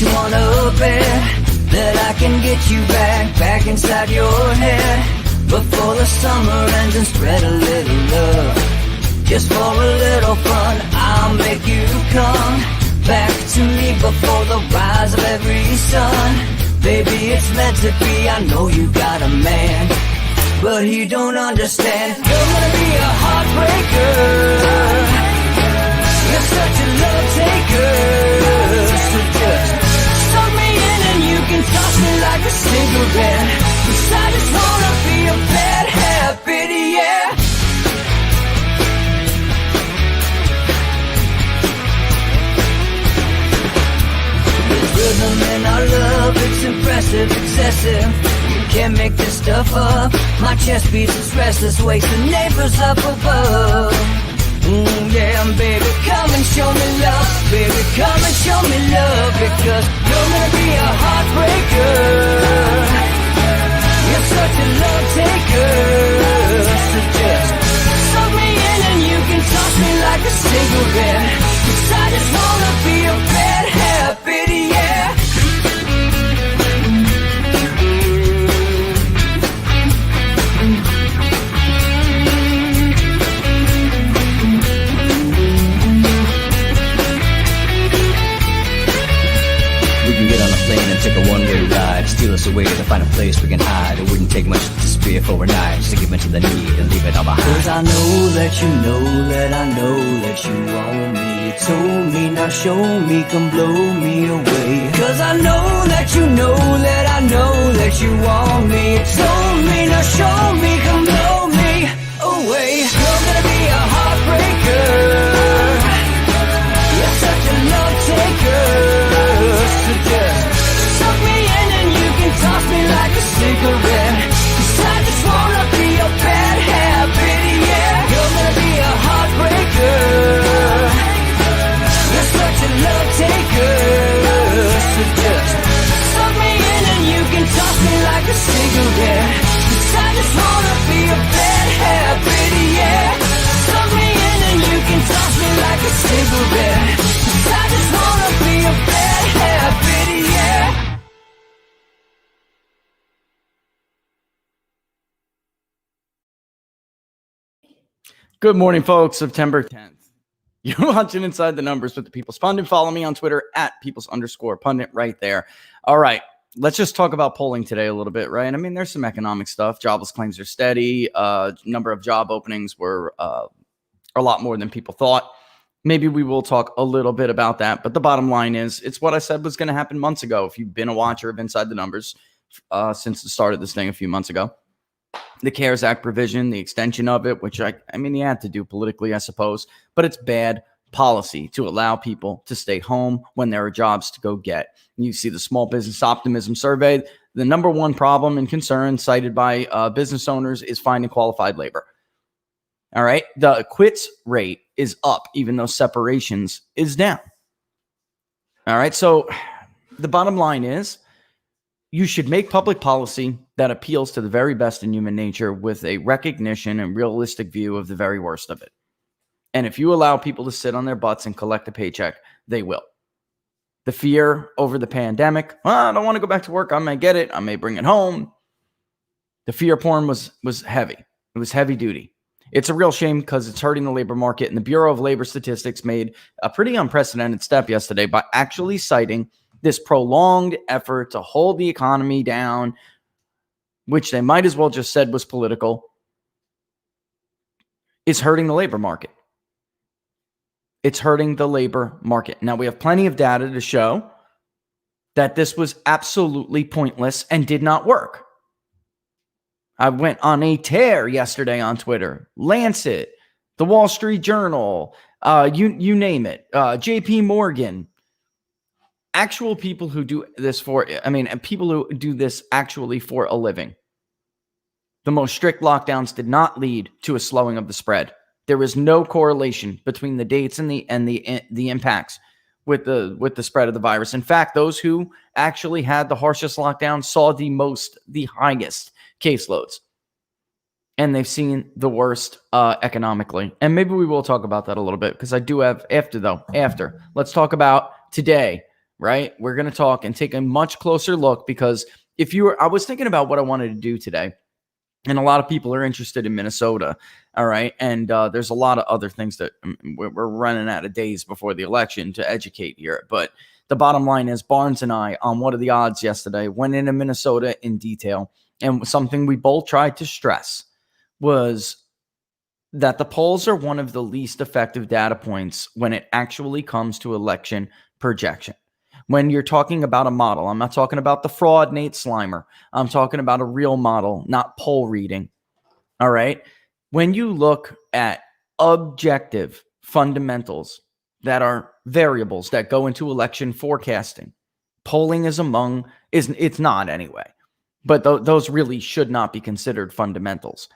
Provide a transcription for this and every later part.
you wanna bet that I can get you back inside your head before the summer ends and spread a little love. Just for a little fun, I'll make you come back to me before the rise of every sun. Baby, it's meant to be, I know you got a man, but he don't understand. You're gonna be a heartbreaker, you're such a love taker. So just suck me in and you can toss me like a cigarette, 'cause I just wanna be a bad habit, yeah. Rhythm in our love, it's impressive, excessive. You can't make this stuff up. My chest beats, it's restless, wakes the neighbors up above. Yeah, baby, come and show me love. Baby, come and show me love, because you're gonna be a heartbreaker. You're such a love taker. So just suck me in and you can toss me like a cigarette, 'cause I just wanna be a bad habit, yeah. We can get on a plane and take a one-way ride, steal us away to find a place we can hide. It wouldn't take much to spear for a night, just to give into the need and leave it all behind. 'Cause I know that you know that I know that you want me. You told me, now show me, come blow me away. 'Cause I know that you know that I know that you want me. You told me, now show me, come blow me away. You're gonna be a heartbreaker. You're such a love taker. So just suck me in and you can toss me like a cigarette, 'cause I just wanna be a bad habit, yeah. You're gonna be a heartbreaker. You're such a love taker. So just suck me in and you can toss me like a cigarette, 'cause I just wanna be a bad habit, yeah. Suck me in and you can toss me like a cigarette, 'cause I just wanna be a bad habit, yeah. Good morning, folks. September 10th. You're watching Inside the Numbers with the People's Pundit. Follow me on Twitter at People's_Pundit right there. All right. Let's just talk about polling today a little bit, right? I mean, there's some economic stuff. Jobless claims are steady. Number of job openings were a lot more than people thought. Maybe we will talk a little bit about that. But the bottom line is, it's what I said was going to happen months ago. If you've been a watcher of Inside the Numbers since the start of this thing a few months ago. The CARES Act provision, the extension of it, which I mean, you had to do politically, I suppose, but it's bad policy to allow people to stay home when there are jobs to go get. You see the Small Business Optimism Survey. The number one problem and concern cited by business owners is finding qualified labor. All right. The quits rate is up, even though separations is down. All right. So the bottom line is, you should make public policy that appeals to the very best in human nature with a recognition and realistic view of the very worst of it. And if you allow people to sit on their butts and collect a paycheck, they will. The fear over the pandemic, I don't want to go back to work. I may get it. I may bring it home. The fear porn was heavy. It was heavy duty. It's a real shame because it's hurting the labor market. And the Bureau of Labor Statistics made a pretty unprecedented step yesterday by actually citing this prolonged effort to hold the economy down, which they might as well just said was political, is hurting the labor market. It's hurting the labor market. Now, we have plenty of data to show that this was absolutely pointless and did not work. I went on a tear yesterday on Twitter. Lancet, the Wall Street Journal, you name it, JP Morgan. Actual people who do this people who do this actually for a living. The most strict lockdowns did not lead to a slowing of the spread. There is no correlation between the dates and the impacts with the spread of the virus. In fact, those who actually had the harshest lockdown saw the highest caseloads. And they've seen the worst economically. And maybe we will talk about that a little bit, because I do have after. Let's talk about today. right? We're going to talk and take a much closer look because I was thinking about what I wanted to do today. And a lot of people are interested in Minnesota. All right. And there's a lot of other things that we're running out of days before the election to educate here. But the bottom line is Barnes and I on What Are the Odds yesterday went into Minnesota in detail. And something we both tried to stress was that the polls are one of the least effective data points when it actually comes to election projection. When you're talking about a model, I'm not talking about the fraud Nate Slimer. I'm talking about a real model, not poll reading. All right. When you look at objective fundamentals that are variables that go into election forecasting, polling is it's not anyway, but those really should not be considered fundamentals.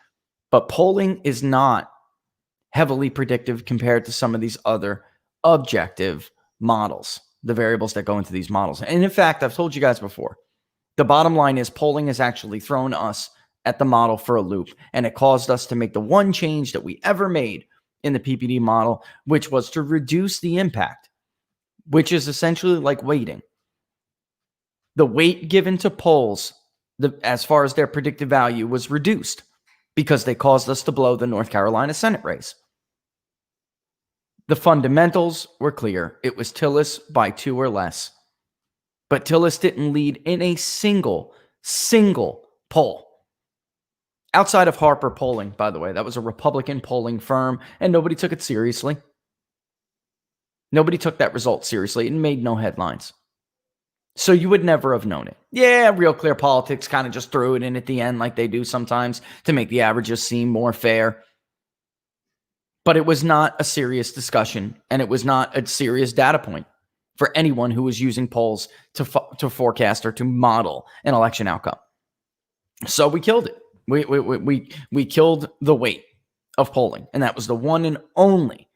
But polling is not heavily predictive compared to some of these other objective models, the variables that go into these models. And in fact, I've told you guys before, the bottom line is polling has actually thrown us at the model for a loop. And it caused us to make the one change that we ever made in the PPD model, which was to reduce the impact, which is essentially like weighting. The weight given to polls, as far as their predictive value, was reduced because they caused us to blow the North Carolina Senate race. The fundamentals were clear. It was Tillis by 2 or less. But Tillis didn't lead in a single poll. Outside of Harper Polling, by the way, that was a Republican polling firm, and nobody took it seriously. Nobody took that result seriously. It made no headlines. So you would never have known it. Yeah, Real Clear Politics kind of just threw it in at the end like they do sometimes to make the averages seem more fair. But it was not a serious discussion, and it was not a serious data point for anyone who was using polls to forecast or to model an election outcome. So we killed it. We killed the weight of polling, and that was the one and only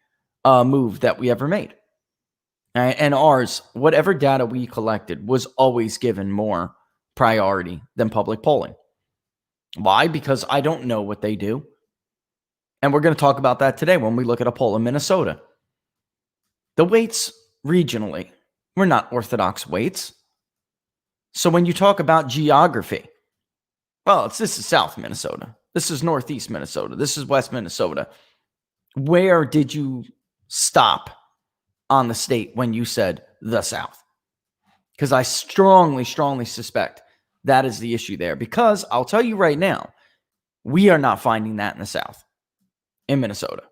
move that we ever made. And ours, whatever data we collected, was always given more priority than public polling. Why? Because I don't know what they do. And we're going to talk about that today when we look at a poll in Minnesota. The weights regionally were not orthodox weights. So when you talk about geography, well, this is South Minnesota. This is Northeast Minnesota. This is West Minnesota. Where did you stop on the state when you said the South? Because I strongly suspect that is the issue there. Because I'll tell you right now, we are not finding that in the South, in Minnesota.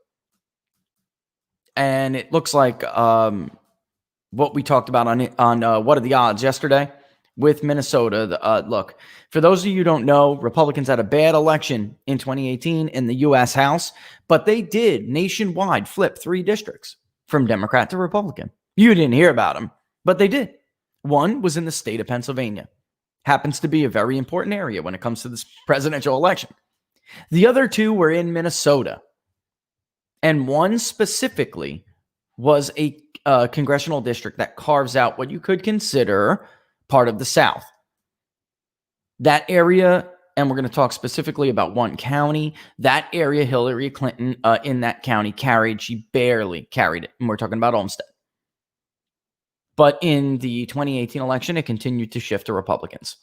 And it looks like what we talked about on What Are the Odds yesterday with Minnesota. Look, for those of you who don't know, Republicans had a bad election in 2018 in the U.S. House, but they did nationwide flip 3 districts from Democrat to Republican. You didn't hear about them, but they did. One was in the state of Pennsylvania. Happens to be a very important area when it comes to this presidential election. The other 2 were in Minnesota. And one specifically was a congressional district that carves out what you could consider part of the South. That area, and we're going to talk specifically about one county, that area Hillary Clinton in that county carried. She barely carried it. And we're talking about Olmsted. But in the 2018 election, it continued to shift to Republicans.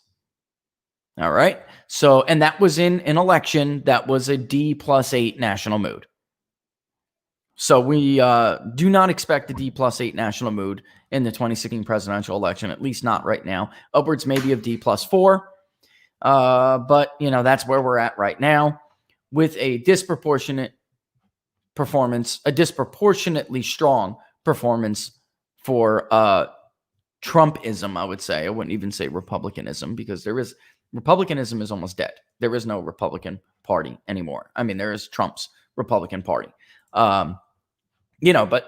All right. So, and that was in an election that was a D+8 national mood. So we do not expect a D+8 national mood in the 2016 presidential election, at least not right now. Upwards maybe of D+4. But, that's where we're at right now with a disproportionate performance, a disproportionately strong performance for Trumpism, I would say. I wouldn't even say Republicanism because Republicanism is almost dead. There is no Republican Party anymore. I mean, there is Trump's Republican Party. But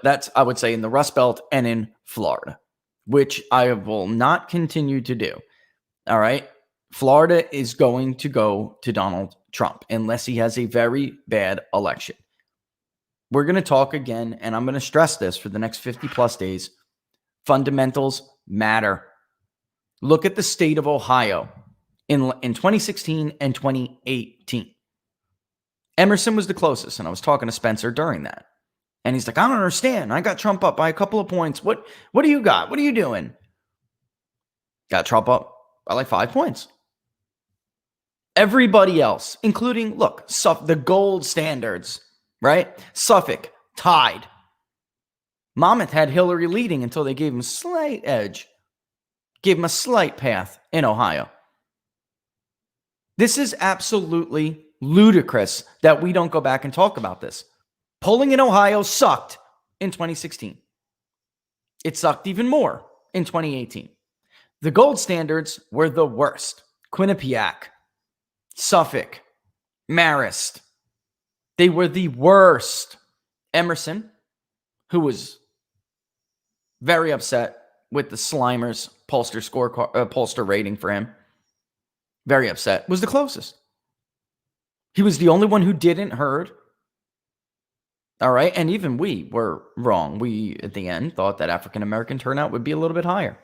that's, I would say, in the Rust Belt and in Florida, which I will not continue to do. All right. Florida is going to go to Donald Trump unless he has a very bad election. We're going to talk again, and I'm going to stress this for the next 50 plus days. Fundamentals matter. Look at the state of Ohio in 2016 and 2018. Emerson was the closest, and I was talking to Spencer during that. And he's like, I don't understand. I got Trump up by a couple of points. What do you got? What are you doing? Got Trump up by like 5 points. Everybody else, including, look, the gold standards, right? Suffolk, tied. Monmouth had Hillary leading until they gave him a slight edge, gave him a slight path in Ohio. This is absolutely ludicrous that we don't go back and talk about this. Polling in Ohio sucked in 2016. It sucked even more in 2018. The gold standards were the worst. Quinnipiac, Suffolk, Marist. They were the worst. Emerson, who was very upset with the Slimers pollster rating for him, very upset, was the closest. He was the only one who didn't herd. All right. And even we were wrong. We, at the end, thought that African-American turnout would be a little bit higher.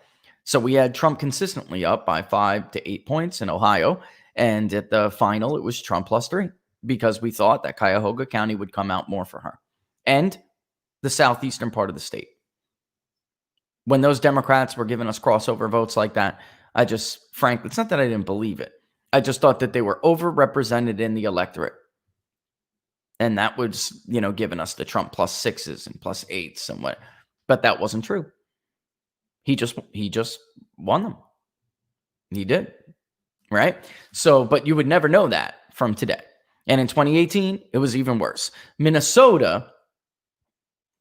So we had Trump consistently up by 5 to 8 points in Ohio. And at the final, it was Trump +3 because we thought that Cuyahoga County would come out more for her. And the southeastern part of the state. When those Democrats were giving us crossover votes like that, I just, frankly, it's not that I didn't believe it. I just thought that they were overrepresented in the electorate. And that was, giving us the Trump +6s and +8s and what. But that wasn't true. He just won them. He did. Right? So, but you would never know that from today. And in 2018, it was even worse. Minnesota,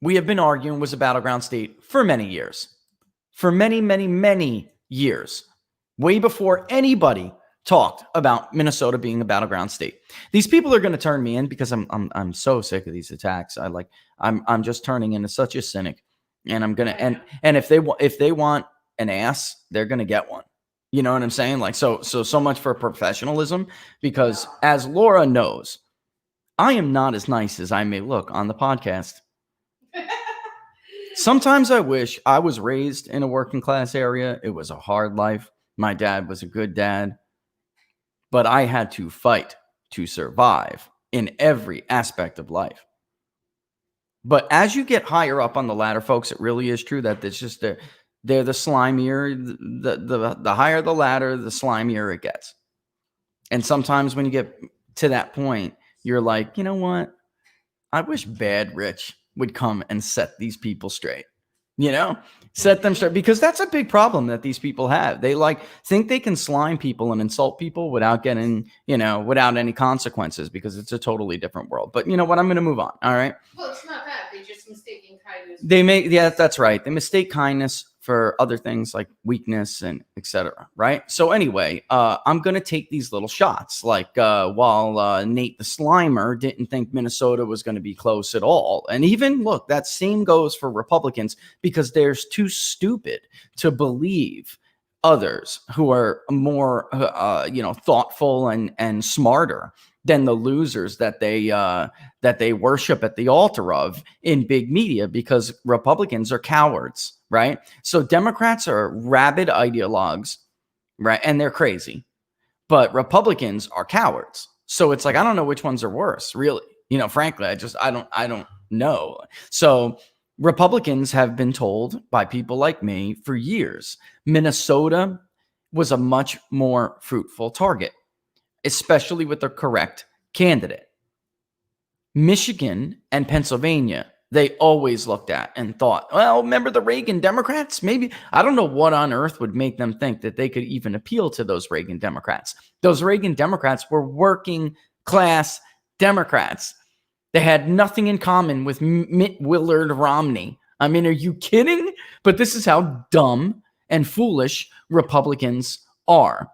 we have been arguing, was a battleground state for many years. For many, many, many years. Way before anybody talked about Minnesota being a battleground state. These people are going to turn me in because I'm so sick of these attacks. I'm just turning into such a cynic, and I'm gonna and if they want an ass, they're gonna get one. You know what I'm saying? Like so much for professionalism, because as Laura knows, I am not as nice as I may look on the podcast. Sometimes I wish I was raised in a working class area. It was a hard life. My dad was a good dad. But I had to fight to survive in every aspect of life. But as you get higher up on the ladder, folks, it really is true that it's just they're the slimier. The higher the ladder, the slimier it gets. And sometimes when you get to that point, you're like, you know what? I wish Bad Rich would come and set these people straight. Set them straight, because that's a big problem that these people have. They think they can slime people and insult people without getting, without any consequences, because it's a totally different world. But you know what? I'm going to move on. All right. Well, it's not that. They just mistaken kindness. That's right. They mistake kindness for other things like weakness and etc. Right. So anyway, I'm going to take these little shots. While Nate the Slimer didn't think Minnesota was going to be close at all. And even look, that same goes for Republicans, because they're too stupid to believe others who are more, thoughtful and smarter than the losers that they worship at the altar of in big media, because Republicans are cowards, right? So Democrats are rabid ideologues, right? And they're crazy, but Republicans are cowards. So it's like, I don't know which ones are worse, really. Frankly, I don't know. So Republicans have been told by people like me for years, Minnesota was a much more fruitful target, especially with the correct candidate. Michigan and Pennsylvania, they always looked at and thought, well, remember the Reagan Democrats? Maybe, I don't know what on earth would make them think that they could even appeal to those Reagan Democrats. Those Reagan Democrats were working class Democrats. They had nothing in common with Mitt Willard Romney. I mean, are you kidding? But this is how dumb and foolish Republicans are.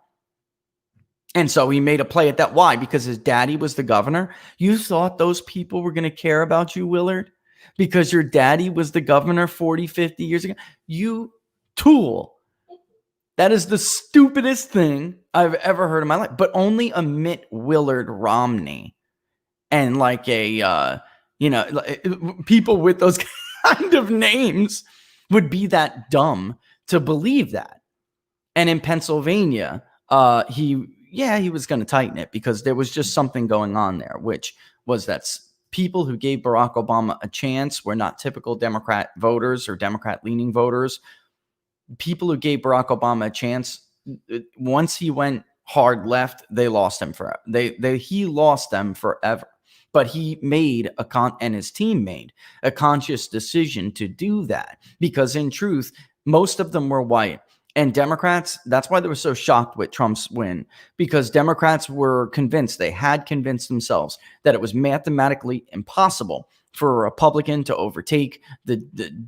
And so he made a play at that. Why? Because his daddy was the governor. You thought those people were going to care about you, Willard? Because your daddy was the governor 40, 50 years ago? You tool. That is the stupidest thing I've ever heard in my life. But only a Mitt Willard Romney and people with those kind of names would be that dumb to believe that. And in Pennsylvania, he was going to tighten it, because there was just something going on there, which was that people who gave Barack Obama a chance were not typical Democrat voters or Democrat-leaning voters. people who gave Barack Obama a chance, once he went hard left, they lost him forever. He lost them forever. But he made and his team made a conscious decision to do that, because in truth, most of them were white. And Democrats, that's why they were so shocked with Trump's win, because Democrats were convinced, they had convinced themselves that it was mathematically impossible for a Republican to overtake the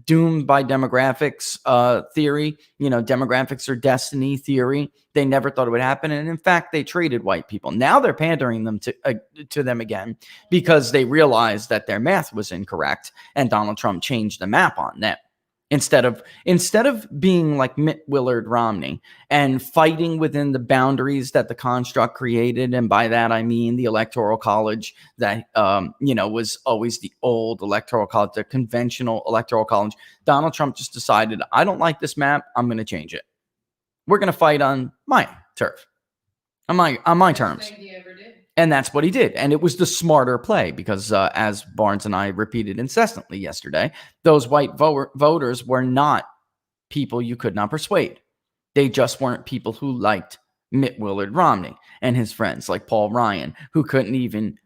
doomed by demographics theory, demographics or destiny theory. They never thought it would happen. And in fact, they traded white people. Now they're pandering them to them again, because they realized that their math was incorrect and Donald Trump changed the map on them. Instead of being like Mitt Romney and fighting within the boundaries that the construct created, and by that I mean the Electoral College that was always the old Electoral College, the conventional Electoral College, Donald Trump just decided, I don't like this map, I'm going to change it. We're going to fight on my turf, on my terms. And that's what he did. And it was the smarter play, because as Barnes and I repeated incessantly yesterday, those white voters were not people you could not persuade. They just weren't people who liked Mitt Romney and his friends like Paul Ryan, who couldn't even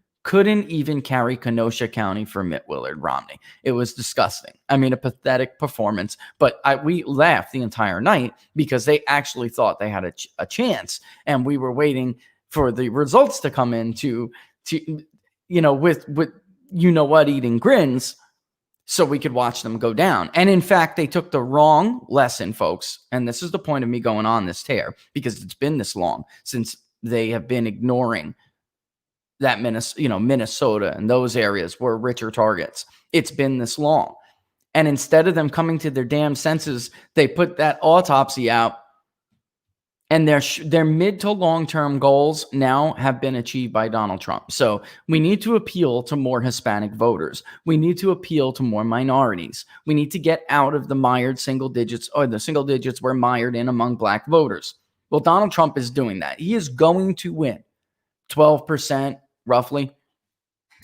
carry Kenosha County for Mitt Romney. It was disgusting. I mean, a pathetic performance. But we laughed the entire night because they actually thought they had a chance. And we were waiting for the results to come in with eating grins, so we could watch them go down. And in fact, they took the wrong lesson, folks. And this is the point of me going on this tear, because it's been this long since they have been ignoring that Minnesota and those areas were richer targets. It's been this long. And instead of them coming to their damn senses, they put that autopsy out. And their mid to long-term goals now have been achieved by Donald Trump. So we need to appeal to more Hispanic voters. We need to appeal to more minorities. We need to get out of the mired single digits, or the single digits were mired in among black voters. Well, Donald Trump is doing that. He is going to win 12% roughly.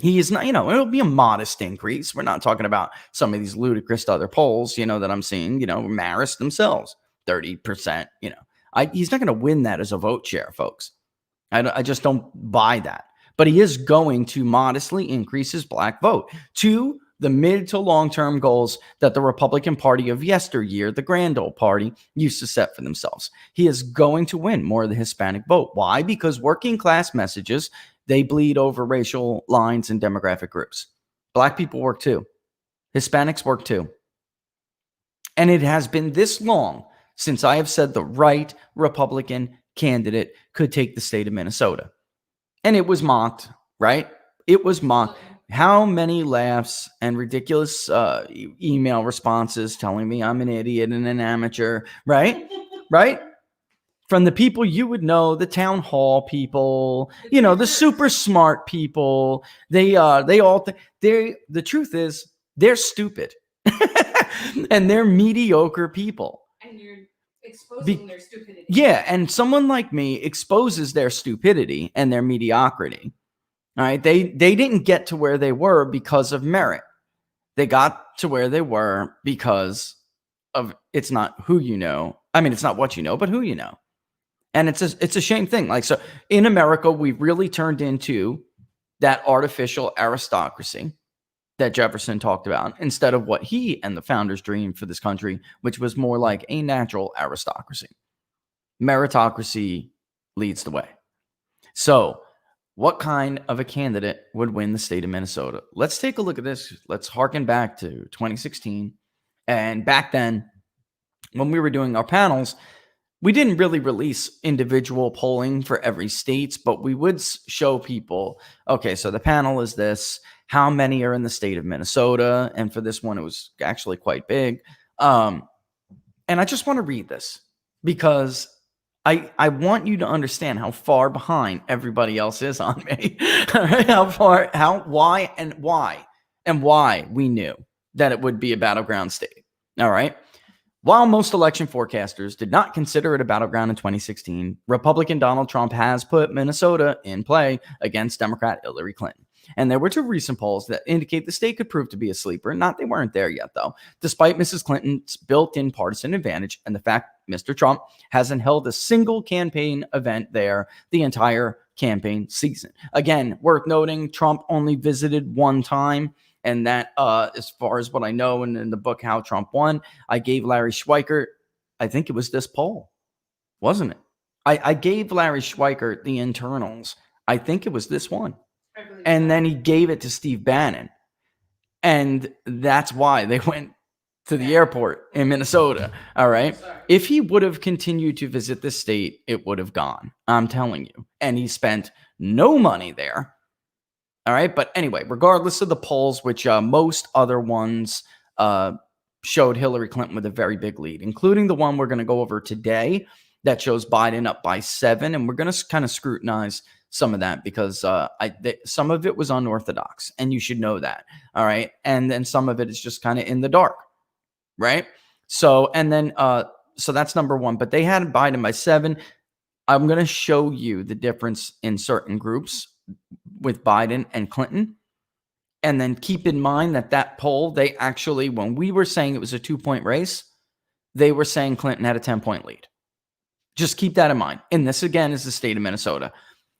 He is not, it'll be a modest increase. We're not talking about some of these ludicrous other polls, that I'm seeing, Marist themselves, 30%, he's not going to win that as a vote share, folks. I just don't buy that. But he is going to modestly increase his black vote to the mid to long-term goals that the Republican Party of yesteryear, the grand old party, used to set for themselves. He is going to win more of the Hispanic vote. Why? Because working class messages, they bleed over racial lines and demographic groups. Black people work too. Hispanics work too. And it has been this long since I have said the right Republican candidate could take the state of Minnesota. And it was mocked, right? It was mocked. How many laughs and ridiculous email responses telling me I'm an idiot and an amateur, right? Right? From the people you would know, the town hall people, the super smart people. The truth is, they're stupid. And they're mediocre people. And you're exposing their stupidity. Yeah, and someone like me exposes their stupidity and their mediocrity. All right, they didn't get to where they were because of merit. They got to where they were because of, it's not who you know. I mean, it's not what you know, but who you know. And it's a shame thing. Like, so in America, we've really turned into that artificial aristocracy that Jefferson talked about, instead of what he and the founders dreamed for this country, which was more like a natural aristocracy. Meritocracy leads the way. So what kind of a candidate would win the state of Minnesota? Let's take a look at this. Let's harken back to 2016. And back then, when we were doing our panels, we didn't really release individual polling for every state, but we would show people, okay, so the panel is this, how many are in the state of Minnesota? And for this one, it was actually quite big. And I just want to read this because I want you to understand how far behind everybody else is on me. Why we knew that it would be a battleground state. All right. While most election forecasters did not consider it a battleground in 2016, Republican Donald Trump has put Minnesota in play against Democrat Hillary Clinton. And there were two recent polls that indicate the state could prove to be a sleeper. Not they weren't there yet, though, despite Mrs. Clinton's built-in partisan advantage and the fact Mr. Trump hasn't held a single campaign event there the entire campaign season. Again, worth noting, Trump only visited one time. And that, as far as what I know, and in the book, How Trump Won, I gave Larry Schweikert, I think it was this poll, wasn't it? I gave Larry Schweikert the internals. I think it was this one. And then he gave it to Steve Bannon. And that's why they went to the airport in Minnesota. All right. If he would have continued to visit the state, it would have gone. I'm telling you. And he spent no money there. All right. But anyway, regardless of the polls, which most other ones showed Hillary Clinton with a very big lead, including the one we're going to go over today that shows Biden up by 7. And we're going to kind of scrutinize some of that because some of it was unorthodox and you should know that. All right. And then some of it is just kind of in the dark. Right. So and then so that's number one. But they had Biden by 7. I'm going to show you the difference in certain groups with Biden and Clinton. And then keep in mind that poll, they actually, when we were saying it was a 2-point race, they were saying Clinton had a 10-point lead. Just keep that in mind. And this, again, is the state of Minnesota.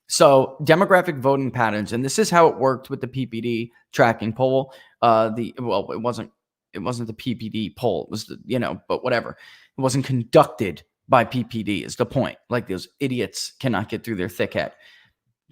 So demographic voting patterns, and this is how it worked with the PPD tracking poll. It wasn't the PPD poll. It was but whatever. It wasn't conducted by PPD is the point. Like those idiots cannot get through their thick head.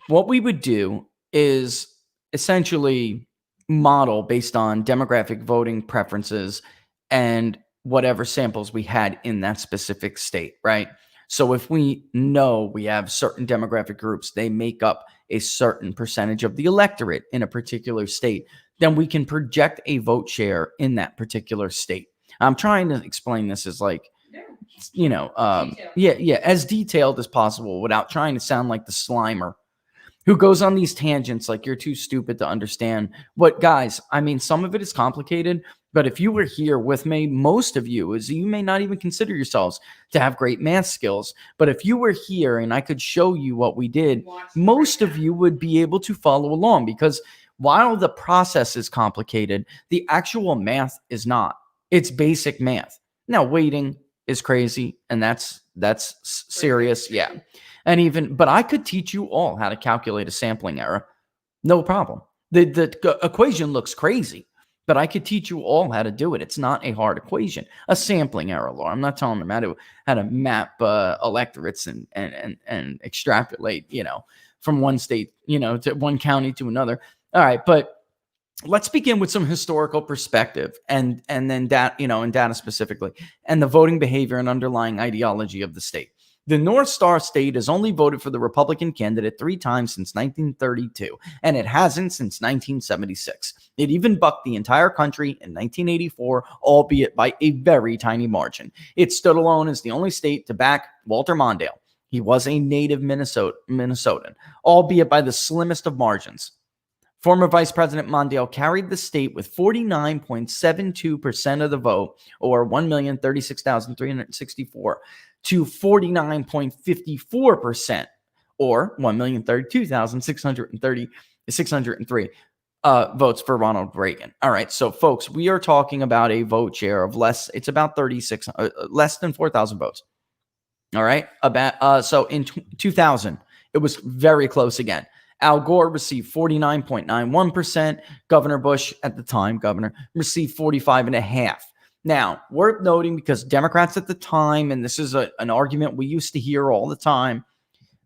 What we would do is essentially model based on demographic voting preferences and whatever samples we had in that specific state, right? So if we know we have certain demographic groups, they make up a certain percentage of the electorate in a particular state, then we can project a vote share in that particular state. I'm trying to explain this as like, as detailed as possible without trying to sound like the Slimer who goes on these tangents like you're too stupid to understand. But guys, I mean, some of it is complicated, but if you were here with me, most of you may not even consider yourselves to have great math skills. But if you were here and I could show you what we did, most of you would be able to follow along because while the process is complicated, the actual math is not. It's basic math. Now, weighting is crazy, and that's serious. Yeah. But I could teach you all how to calculate a sampling error. No problem. The equation looks crazy, but I could teach you all how to do it. It's not a hard equation. A sampling error, Laura. I'm not telling them how to map electorates and extrapolate, from one state, to one county to another. All right, but let's begin with some historical perspective and then data specifically, and the voting behavior and underlying ideology of the state. The North Star state has only voted for the Republican candidate 3 times since 1932, and it hasn't since 1976. It even bucked the entire country in 1984, albeit by a very tiny margin. It stood alone as the only state to back Walter Mondale. He was a native Minnesotan, albeit by the slimmest of margins. Former Vice President Mondale carried the state with 49.72% of the vote, or 1,036,364, to 49.54%, or 1,032,603 votes for Ronald Reagan. All right, so folks, we are talking about a vote share of less than 4,000 votes. All right, so in 2000, it was very close again. Al Gore received 49.91%. Governor Bush, at the time, received 45.5%. Now, worth noting, because Democrats at the time, and this is an argument we used to hear all the time,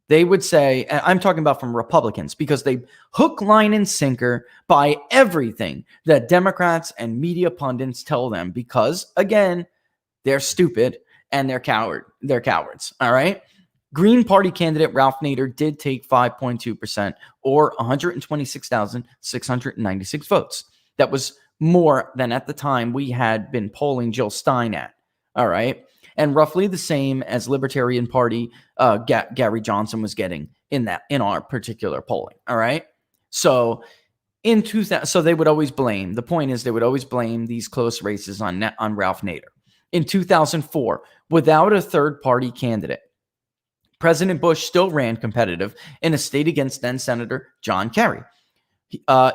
they would say, and I'm talking about from Republicans, because they hook, line, and sinker by everything that Democrats and media pundits tell them, because, again, they're stupid and they're cowards, all right? Green Party candidate Ralph Nader did take 5.2%, or 126,696 votes. That was more than at the time we had been polling Jill Stein at. All right. And roughly the same as Libertarian Party Gary Johnson was getting in our particular polling. All right. So in 2000, so they would always blame. The point is, they would always blame these close races on Ralph Nader. In 2004, without a third party candidate, President Bush still ran competitive in a state against then Senator John Kerry.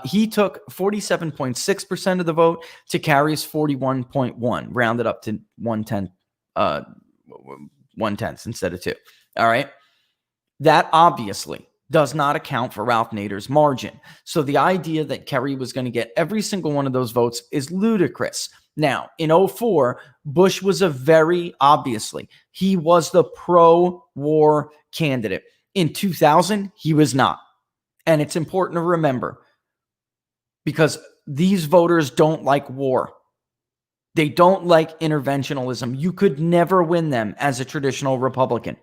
He took 47.6% of the vote to Kerry's 41.1, rounded up to 1/10, 1/10 instead of 2. All right. That obviously does not account for Ralph Nader's margin. So the idea that Kerry was going to get every single one of those votes is ludicrous. Now, in 2004, Bush was obviously, he was the pro-war candidate. In 2000, he was not. And it's important to remember, because these voters don't like war. They don't like interventionism. You could never win them as a traditional Republican.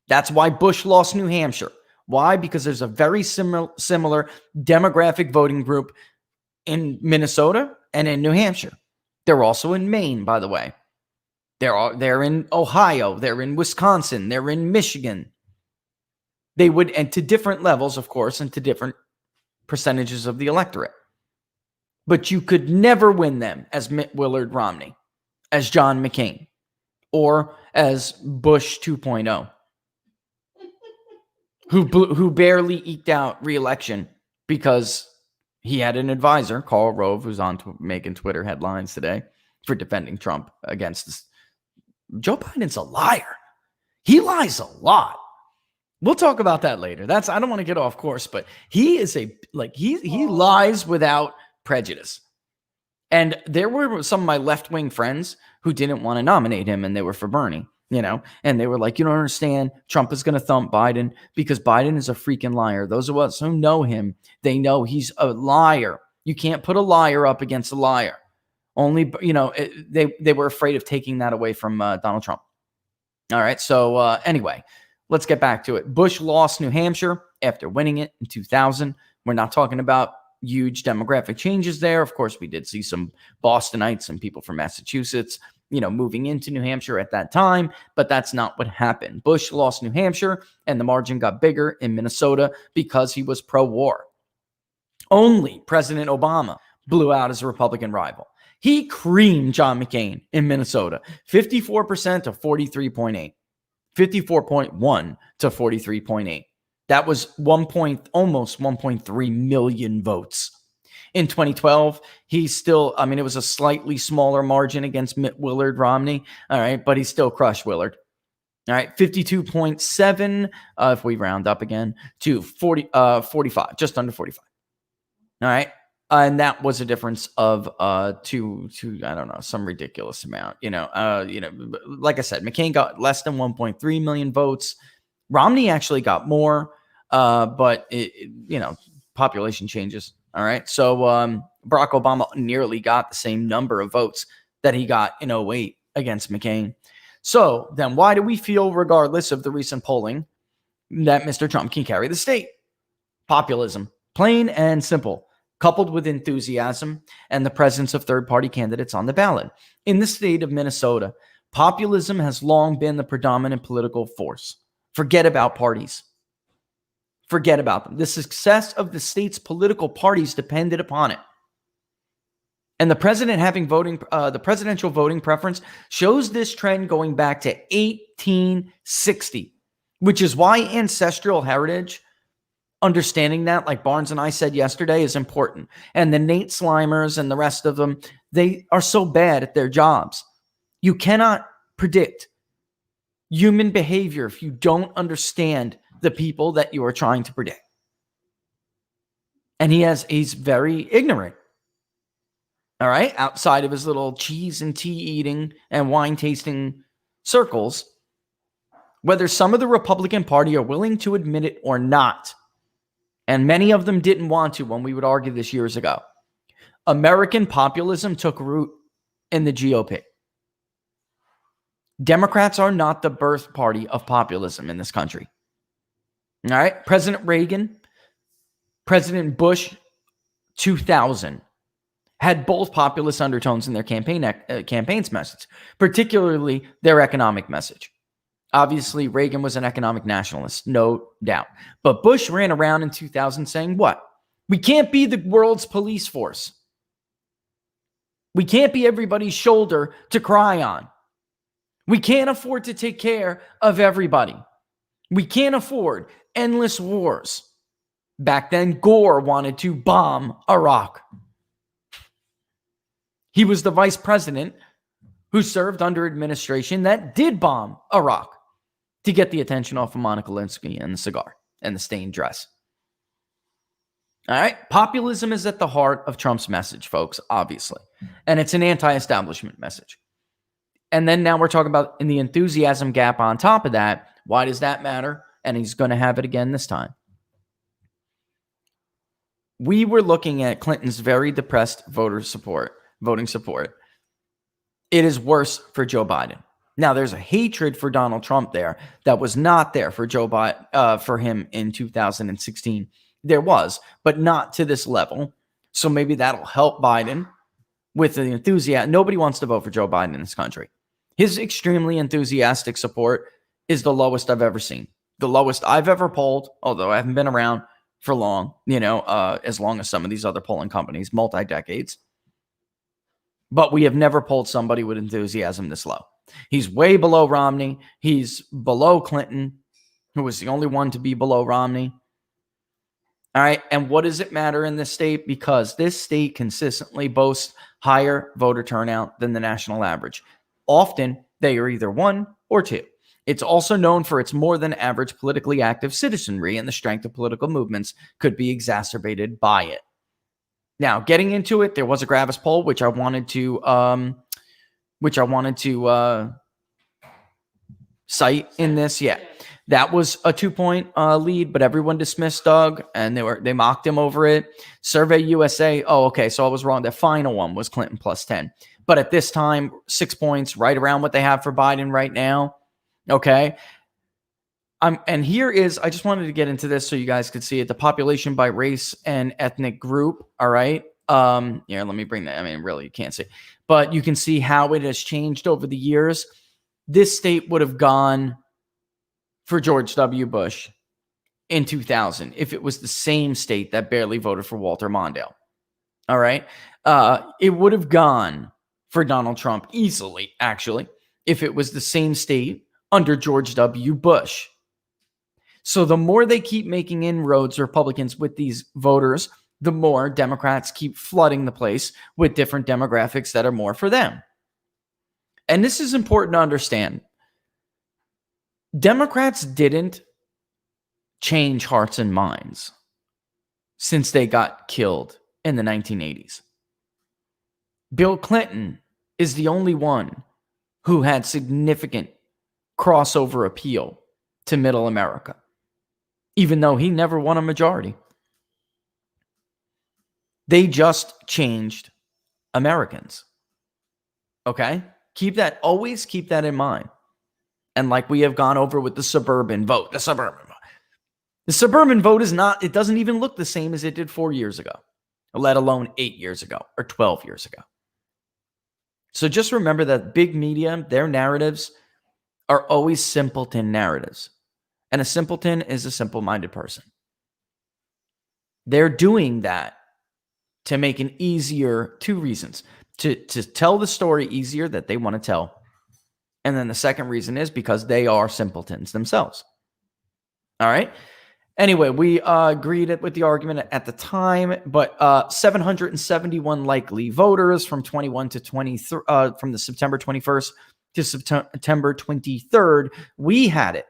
That's why Bush lost New Hampshire. Why? Because there's a very similar demographic voting group in Minnesota and in New Hampshire. They're also in Maine, by the way. They're in Ohio. They're in Wisconsin. They're in Michigan. They would, and to different levels, of course, and to different percentages of the electorate. But you could never win them as Mitt Willard Romney, as John McCain, or as Bush 2.0. Who barely eked out re-election because he had an advisor, Karl Rove, who's on making Twitter headlines today for defending Trump against this. Joe Biden's a liar. He lies a lot. We'll talk about that later. I don't want to get off course, but he is he lies without prejudice. And there were some of my left-wing friends who didn't want to nominate him, and they were for Bernie. And they were like, you don't understand. Trump is going to thump Biden because Biden is a freaking liar. Those of us who know him, they know he's a liar. You can't put a liar up against a liar. Only, they were afraid of taking that away from Donald Trump. All right. So anyway, let's get back to it. Bush lost New Hampshire after winning it in 2000. We're not talking about huge demographic changes there. Of course, we did see some Bostonites and people from Massachusetts moving into New Hampshire at that time, but that's not what happened. Bush lost New Hampshire, and the margin got bigger in Minnesota because he was pro-war. Only President Obama blew out his Republican rival. He creamed John McCain in Minnesota, 54% to 43.8, 54.1 to 43.8. That was almost 1.3 million votes. In 2012, it was a slightly smaller margin against Mitt Willard Romney. All right, but he still crushed Willard. All right, 52.7, if we round up again, to 45, just under 45. All right, and that was a difference of to I don't know, some ridiculous amount. Like I said, McCain got less than 1.3 million votes. Romney actually got more, but population changes. All right. So Barack Obama nearly got the same number of votes that he got in 2008 against McCain. So then why do we feel, regardless of the recent polling, that Mr. Trump can carry the state? Populism, plain and simple, coupled with enthusiasm and the presence of third-party candidates on the ballot. In the state of Minnesota, populism has long been the predominant political force. Forget about parties. Forget about them. The success of the state's political parties depended upon it. And the president having the presidential voting preference shows this trend going back to 1860, which is why ancestral heritage, understanding that, like Barnes and I said yesterday, is important. And the Nate Slimers and the rest of them, they are so bad at their jobs. You cannot predict human behavior if you don't understand the people that you are trying to predict. And he's very ignorant. All right. Outside of his little cheese and tea eating and wine tasting circles, whether some of the Republican Party are willing to admit it or not, and many of them didn't want to when we would argue this years ago, American populism took root in the GOP. Democrats are not the birth party of populism in this country. All right. President Reagan, President Bush, 2000, had both populist undertones in their campaign's message, particularly their economic message. Obviously, Reagan was an economic nationalist, no doubt. But Bush ran around in 2000 saying what? We can't be the world's police force. We can't be everybody's shoulder to cry on. We can't afford to take care of everybody. We can't afford endless wars. Back then, Gore wanted to bomb Iraq. He was the vice president who served under administration that did bomb Iraq to get the attention off of Monica Lewinsky and the cigar and the stained dress. All right. Populism is at the heart of Trump's message, folks, obviously. And it's an anti-establishment message. And then now we're talking about in the enthusiasm gap on top of that. Why does that matter? And he's going to have it again this time. We were looking at Clinton's very depressed voting support. It is worse for Joe Biden. Now, there's a hatred for Donald Trump there that was not there for Joe Biden, for him in 2016. There was, but not to this level. So maybe that'll help Biden with the enthusiasm. Nobody wants to vote for Joe Biden in this country. His extremely enthusiastic support is the lowest I've ever seen. The lowest I've ever polled, although I haven't been around for long, as long as some of these other polling companies, multi-decades. But we have never polled somebody with enthusiasm this low. He's way below Romney. He's below Clinton, who was the only one to be below Romney. All right. And what does it matter in this state? Because this state consistently boasts higher voter turnout than the national average. Often, they are either 1 or 2. It's also known for its more than average politically active citizenry, and the strength of political movements could be exacerbated by it. Now, getting into it, there was a Gravis poll, which I wanted to cite in this. Yeah. That was a 2-point lead, but everyone dismissed Doug, and they mocked him over it. Survey USA. Oh, okay. So I was wrong. The final one was Clinton plus 10. But at this time, 6 points, right around what they have for Biden right now. Okay. And here is, I just wanted to get into this so you guys could see it. The population by race and ethnic group. All right. Let me bring that. I mean, really, you can't see, but you can see how it has changed over the years. This state would have gone for George W. Bush in 2000 if it was the same state that barely voted for Walter Mondale. All right. It would have gone for Donald Trump easily, actually, if it was the same state under George W. Bush. So the more they keep making inroads, Republicans, with these voters, the more Democrats keep flooding the place with different demographics that are more for them. And this is important to understand. Democrats didn't change hearts and minds since they got killed in the 1980s. Bill Clinton is the only one who had significant crossover appeal to middle America, even though he never won a majority. They just changed Americans. Okay? Always keep that in mind. And like we have gone over with the suburban vote, the suburban vote is not, it doesn't even look the same as it did 4 years ago, let alone 8 years ago or 12 years ago. So just remember that big media, their narratives are always simpleton narratives. And a simpleton is a simple-minded person. They're doing that to make an easier, 2 reasons. To tell the story easier that they want to tell. And then the second reason is because they are simpletons themselves. All right. Anyway, we agreed with the argument at the time, but 771 likely voters from 21 to 23, from the September 21st to September 23rd. We had it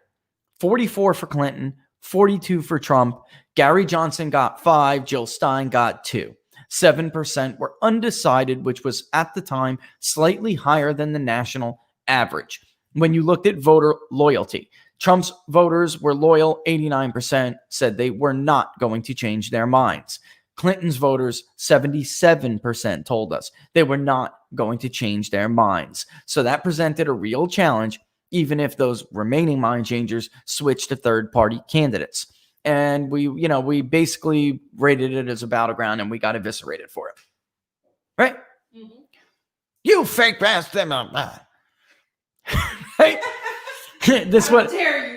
44 for Clinton, 42 for Trump. Gary Johnson got 5. Jill Stein got 2. 7% were undecided, which was at the time slightly higher than the national average. When you looked at voter loyalty, Trump's voters were loyal. 89% said they were not going to change their minds. Clinton's voters, 77% told us they were not going to change their minds. So that presented a real challenge, even if those remaining mind changers switched to third-party candidates. And we basically rated it as a battleground, and we got eviscerated for it. Right? Mm-hmm. You fake bastard. Right?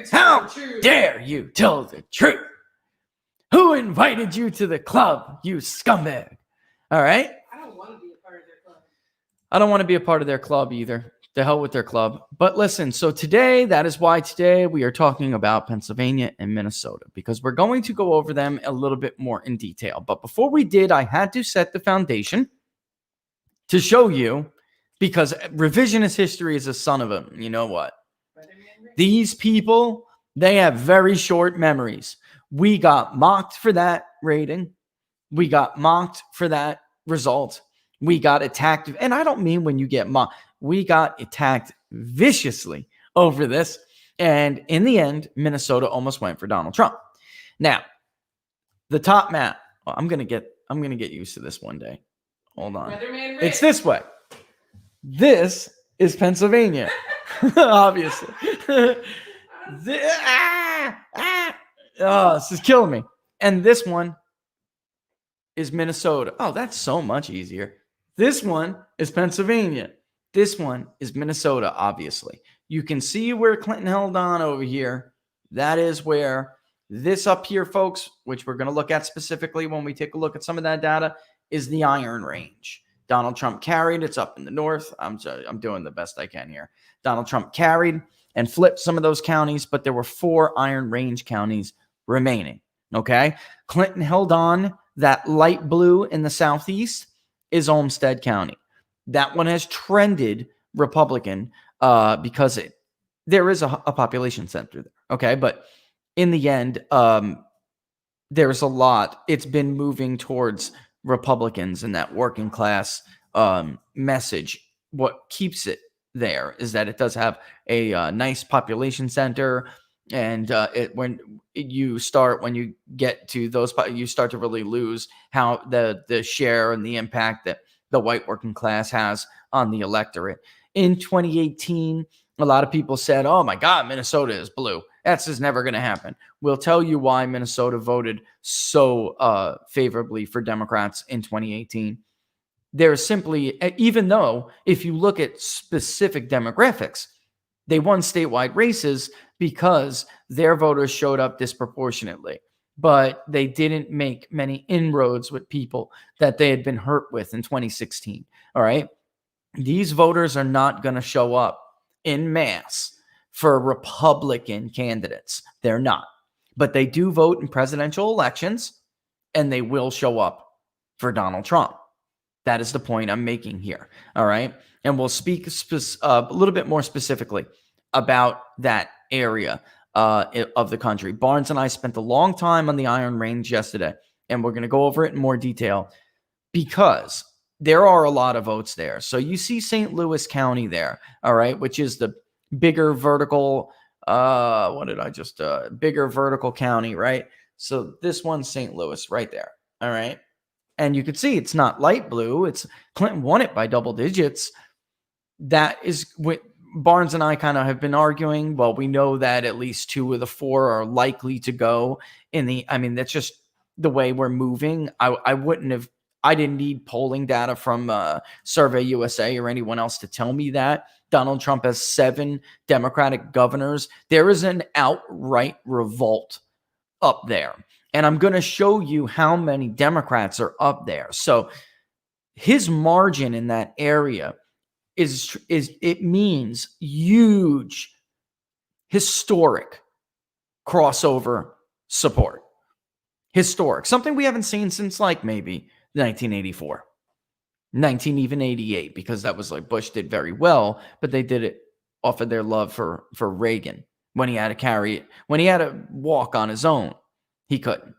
How dare you tell the truth? Who invited you to the club, you scumbag? All right? I don't want to be a part of their club. I don't want to be a part of their club either. The hell with their club. But listen, so today, that is why today we are talking about Pennsylvania and Minnesota, because we're going to go over them a little bit more in detail. But before we did, I had to set the foundation to show you, because revisionist history is a son of a, you know what? These people, they have very short memories. We got mocked for that rating. We got mocked for that result. We got attacked. And I don't mean when you get mocked. We got attacked viciously over this. And in the end, Minnesota almost went for Donald Trump. Now, the top map. Oh, I'm gonna get used to this one day. Hold on. It's this way. This is Pennsylvania. Obviously. This is killing me. And this one is Minnesota. Oh, that's so much easier. This one is Pennsylvania. This one is Minnesota, obviously. You can see where Clinton held on over here. That is where this up here, folks, which we're going to look at specifically when we take a look at some of that data, is the Iron Range. Donald Trump carried. It's up in the north. I'm doing the best I can here. Donald Trump carried and flipped some of those counties, but there were 4 Iron Range counties remaining. Okay? Clinton held on. That light blue in the southeast is Olmsted County. That one has trended Republican because there is a population center there. Okay, but in the end, there's a lot. It's been moving towards Republicans and that working class message. What keeps it there is that it does have a nice population center, and when you get to those, you start to really lose how the share and the impact that the white working class has on the electorate. In 2018, a lot of people said, oh my God, Minnesota is blue. That's just never going to happen. We'll tell you why Minnesota voted so favorably for Democrats in 2018. There's simply, even though if you look at specific demographics, they won statewide races because their voters showed up disproportionately. But they didn't make many inroads with people that they had been hurt with in 2016. All right. These voters are not going to show up in mass for Republican candidates. They're not. But they do vote in presidential elections, and they will show up for Donald Trump. That is the point I'm making here. All right. And we'll speak a little bit more specifically about that area of the country. Barnes and I spent a long time on the Iron Range yesterday, and we're going to go over it in more detail because there are a lot of votes there. So you see St. Louis County there, all right, which is the bigger vertical, bigger vertical county, right? So this one's St. Louis right there, all right? And you can see it's not light blue. It's Clinton won it by double digits. That is what Barnes and I kind of have been arguing. Well, we know that at least 2 of the 4 are likely to go that's just the way we're moving. I didn't need polling data from Survey USA or anyone else to tell me that. Donald Trump has 7 Democratic governors. There is an outright revolt up there. And I'm going to show you how many Democrats are up there. So his margin in that area is it means huge, historic crossover support. Historic. Something we haven't seen since like maybe 1984. 1988, because that was like Bush did very well, but they did it off of their love for Reagan. When he had to carry it, when he had to walk on his own, he couldn't.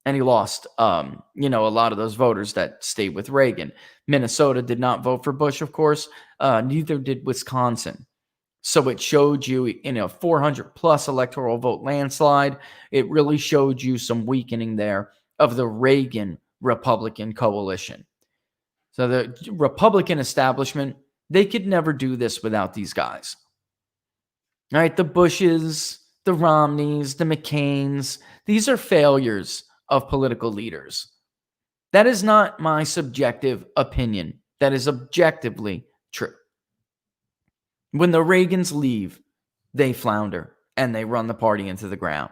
And he lost, a lot of those voters that stayed with Reagan. Minnesota did not vote for Bush, of course. Neither did Wisconsin. So it showed you in a 400 plus electoral vote landslide. It really showed you some weakening there of the Reagan Republican coalition. So the Republican establishment, they could never do this without these guys. All right, the Bushes, the Romneys, the McCains, these are failures of political leaders. That is not my subjective opinion. That is objectively true. When the Reagans leave, they flounder and they run the party into the ground.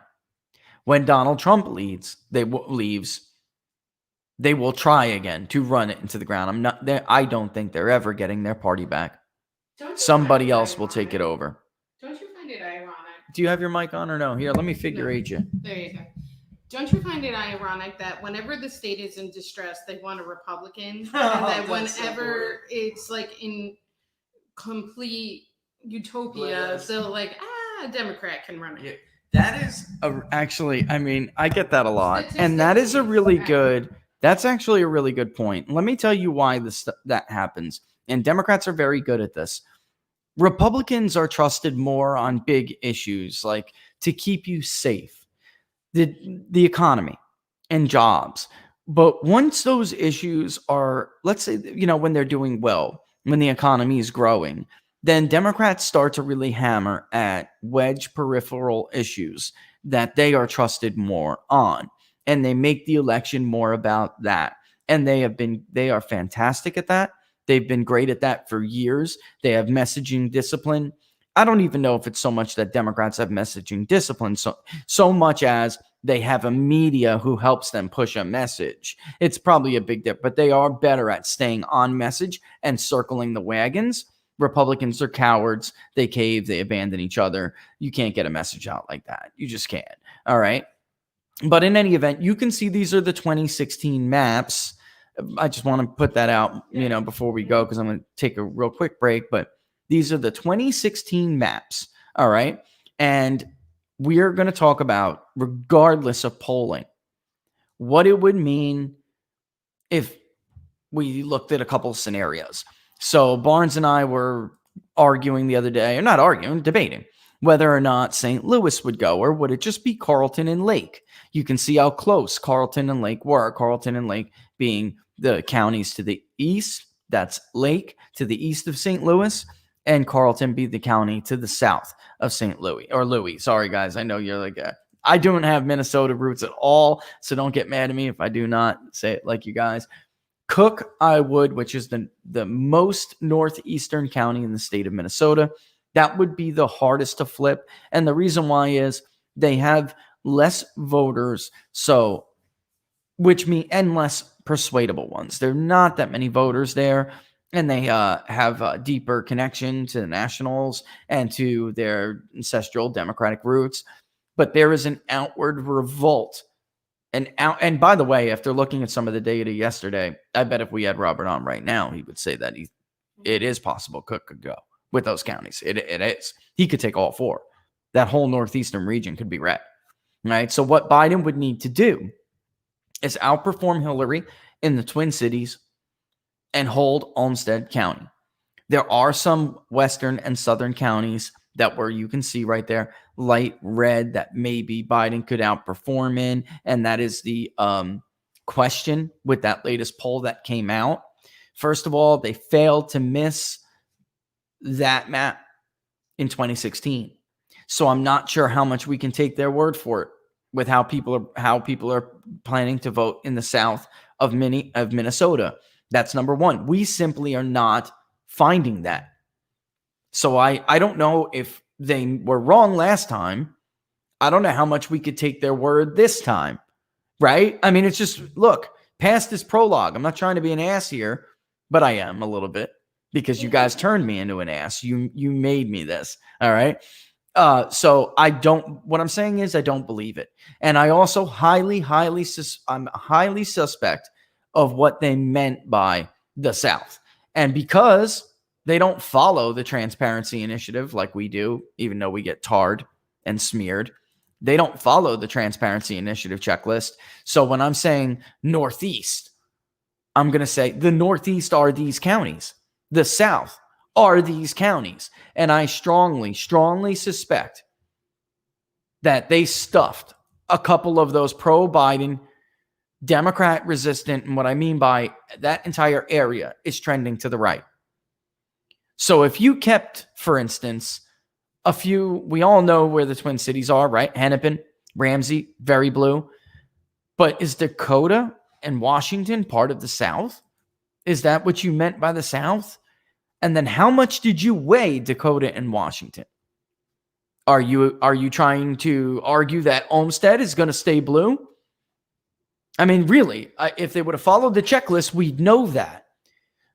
When Donald Trump leaves, they will try again to run it into the ground. I don't think they're ever getting their party back. somebody else will take it over. Don't you find it ironic? Do you have your mic on or no? Here, let me figure eight you. There you go. Don't you find it ironic that whenever the state is in distress, they want a Republican, and that whenever it's like in complete utopia, they'll like, a Democrat can run it. Yeah, that is actually, I mean, I get that a lot, and that is a really good. That's actually a really good point. Let me tell you why that happens. And Democrats are very good at this. Republicans are trusted more on big issues like to keep you safe, the economy and jobs. But once those issues are, let's say, when they're doing well, when the economy is growing, then Democrats start to really hammer at wedge peripheral issues that they are trusted more on. And they make the election more about that. And they are fantastic at that. They've been great at that for years. They have messaging discipline. I don't even know if it's so much that Democrats have messaging discipline, so much as they have a media who helps them push a message. It's probably a big dip, but they are better at staying on message and circling the wagons. Republicans are cowards. They cave. They abandon each other. You can't get a message out like that. You just can't. All right. But in any event, you can see these are the 2016 maps. I just want to put that out, before we go, because I'm going to take a real quick break. But these are the 2016 maps. All right. And we're going to talk about, regardless of polling, what it would mean if we looked at a couple of scenarios. So Barnes and I were arguing the other day, or not arguing, debating whether or not St. Louis would go, or would it just be Carleton and Lake? You can see how close Carleton and Lake were. Carleton and Lake being the counties to the east, that's Lake to the east of St. Louis, and Carleton be the county to the south of St. Louis, or Louis. Sorry, guys. I know you're like, I don't have Minnesota roots at all, so don't get mad at me if I do not say it like you guys. Cook, which is the most northeastern county in the state of Minnesota. That would be the hardest to flip. And the reason why is they have less voters, and less persuadable ones. There are not that many voters there, and they have a deeper connection to the Nationals and to their ancestral Democratic roots. But there is an outward revolt. And by the way, after looking at some of the data yesterday, I bet if we had Robert on right now, he would say that it is possible Cook could go with those counties. It is. He could take all four. That whole northeastern region could be red. Right? So what Biden would need to do is outperform Hillary in the Twin Cities and hold Olmsted County. There are some western and southern counties that where you can see right there, light red, that maybe Biden could outperform in. And that is the question with that latest poll that came out. First of all, they failed to miss that map in 2016. So I'm not sure how much we can take their word for it with how people are planning to vote in the south of Minnesota. That's number one. We simply are not finding that. So I don't know if they were wrong last time. I don't know how much we could take their word this time, right? I mean, it's just, look, past this prologue. I'm not trying to be an ass here, but I am a little bit, because you guys turned me into an ass. You made me this, all right? So what I'm saying is I don't believe it. And I also I'm highly suspect of what they meant by the South. And because they don't follow the transparency initiative like we do, even though we get tarred and smeared, they don't follow the transparency initiative checklist. So when I'm saying Northeast, I'm going to say the Northeast are these counties. The South are these counties. And I strongly, strongly suspect that they stuffed a couple of those pro-Biden, Democrat resistant. And what I mean by that entire area is trending to the right. So if you kept, for instance, we all know where the Twin Cities are, right? Hennepin, Ramsey, very blue. But is Dakota and Washington part of the South? Is that what you meant by the South? And then how much did you weigh Dakota and Washington? Are you trying to argue that Olmsted is going to stay blue? I mean, really, if they would have followed the checklist, we'd know that.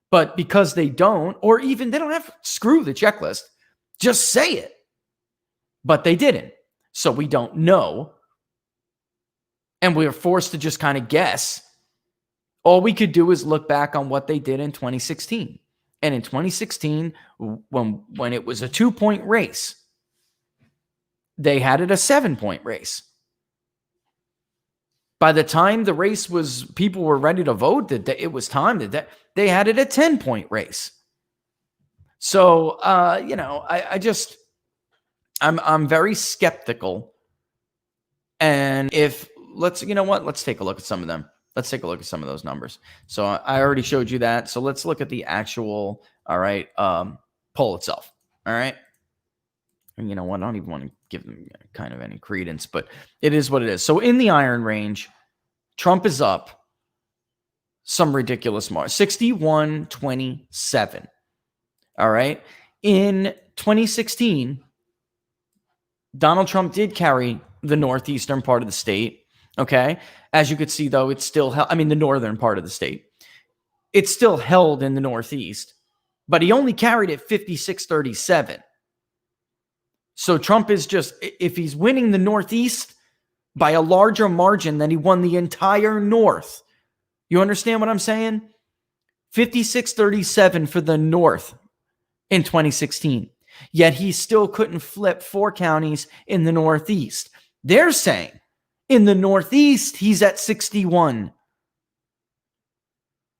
But because they don't, or even they don't have, screw the checklist, just say it. But they didn't. So we don't know. And we are forced to just kind of guess. All we could do is look back on what they did in 2016. And in 2016, when it was a 2-point race, they had it a 7-point race. By the time the race was, people were ready to vote, that it was time that they had it a 10-point race. So, I'm very skeptical. And let's take a look at some of them. Let's take a look at some of those numbers. So I already showed you that. So let's look at the actual, poll itself. All right. And you know what? I don't even want to give them kind of any credence, but it is what it is. So in the iron range, Trump is up some ridiculous margin, 61-27. All right. In 2016, Donald Trump did carry the northeastern part of the state. Okay. As you could see, though, it's still the northern part of the state. It's still held in the Northeast, but he only carried it 56-37. So Trump is just, if he's winning the Northeast by a larger margin than he won the entire North, you understand what I'm saying? 56-37 for the North in 2016. Yet he still couldn't flip 4 counties in the Northeast. They're saying in the Northeast, he's at 61.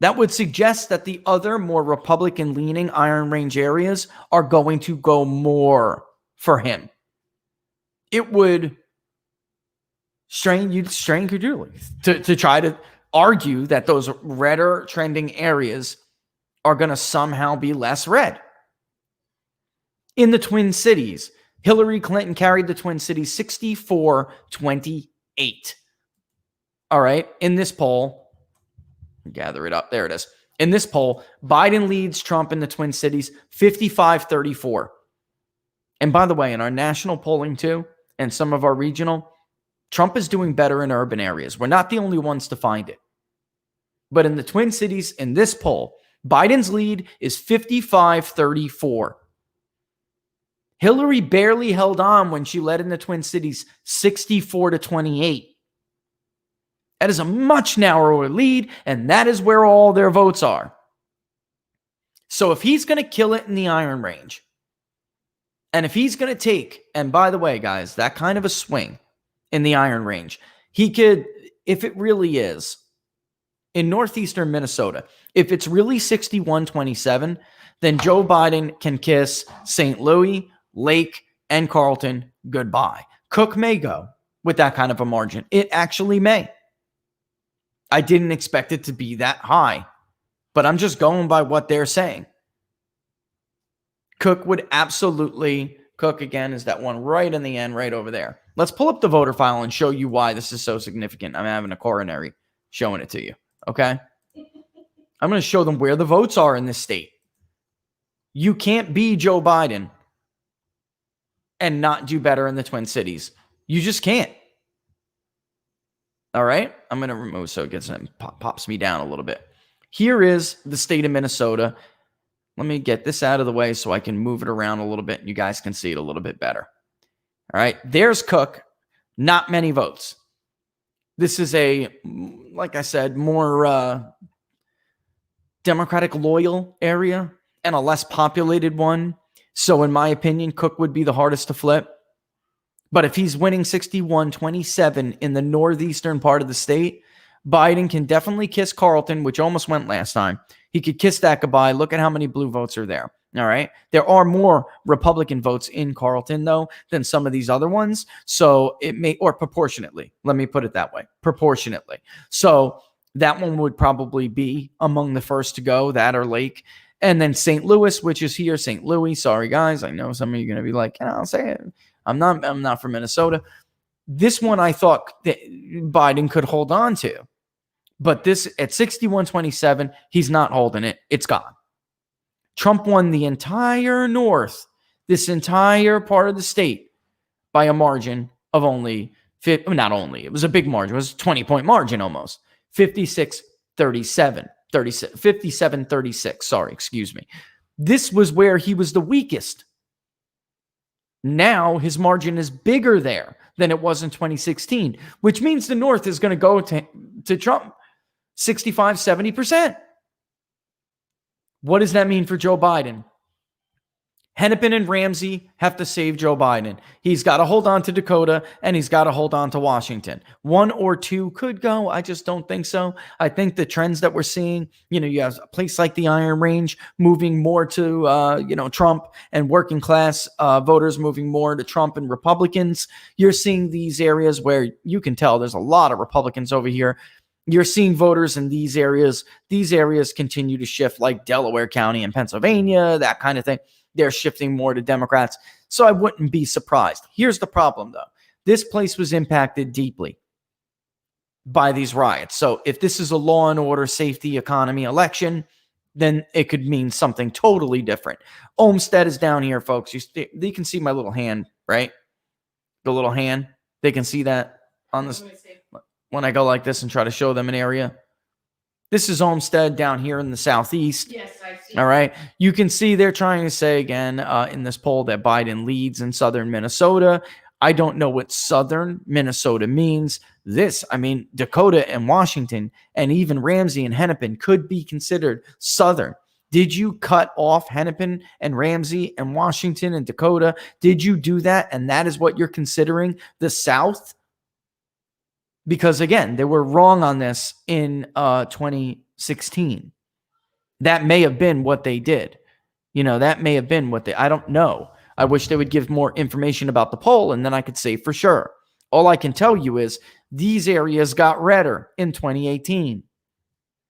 That would suggest that the other more Republican-leaning Iron Range areas are going to go more for him. It would strain credulity to try to argue that those redder trending areas are going to somehow be less red. In the Twin Cities, Hillary Clinton carried the Twin Cities 64-28. All right. In this poll, gather it up. There it is. In this poll, Biden leads Trump in the Twin Cities 55-34. And by the way, in our national polling too, and some of our regional, Trump is doing better in urban areas. We're not the only ones to find it. But in the Twin Cities, in this poll, Biden's lead is 55-34. Hillary barely held on when she led in the Twin Cities 64-28. That is a much narrower lead, and that is where all their votes are. So if he's going to kill it in the Iron Range, and if he's going to take, and by the way, guys, that kind of a swing in the Iron Range, he could, if it really is, in northeastern Minnesota, if it's really 61-27, then Joe Biden can kiss St. Louis, Lake, and Carlton goodbye. Cook may go with that kind of a margin. It actually may. I didn't expect it to be that high, but I'm just going by what they're saying. Cook would absolutely, Cook again is that one right in the end, right over there. Let's pull up the voter file and show you why this is so significant. I'm having a coronary showing it to you, okay? I'm going to show them where the votes are in this state. You can't be Joe Biden and not do better in the Twin Cities. You just can't. All right? I'm going to remove so it gets pops me down a little bit. Here is the state of Minnesota. Let me get this out of the way so I can move it around a little bit and you guys can see it a little bit better. All right? There's Cook. Not many votes. This is a, like I said, more Democratic loyal area and a less populated one. So in my opinion, Cook would be the hardest to flip. But if he's winning 61-27 in the northeastern part of the state, Biden can definitely kiss Carlton, which almost went last time. He could kiss that goodbye. Look at how many blue votes are there. All right. There are more Republican votes in Carlton, though, than some of these other ones. So it may, or proportionately, let me put it that way, proportionately. So that one would probably be among the first to go, that or Lake. And then St. Louis, which is here, St. Louis. Sorry, guys. I know some of you are going to be like, I'll say it. I'm not from Minnesota. This one I thought that Biden could hold on to. But this at 61-27, he's not holding it. It's gone. Trump won the entire North, this entire part of the state, by a margin of only, not only, it was a big margin. It was a 20-point margin almost. 56-37. 36, 57, 36. Sorry, excuse me. This was where he was the weakest. Now his margin is bigger there than it was in 2016, which means the North is going to go to Trump 65, 70%. What does that mean for Joe Biden? Hennepin and Ramsey have to save Joe Biden. He's got to hold on to Dakota and he's got to hold on to Washington. One or two could go. I just don't think so. I think the trends that we're seeing, you have a place like the Iron Range moving more to, Trump, and working class voters moving more to Trump and Republicans. You're seeing these areas where you can tell there's a lot of Republicans over here. You're seeing voters in these areas. These areas continue to shift, like Delaware County and Pennsylvania, that kind of thing. They're shifting more to Democrats. So I wouldn't be surprised. Here's the problem, though. This place was impacted deeply by these riots. So if this is a law and order, safety, economy election, then it could mean something totally different. Olmsted is down here, folks. You can see my little hand, right? The little hand. They can see that on this when I go like this and try to show them an area. This is Olmsted down here in the southeast. Yes, I see. All right. You can see they're trying to say again in this poll that Biden leads in southern Minnesota. I don't know what southern Minnesota means. Dakota and Washington and even Ramsey and Hennepin could be considered southern. Did you cut off Hennepin and Ramsey and Washington and Dakota? Did you do that? And that is what you're considering the South? Because again, they were wrong on this in 2016. That may have been what they did. That may have been what I don't know. I wish they would give more information about the poll, and then I could say for sure. All I can tell you is these areas got redder in 2018.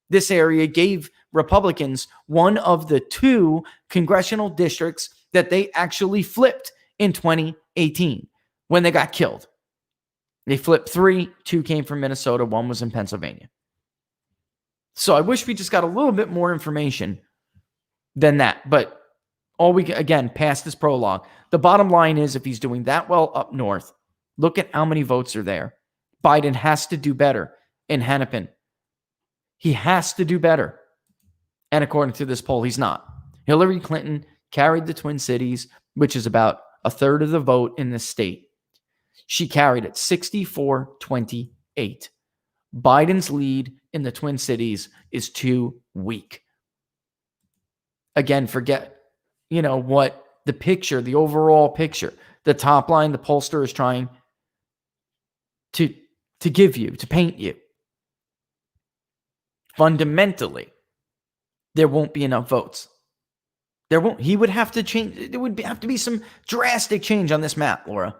This area gave Republicans one of the two congressional districts that they actually flipped in 2018 when they got killed. They flipped 3, 2 came from Minnesota, 1 was in Pennsylvania. So I wish we just got a little bit more information than that. But past this prologue, the bottom line is if he's doing that well up north, look at how many votes are there. Biden has to do better in Hennepin. He has to do better. And according to this poll, he's not. Hillary Clinton carried the Twin Cities, which is about a third of the vote in this state. She carried it 64-28. Biden's lead in the Twin Cities is too weak. Again, forget, what the picture, the overall picture, the top line the pollster is trying to give you, to paint you. Fundamentally, there won't be enough votes. There won't. He would have to change. There would have to be some drastic change on this map, Laura.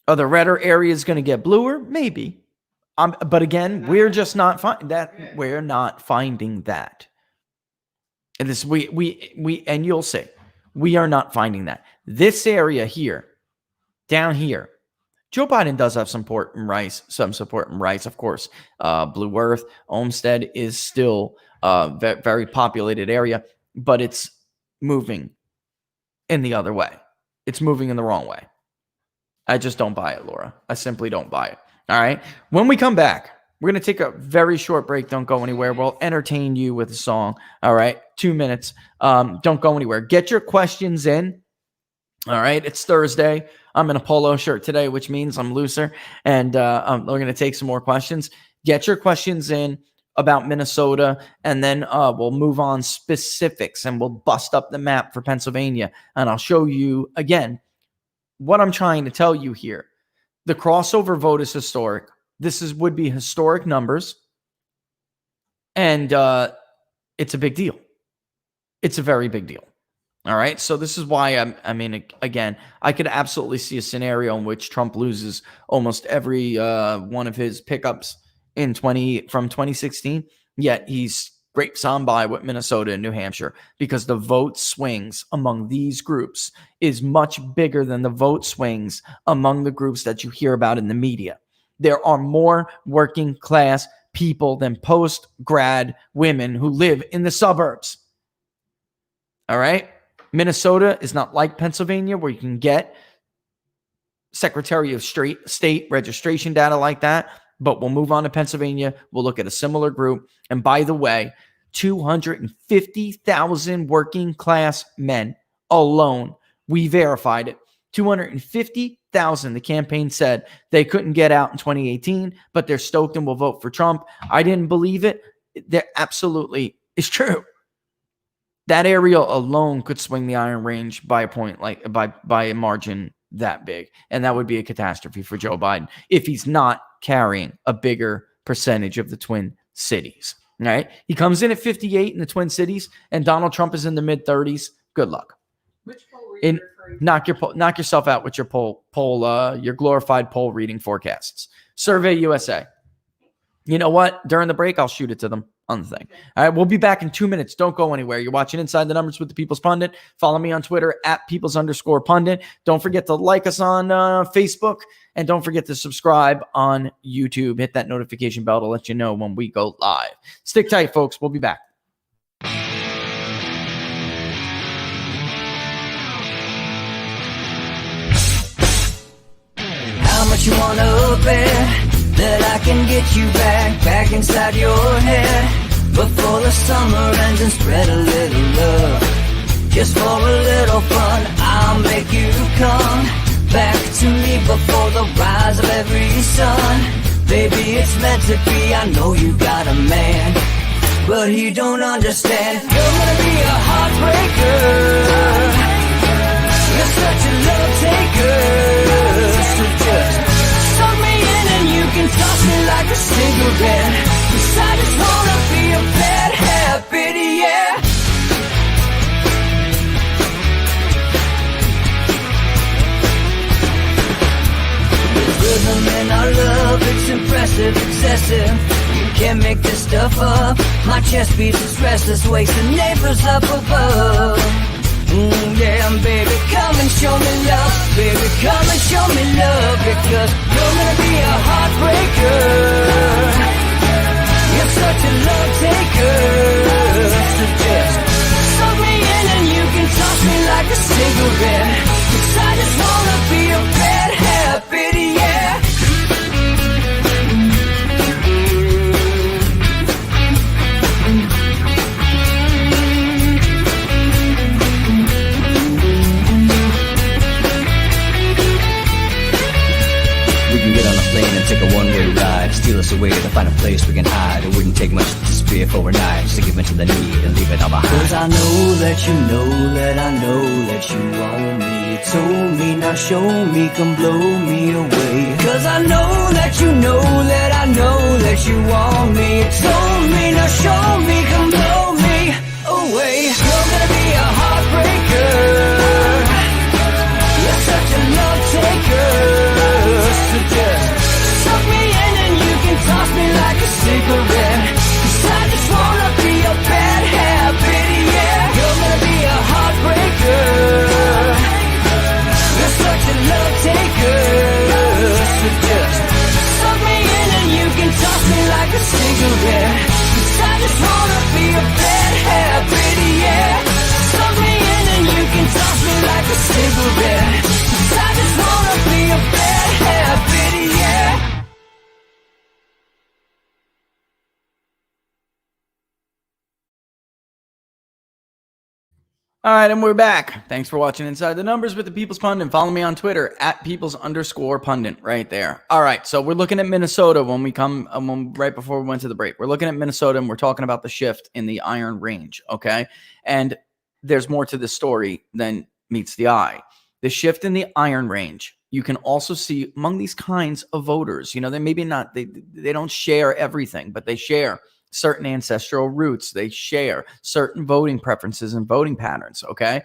Are the redder areas going to get bluer? Maybe. But again, we're just not finding that. We're not finding that. And this and you'll see, we are not finding that. This area here, down here, Joe Biden does have some support in Rice, of course. Blue Earth, Olmsted is still a very populated area, but it's moving in the other way. It's moving in the wrong way. I just don't buy it, Laura. I simply don't buy it. All right. When we come back, we're going to take a very short break. Don't go anywhere. We'll entertain you with a song. All right. 2 minutes. Don't go anywhere. Get your questions in. All right. It's Thursday. I'm in a polo shirt today, which means I'm looser. And we're going to take some more questions. Get your questions in about Minnesota, and then we'll move on specifics, and we'll bust up the map for Pennsylvania. And I'll show you again what I'm trying to tell you here. The crossover vote is historic. Would be historic numbers. And it's a big deal. It's a very big deal. All right. So this is why again, I could absolutely see a scenario in which Trump loses almost every one of his pickups from 2016. Yet he scrapes on by with Minnesota and New Hampshire, because the vote swings among these groups is much bigger than the vote swings among the groups that you hear about in the media. There are more working class people than post-grad women who live in the suburbs. All right. Minnesota is not like Pennsylvania, where you can get Secretary of State registration data like that. But we'll move on to Pennsylvania. We'll look at a similar group. And by the way, 250,000 working class men alone. We verified it. 250,000. The campaign said they couldn't get out in 2018, but they're stoked and will vote for Trump. I didn't believe it. That absolutely is true. That area alone could swing the iron range by a point, like by a margin that big. And that would be a catastrophe for Joe Biden if he's not carrying a bigger percentage of the Twin Cities. All right. He comes in at 58 in the Twin Cities, and Donald Trump is in the mid 30s. Good luck. Which poll were you referring to? Knock yourself out with your your glorified poll reading forecasts. Survey USA. You know what? During the break, I'll shoot it to them on the thing. All right, we'll be back in 2 minutes. Don't go anywhere. You're watching Inside the Numbers with the People's Pundit. Follow me on Twitter at @peoples_pundit. Don't forget to like us on Facebook, and don't forget to subscribe on YouTube. Hit that notification bell to let you know when we go live. Stick tight, folks. We'll be back. How much you wanna bet that I can get you back inside your head before the summer ends and spread a little love. Just for a little fun, I'll make you come back to me before the rise of every sun. Baby, it's meant to be. I know you got a man, but he don't understand. You're gonna be a heartbreaker. You're such a love taker. So just suck me in and you can toss me like a cigarette. 'Cause I just wanna be a bad habit, yeah. There's rhythm in our love, it's impressive, excessive. You can't make this stuff up. My chest beats is restless, wasting neighbors up above. Yeah, baby, come and show me love. Baby, come and show me love. Because you're gonna be a heartbreaker. You're such a love taker. So just suck me in and you can toss me like a cigarette. 'Cause I just wanna be a bad habit, yeah. Take a one-way ride, steal us away to find a place we can hide. It wouldn't take much to spear for a night, just to give in to the need and leave it all behind. 'Cause I know that you know that I know that you want me. You told me, now show me, come blow me away. 'Cause I know that you know that I know that you want me. You told me, now show me, come blow me away. You're gonna be a heartbreaker. You're such a love taker. So just suck me in and you can toss me like a cigarette. 'Cause I just wanna be a bad habit, yeah. You're gonna be a heartbreaker. You're such a love taker. So just suck me in and you can toss me like a cigarette. 'Cause I just wanna be a bad habit, yeah. Suck me in and you can toss me like a cigarette. 'Cause I just wanna be a bad habit, yeah. All right, and we're back. Thanks for watching Inside the Numbers with the People's Pundit. Follow me on Twitter at @peoples_pundit right there. All right, so we're looking at Minnesota right before we went to the break. We're looking at Minnesota and we're talking about the shift in the Iron Range, okay? And there's more to this story than meets the eye. The shift in the Iron Range, you can also see among these kinds of voters. You know, they maybe not, they don't share everything, but they share certain ancestral roots. They share certain voting preferences and voting patterns, okay?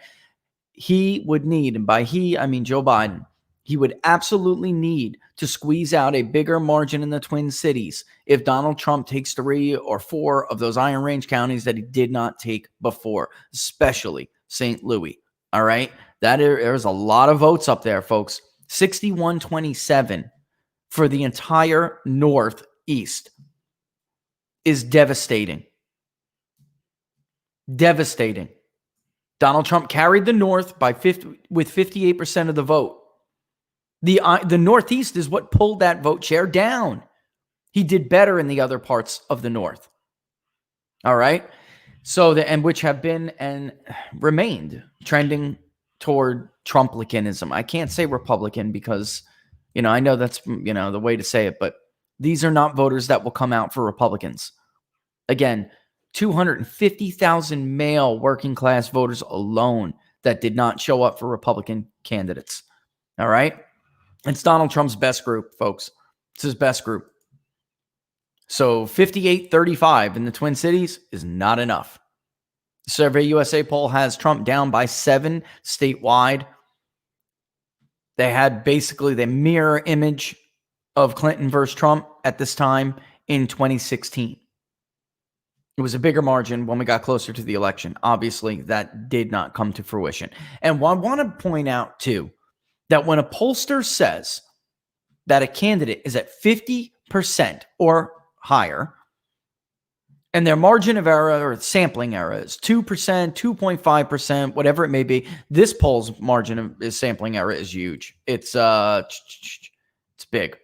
He would need, and by he, I mean Joe Biden, he would absolutely need to squeeze out a bigger margin in the Twin Cities if Donald Trump takes 3 or 4 of those Iron Range counties that he did not take before, especially St. Louis, all right? There's a lot of votes up there, folks. 61-27 for the entire Northeast is devastating. Devastating. Donald Trump carried the North with 58% of the vote. The Northeast is what pulled that vote share down. He did better in the other parts of the North. All right. So and which have been and remained trending toward Trumplicanism. I can't say Republican because, I know that's, the way to say it, but these are not voters that will come out for Republicans. Again, 250,000 male working class voters alone that did not show up for Republican candidates. All right. It's Donald Trump's best group, folks. It's his best group. So 58-35 in the Twin Cities is not enough. The Survey USA poll has Trump down by 7 statewide. They had basically the mirror image of Clinton versus Trump at this time in 2016. It was a bigger margin when we got closer to the election. Obviously, that did not come to fruition. And I want to point out, too, that when a pollster says that a candidate is at 50% or higher, and their margin of error or sampling error is 2%, 2.5%, whatever it may be, this poll's margin of sampling error is huge. It's big.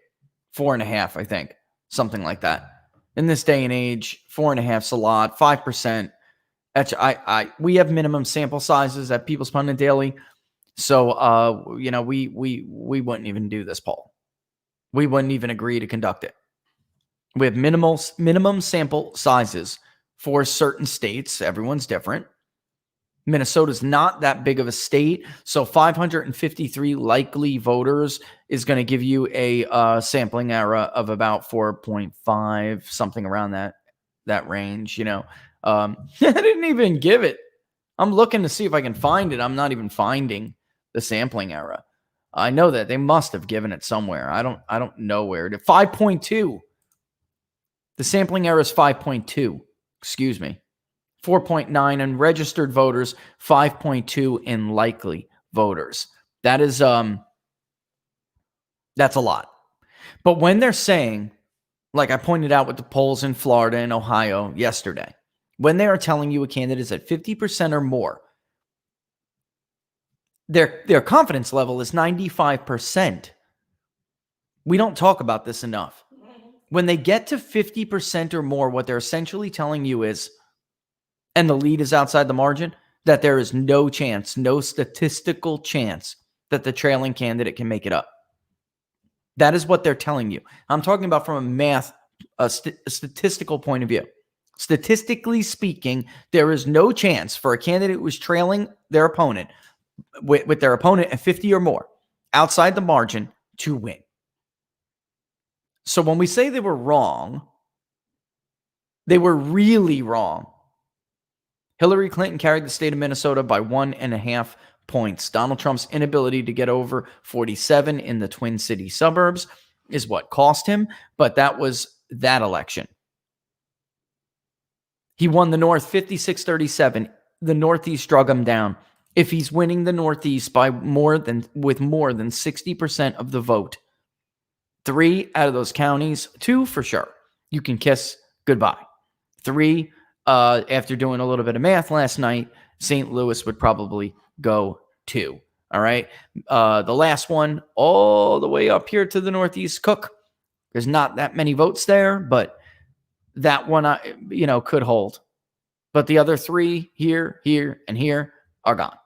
4.5, I think. Something like that. In this day and age, 4.5's a lot. 5%. We have minimum sample sizes at People's Pundit Daily. So, we wouldn't even do this poll. We wouldn't even agree to conduct it. We have minimum sample sizes for certain states. Everyone's different. Minnesota's not that big of a state, so 553 likely voters is going to give you a sampling error of about 4.5, something around that range. I didn't even give it. I'm looking to see if I can find it. I'm not even finding the sampling error. I know that they must have given it somewhere. I don't know where. 5.2. The sampling error is 5.2. Excuse me. 4.9 in registered voters, 5.2 in likely voters. That is that's a lot. But when they're saying, like I pointed out with the polls in Florida and Ohio yesterday, when they are telling you a candidate is at 50% or more, their confidence level is 95%. We don't talk about this enough. When they get to 50% or more, what they're essentially telling you is, and the lead is outside the margin, that there is no chance, no statistical chance that the trailing candidate can make it up. That is what they're telling you. I'm talking about from a statistical point of view. Statistically speaking, there is no chance for a candidate who is trailing their opponent with their opponent at 50 or more outside the margin to win. So when we say they were wrong, they were really wrong. Hillary Clinton carried the state of Minnesota by 1.5 points. Donald Trump's inability to get over 47 in the Twin City suburbs is what cost him, but that was that election. He won the North 56-37. The Northeast drug him down. If he's winning the Northeast by more than 60% of the vote, 3 out of those counties, 2 for sure, you can kiss goodbye. 3, after doing a little bit of math last night, St. Louis would probably go 2. All right. The last one, all the way up here to the Northeast, Cook. There's not that many votes there, but that one, could hold. But the other 3 here, and here are gone.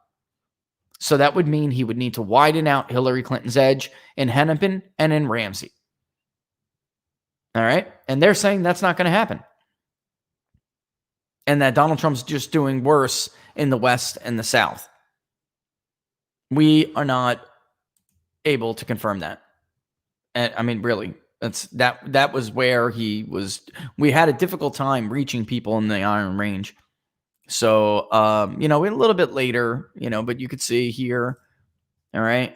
So that would mean he would need to widen out Hillary Clinton's edge in Hennepin and in Ramsey. All right. And they're saying that's not going to happen. And that Donald Trump's just doing worse in the West and the South. We are not able to confirm that. And I mean, really, that was where he was. We had a difficult time reaching people in the Iron Range. So, a little bit later, but you could see here. All right.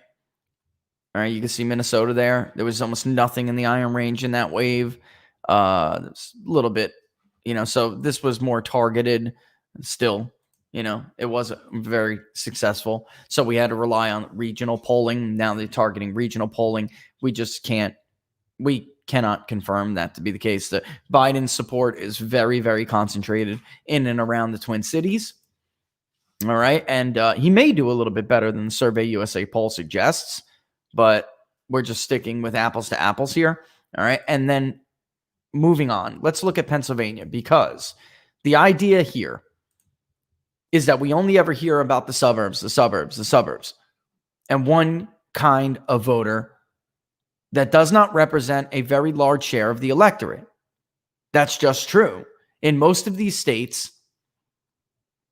You can see Minnesota there. There was almost nothing in the Iron Range in that wave. It's a little bit, so this was more targeted still, it wasn't very successful. So we had to rely on regional polling. Now they're targeting regional polling. We cannot confirm that to be the case. The Biden support is very, very concentrated in and around the Twin Cities. All right. And he may do a little bit better than the Survey USA poll suggests, but we're just sticking with apples to apples here. All right. And then moving on, let's look at Pennsylvania, because the idea here is that we only ever hear about the suburbs, and one kind of voter that does not represent a very large share of the electorate. That's just true. In most of these states,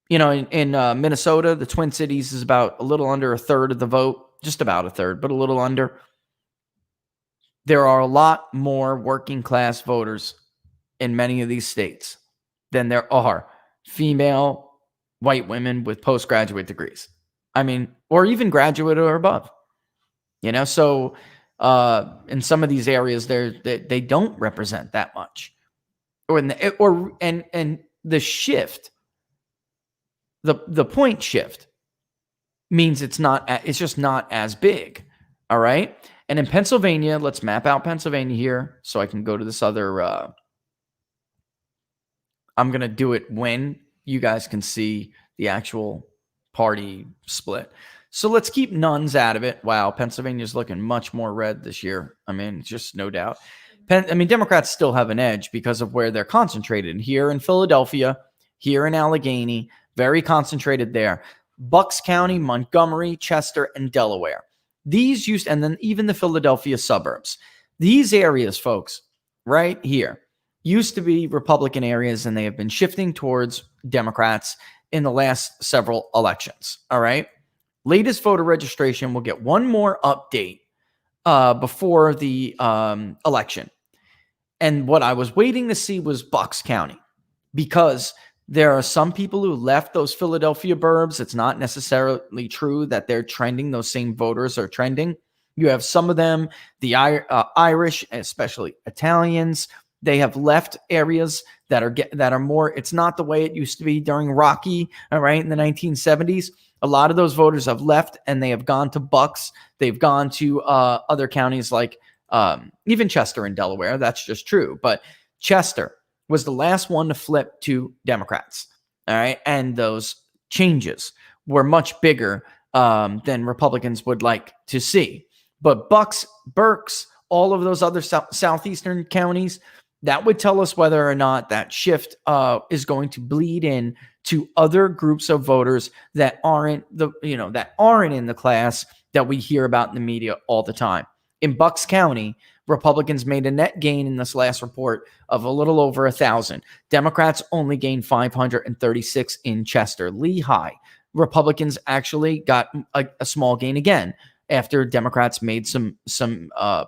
in Minnesota, the Twin Cities is about a little under a third of the vote, just about a third, but a little under. There are a lot more working class voters in many of these states than there are female white women with postgraduate degrees. I mean, or even graduate or above. So in some of these areas, they don't represent that much. And the shift, the point shift means it's just not as big. All right. And in Pennsylvania, let's map out Pennsylvania here so I can go to this other. I'm going to do it when you guys can see the actual party split. So let's keep nuns out of it. Wow, Pennsylvania's looking much more red this year. I mean, just no doubt. Democrats still have an edge because of where they're concentrated. Here in Philadelphia, here in Allegheny, very concentrated there. Bucks County, Montgomery, Chester, and Delaware. And then even the Philadelphia suburbs. These areas, folks, right here, used to be Republican areas, and they have been shifting towards Democrats in the last several elections. All right. Latest voter registration will get one more update before the election. And what I was waiting to see was Bucks County, because there are some people who left those Philadelphia burbs. It's not necessarily true that they're trending. Those same voters are trending. You have some of them, the Irish, especially Italians. They have left areas that are more. It's not the way it used to be during Rocky, all right, in the 1970s. A lot of those voters have left, and they have gone to Bucks. They've gone to other counties like even Chester in Delaware. That's just true. But Chester was the last one to flip to Democrats. All right. And those changes were much bigger than Republicans would like to see. But Bucks, Berks, all of those other southeastern counties, that would tell us whether or not that shift is going to bleed in to other groups of voters that aren't in the class that we hear about in the media all the time. In Bucks County, Republicans made a net gain in this last report of a little over 1,000. Democrats only gained 536 in Chester. Lehigh, Republicans actually got a small gain again after Democrats made some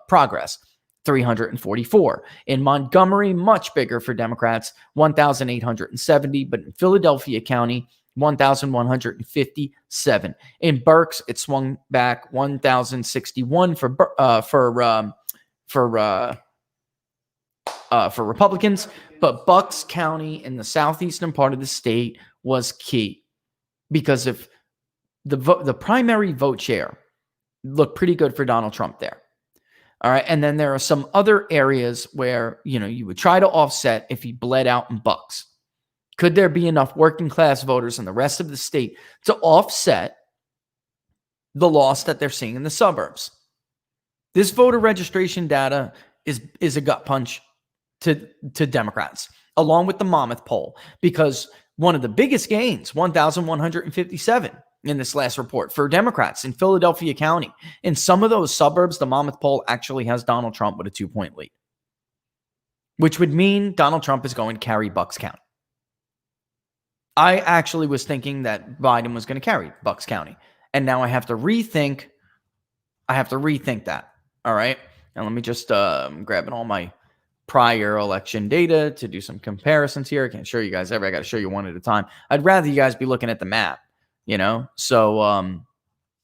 progress. 344. In Montgomery, much bigger for Democrats, 1,870. But in Philadelphia County, 1,157. In Berks, it swung back 1,061 for Republicans. But Bucks County in the southeastern part of the state was key, because if the primary vote share looked pretty good for Donald Trump there. All right. And then there are some other areas where, you would try to offset if he bled out in Bucks. Could there be enough working class voters in the rest of the state to offset the loss that they're seeing in the suburbs? This voter registration data is a gut punch to Democrats, along with the Monmouth poll, because one of the biggest gains, 1,157 in this last report for Democrats in Philadelphia County. In some of those suburbs, the Monmouth poll actually has Donald Trump with a 2-point lead, which would mean Donald Trump is going to carry Bucks County. I actually was thinking that Biden was going to carry Bucks County, and now I have to rethink that. All right. And let me just grabbing all my prior election data to do some comparisons here. I can't show you guys I got to show you one at a time. I'd rather you guys be looking at the map, so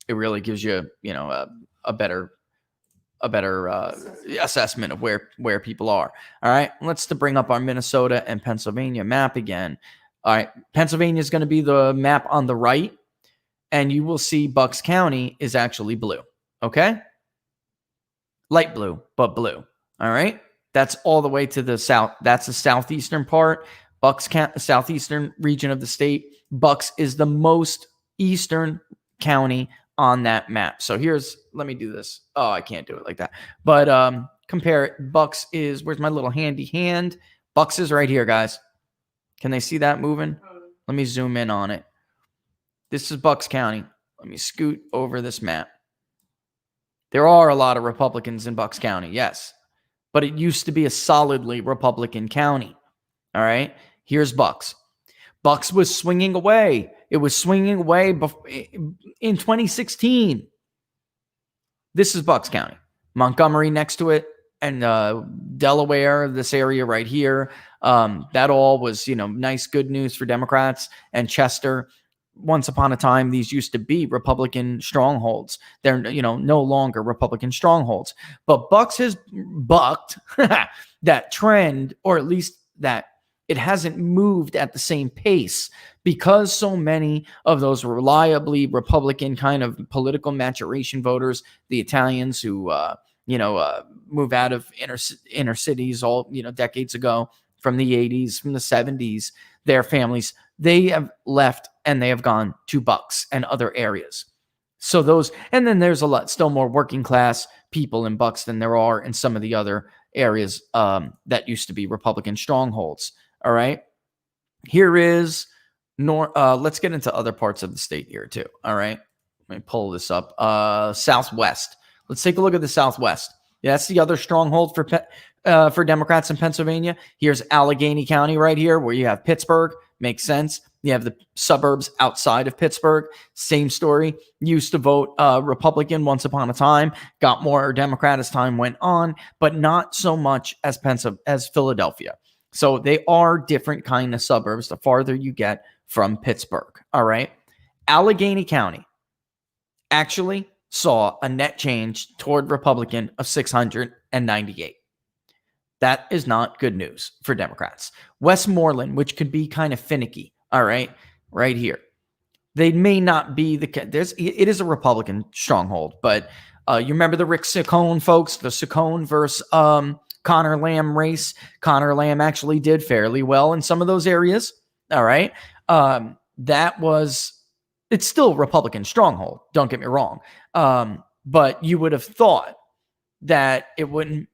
it really gives you, a better assessment of where people are. All right. Let's bring up our Minnesota and Pennsylvania map again. All right. Pennsylvania is going to be the map on the right, and you will see Bucks County is actually blue. Okay. Light blue, but blue. All right. That's all the way to the south. That's the southeastern part. Bucks southeastern region of the state. Bucks is the most eastern county on that map. So let me do this. Oh, I can't do it like that. But compare it. Bucks is, where's my little handy hand? Bucks is right here, guys. Can they see that moving? Let me zoom in on it. This is Bucks County. Let me scoot over this map. There are a lot of Republicans in Bucks County, yes. But it used to be a solidly Republican county. All right? Here's Bucks. Bucks was swinging away. It was swinging away in 2016. This is Bucks County. Montgomery next to it, and Delaware, this area right here. That all was, nice, good news for Democrats. And Chester, once upon a time, these used to be Republican strongholds. They're, no longer Republican strongholds. But Bucks has bucked that trend, or at least that it hasn't moved at the same pace because so many of those reliably Republican kind of political maturation voters, the Italians who, move out of inner cities all, decades ago, from the 80s, from the 70s, their families, they have left and they have gone to Bucks and other areas. So those, and then there's a lot, still more working class people in Bucks than there are in some of the other areas that used to be Republican strongholds. All right. Here is let's get into other parts of the state here too. All right. Let me pull this up. Southwest. Let's take a look at the Southwest. Yeah, that's the other stronghold for Democrats in Pennsylvania. Here's Allegheny County right here, where you have Pittsburgh. Makes sense. You have the suburbs outside of Pittsburgh. Same story. Used to vote Republican once upon a time. Got more Democrat as time went on, but not so much as Philadelphia. So they are different kind of suburbs the farther you get from Pittsburgh. All right. Allegheny County actually saw a net change toward Republican of 698. That is not good news for Democrats. Westmoreland, which could be kind of finicky. All right. Right here. They may not be it is a Republican stronghold, but you remember the Rick Saccone folks, the Saccone versus Connor Lamb race. Connor Lamb actually did fairly well in some of those areas. All right. It's still a Republican stronghold. Don't get me wrong. But you would have thought that it wouldn't,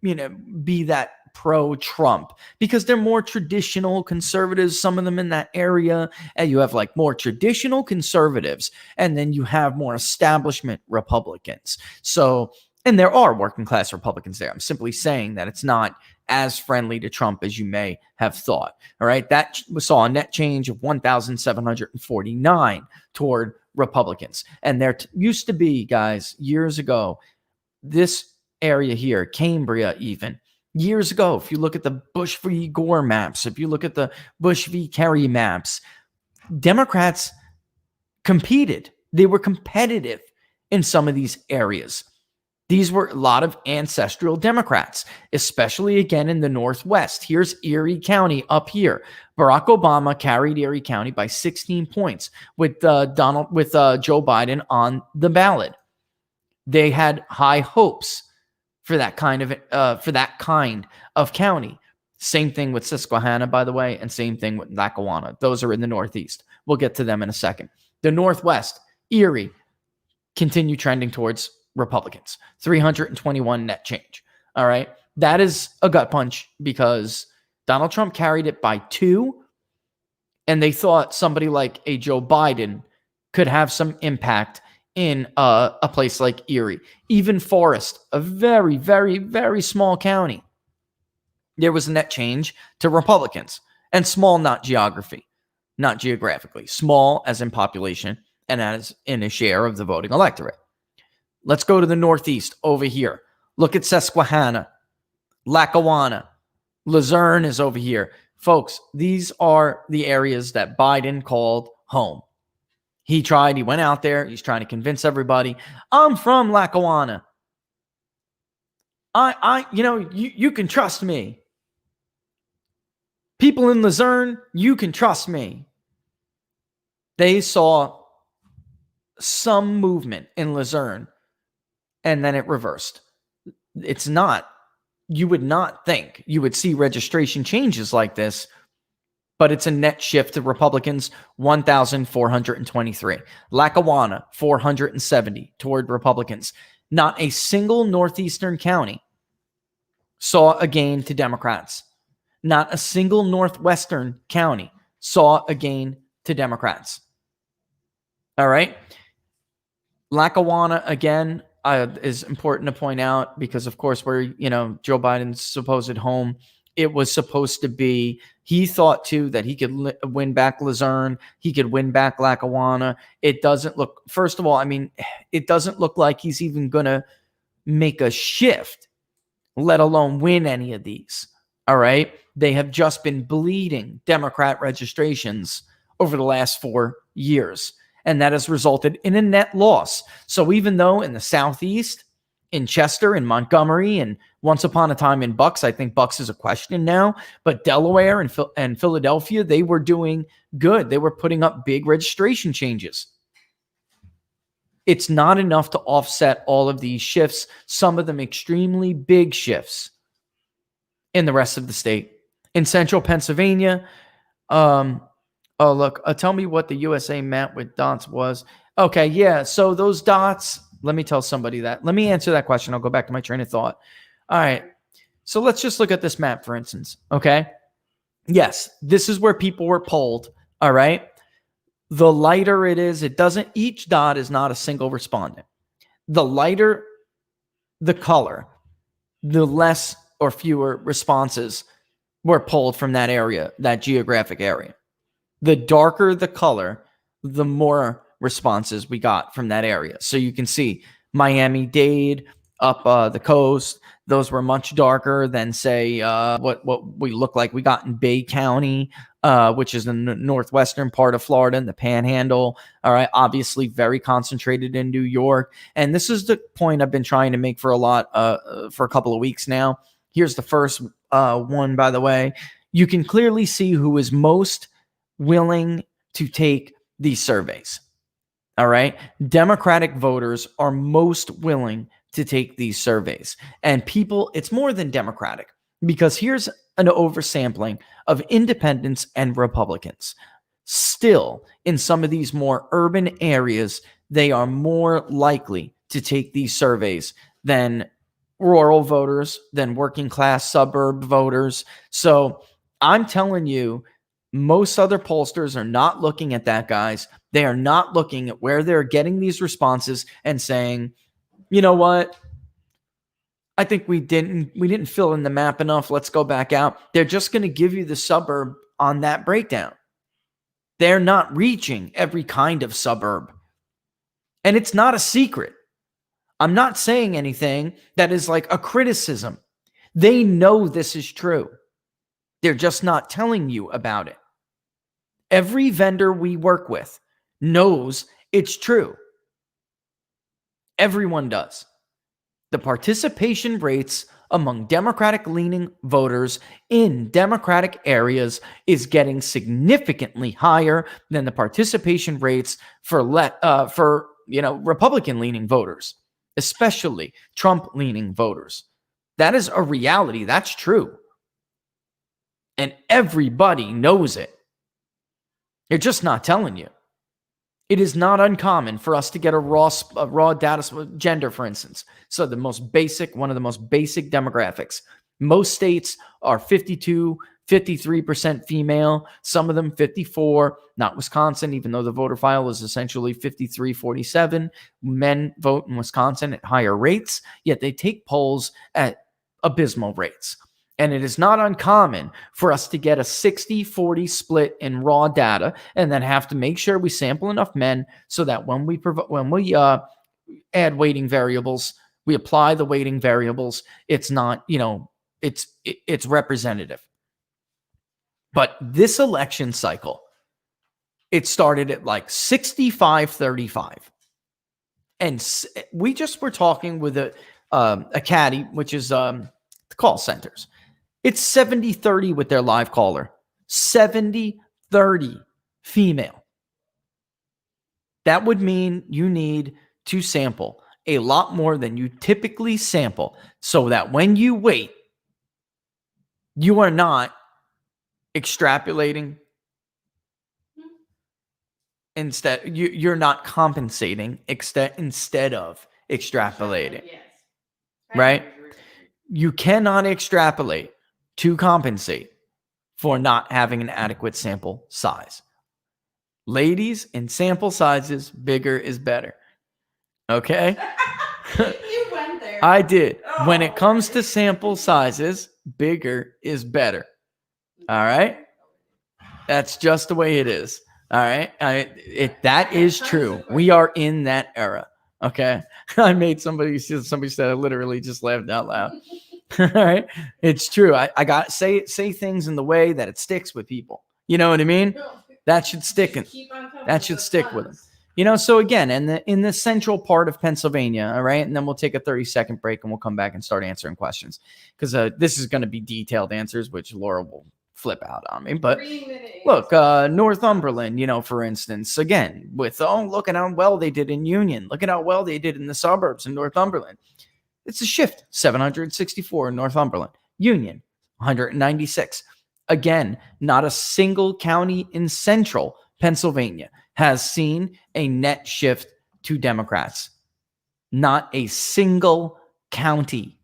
be that pro-Trump because they're more traditional conservatives, some of them in that area. And you have like more traditional conservatives, and then you have more establishment Republicans. So, and there are working class Republicans there. I'm simply saying that it's not as friendly to Trump as you may have thought. All right. That saw a net change of 1,749 toward Republicans. And there used to be, guys, years ago, this area here, Cambria even, years ago, if you look at the Bush v. Gore maps, if you look at the Bush v. Kerry maps, Democrats competed. They were competitive in some of these areas. These were a lot of ancestral Democrats, especially again in the Northwest. Here's Erie County up here. Barack Obama carried Erie County by 16 points with Joe Biden on the ballot. They had high hopes for that kind of county. Same thing with Susquehanna, by the way, and same thing with Lackawanna. Those are in the Northeast. We'll get to them in a second. The Northwest, Erie, continue trending towards Republicans. 321 net change. All right. That is a gut punch because Donald Trump carried it by 2, and they thought somebody like a Joe Biden could have some impact in a place like Erie. Even Forest, a very, very, very small county, there was a net change to Republicans. And small, not geographically. Small as in population and as in a share of the voting electorate. Let's go to the Northeast over here. Look at Susquehanna, Lackawanna, Luzerne is over here. Folks, these are the areas that Biden called home. He went out there. He's trying to convince everybody, I'm from Lackawanna. You can trust me. People in Luzerne, you can trust me. They saw some movement in Luzerne, and then it reversed. You would not think you would see registration changes like this, but it's a net shift to Republicans, 1,423. Lackawanna, 470 toward Republicans. Not a single Northeastern county saw a gain to Democrats. Not a single Northwestern county saw a gain to Democrats. All right. Lackawanna, again, is important to point out because, of course, where, Joe Biden's supposed home, it was supposed to be, he thought, too, that he could win back Luzerne. He could win back Lackawanna. It doesn't look, first of all, it doesn't look like he's even going to make a shift, let alone win any of these. All right. They have just been bleeding Democrat registrations over the last 4 years. And that has resulted in a net loss. So even though in the Southeast, in Chester, in Montgomery, and once upon a time in Bucks, I think Bucks is a question now, but Delaware and Philadelphia, they were doing good. They were putting up big registration changes. It's not enough to offset all of these shifts, some of them extremely big shifts in the rest of the state. In central Pennsylvania, oh, look, tell me what the USA map with dots was. Okay, yeah, so those dots, let me tell somebody that. Let me answer that question. I'll go back to my train of thought. All right, so let's just look at this map, for instance, okay? Yes, this is where people were polled, all right? The lighter it is, each dot is not a single respondent. The lighter the color, the less or fewer responses were polled from that area, that geographic area. The darker the color, the more responses we got from that area. So you can see Miami-Dade, up the coast, those were much darker than, say, what we look like we got in Bay County, which is in the northwestern part of Florida, in the Panhandle. All right, obviously very concentrated in New York. And this is the point I've been trying to make for a couple of weeks now. Here's the first one, by the way. You can clearly see who is most willing to take these surveys. All right. Democratic voters are most willing to take these surveys. And people, it's more than Democratic, because here's an oversampling of independents and Republicans. Still, in some of these more urban areas, they are more likely to take these surveys than rural voters, than working class suburb voters. So I'm telling you, most other pollsters are not looking at that, guys. They are not looking at where they're getting these responses and saying, you know what? I think we didn't fill in the map enough. Let's go back out. They're just going to give you the suburb on that breakdown. They're not reaching every kind of suburb. And it's not a secret. I'm not saying anything that is like a criticism. They know this is true. They're just not telling you about it. Every vendor we work with knows it's true. Everyone does. The participation rates among Democratic-leaning voters in Democratic areas is getting significantly higher than the participation rates for Republican-leaning voters, especially Trump-leaning voters. That is a reality. That's true. And everybody knows it. They're just not telling you. It is not uncommon for us to get a raw data, gender, for instance. So one of the most basic demographics. Most states are 52, 53% female, some of them 54, not Wisconsin, even though the voter file is essentially 53-47. Men vote in Wisconsin at higher rates, yet they take polls at abysmal rates. And it is not uncommon for us to get a 60-40 split in raw data and then have to make sure we sample enough men so that when we add weighting variables, we apply the weighting variables. It's not, it's representative. But this election cycle, it started at like 65-35. And we just were talking with a caddy, which is the call centers. It's 70-30 with their live caller. 70-30 female. That would mean you need to sample a lot more than you typically sample so that when you wait, you are not extrapolating. Instead, you're not compensating instead of extrapolating. Yes. Right? You cannot extrapolate to compensate for not having an adequate sample size. Ladies, in sample sizes, bigger is better. Okay? You went there. I did. When it comes to sample sizes, bigger is better. All right? That's just the way it is. All right? That is true. We are in that era. Okay? I made somebody said I literally just laughed out loud. All right? It's true. I got say things in the way that it sticks with people. You know what I mean? That should stick with them. So again, in the central part of Pennsylvania, all right, and then we'll take a 30-second break and we'll come back and start answering questions because this is going to be detailed answers, which Laura will flip out on me. But look, Northumberland, for instance, again, look at how well they did in Union. Look at how well they did in the suburbs in Northumberland. It's a shift, 764 in Northumberland. Union, 196. Again, not a single county in central Pennsylvania has seen a net shift to Democrats. Not a single county.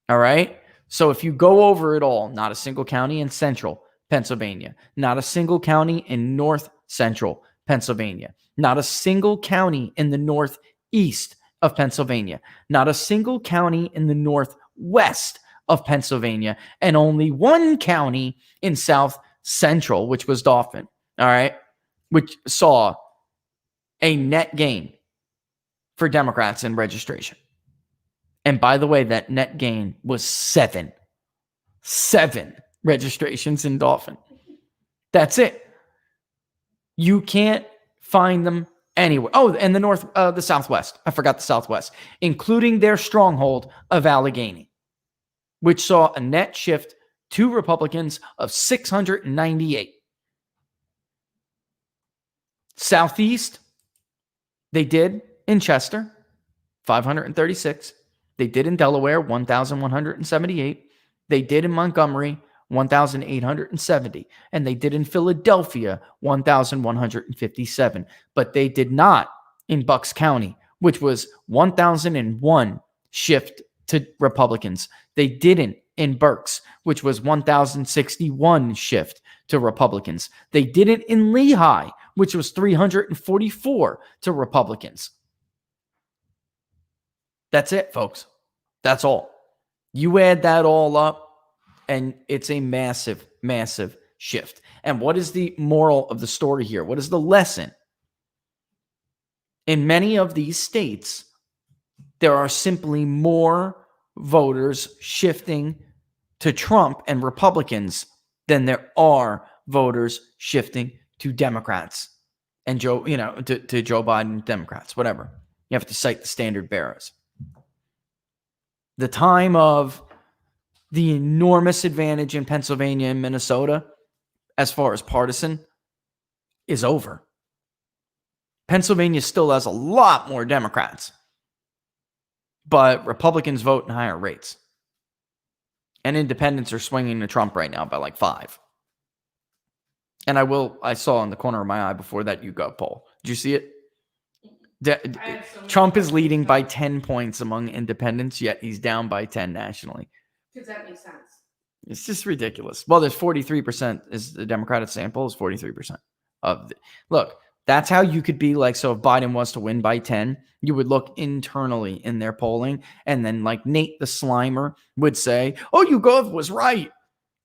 All right? So if you go over it all, not a single county in central Pennsylvania, not a single county in north central Pennsylvania, not a single county in the northeast of Pennsylvania, not a single county in the northwest of Pennsylvania, and only one county in south central, which was Dauphin, all right, which saw a net gain for Democrats in registration. And by the way, that net gain was seven registrations in Dauphin. That's it. You can't find them anywhere. Oh, and the Southwest. I forgot the Southwest, including their stronghold of Allegheny, which saw a net shift to Republicans of 698. Southeast, they did in Chester, 536. They did in Delaware, 1,178. They did in Montgomery, 1,870. And they did in Philadelphia, 1,157. But they did not in Bucks County, which was 1,001 shift to Republicans. They didn't in Berks, which was 1,061 shift to Republicans. They didn't in Lehigh, which was 344 to Republicans. That's it, folks. That's all. You add that all up, and it's a massive, massive shift. And what is the moral of the story here? What is the lesson? In many of these states, there are simply more voters shifting to Trump and Republicans than there are voters shifting to Democrats and to Joe Biden Democrats, whatever. You have to cite the standard bearers. The time of the enormous advantage in Pennsylvania and Minnesota, as far as partisan, is over. Pennsylvania still has a lot more Democrats, but Republicans vote in higher rates. And independents are swinging to Trump right now by like 5. And I saw in the corner of my eye before that YouGov poll. Did you see it? Trump is leading by 10 points among independents, yet he's down by 10 nationally. Because that makes sense. It's just ridiculous. Well, there's 43% is the Democratic sample is 43% of look, that's how you could be like, so if Biden was to win by 10, you would look internally in their polling. And then like Nate the Slimer would say, oh, YouGov was right.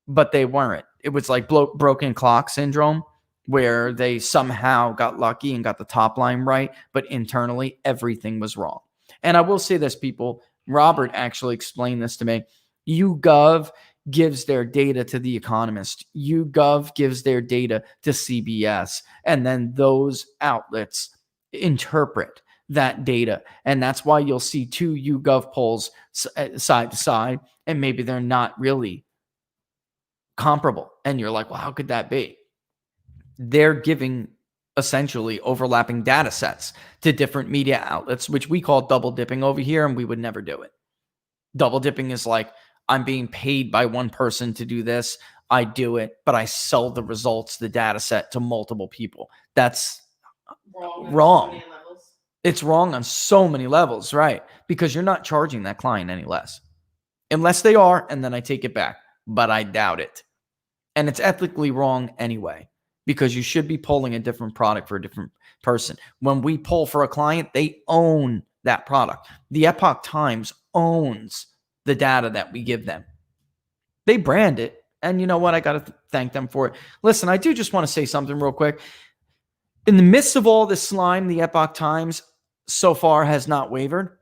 But they weren't. It was like broken clock syndrome, where they somehow got lucky and got the top line right, but internally everything was wrong. And I will say this, people, Robert actually explained this to me. YouGov gives their data to The Economist. YouGov gives their data to CBS. And then those outlets interpret that data. And that's why you'll see 2 YouGov polls side to side, and maybe they're not really comparable. And you're like, well, how could that be? They're giving essentially overlapping data sets to different media outlets, which we call double dipping over here, and we would never do it. Double dipping is like, I'm being paid by one person to do this. I do it, but I sell the results, the data set, to multiple people. That's wrong. It's wrong on so many levels, right? Because you're not charging that client any less. Unless they are, and then I take it back. But I doubt it. And it's ethically wrong anyway, because you should be polling a different product for a different person. When we poll for a client, they own that product. The Epoch Times owns the data that we give them. They brand it. And you know what? I got to thank them for it. Listen, I do just want to say something real quick. In the midst of all this slime, the Epoch Times so far has not wavered.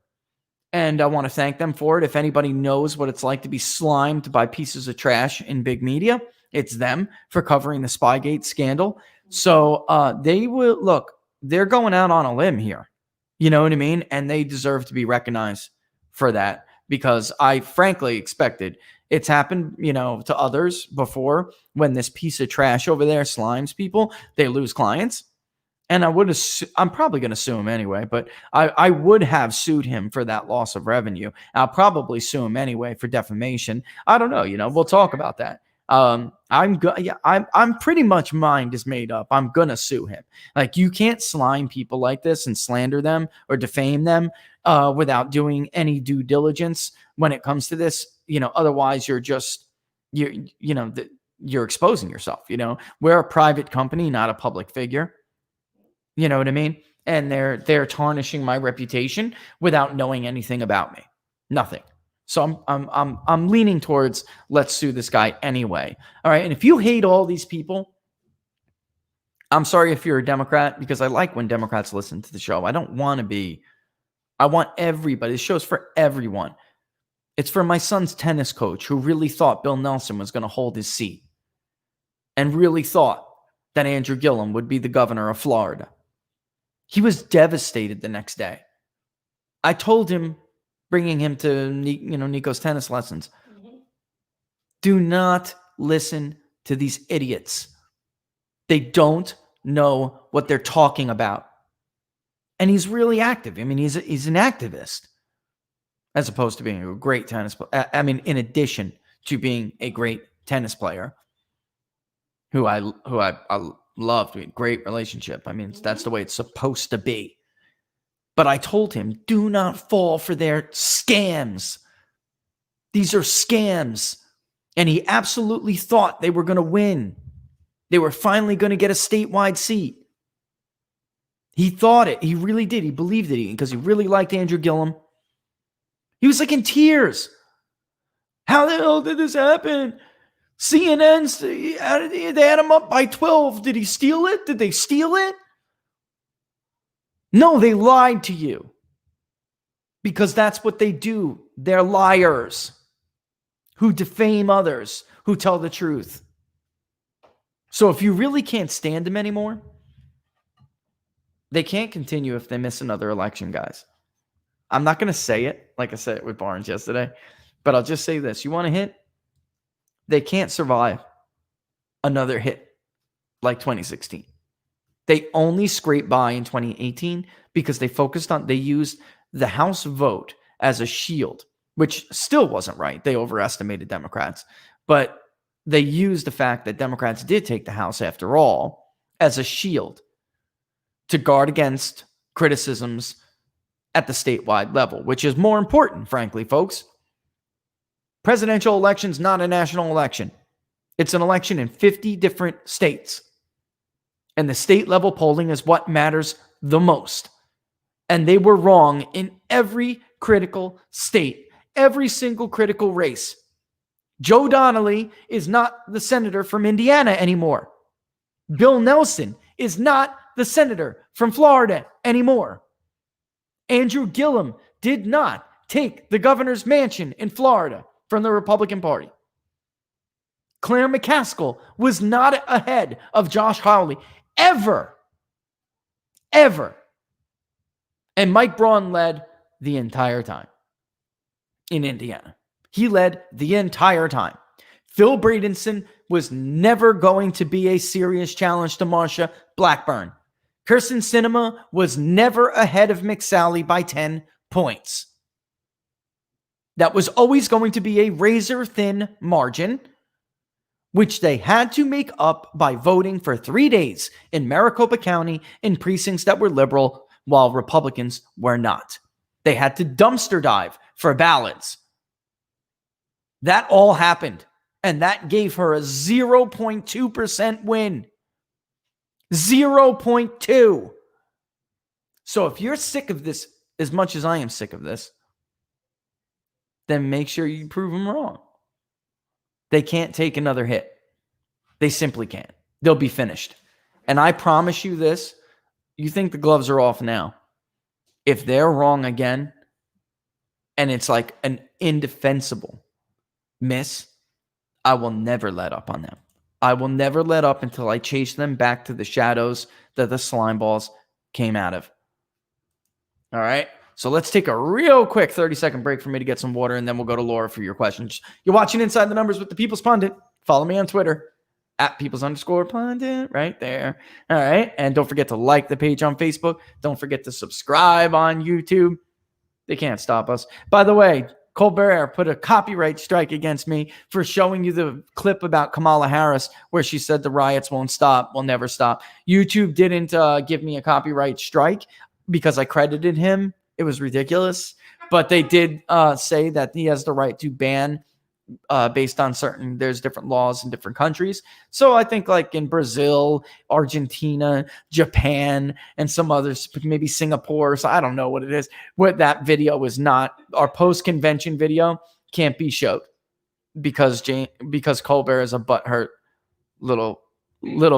And I want to thank them for it. If anybody knows what it's like to be slimed by pieces of trash in big media, it's them for covering the Spygate scandal. So they will, look, they're going out on a limb here. You know what I mean? And they deserve to be recognized for that, because I frankly expected, it's happened, to others before, when this piece of trash over there slimes people, they lose clients. And I'm probably going to sue him anyway, but I would have sued him for that loss of revenue. I'll probably sue him anyway for defamation. I don't know. We'll talk about that. I'm pretty much mind is made up. I'm going to sue him. Like, you can't slime people like this and slander them or defame them without doing any due diligence when it comes to this. Otherwise you're just, you're exposing yourself. We're a private company, not a public figure. You know what I mean? And they're tarnishing my reputation without knowing anything about me. Nothing. So I'm leaning towards, let's sue this guy anyway. All right. And if you hate all these people, I'm sorry if you're a Democrat, because I like when Democrats listen to the show. I want everybody. This show's for everyone. It's for my son's tennis coach, who really thought Bill Nelson was going to hold his seat and really thought that Andrew Gillum would be the governor of Florida. He was devastated the next day. I told him, bringing him to Nico's tennis lessons, do not listen to these idiots. They don't know what they're talking about. And he's really active. I mean, he's an activist, as opposed to being a great tennis player. I mean, in addition to being a great tennis player, who I loved, we had a great relationship. I mean, that's the way it's supposed to be. But I told him, do not fall for their scams. These are scams. And he absolutely thought they were going to win. They were finally going to get a statewide seat. He thought it. He really did. He believed it, because he really liked Andrew Gillum. He was like in tears. How the hell did this happen? CNN's, they had him up by 12. Did he steal it? Did they steal it? No, they lied to you. Because that's what they do. They're liars who defame others, who tell the truth. So if you really can't stand them anymore, they can't continue if they miss another election, guys. I'm not going to say it like I said it with Barnes yesterday, but I'll just say this. You want a hit? They can't survive another hit like 2016. They only scraped by in 2018 because they used the House vote as a shield, which still wasn't right. They overestimated Democrats, but they used the fact that Democrats did take the House after all as a shield to guard against criticisms at the statewide level, which is more important, frankly, folks. Presidential election's not a national election. It's an election in 50 different states. And the state level polling is what matters the most. And they were wrong in every critical state, every single critical race. Joe Donnelly is not the senator from Indiana anymore. Bill Nelson is not the senator from Florida anymore. Andrew Gillum did not take the governor's mansion in Florida from the Republican Party. Claire McCaskill was not ahead of Josh Hawley ever. And Mike Braun led the entire time in Indiana. He led the entire time. Phil Bradenson was never going to be a serious challenge to Marsha Blackburn. Kirsten Sinema was never ahead of McSally by 10 points. That was always going to be a razor-thin margin, which they had to make up by voting for 3 days in Maricopa County in precincts that were liberal while Republicans were not. They had to dumpster dive for ballots. That all happened. And that gave her a 0.2% win. 0.2. So if you're sick of this as much as I am sick of this, then make sure you prove them wrong. They can't take another hit. They simply can't. They'll be finished. And I promise you this, you think the gloves are off now. If they're wrong again, and it's like an indefensible miss, I will never let up on them. I will never let up until I chase them back to the shadows that the slime balls came out of. All right? So let's take a real quick 30-second break for me to get some water, and then we'll go to Laura for your questions. You're watching Inside the Numbers with the People's Pundit. Follow me on Twitter, @People's_Pundit, right there. All right? And don't forget to like the page on Facebook. Don't forget to subscribe on YouTube. They can't stop us. By the way, Colbert put a copyright strike against me for showing you the clip about Kamala Harris where she said the riots won't stop, will never stop. YouTube didn't give me a copyright strike because I credited him. It was ridiculous. But they did say that he has the right to ban based on there's different laws in different countries. So I think like in Brazil, Argentina, Japan, and some others, maybe Singapore. So I don't know what it is. What that video is not, our post-convention video can't be showed because Colbert is a butthurt little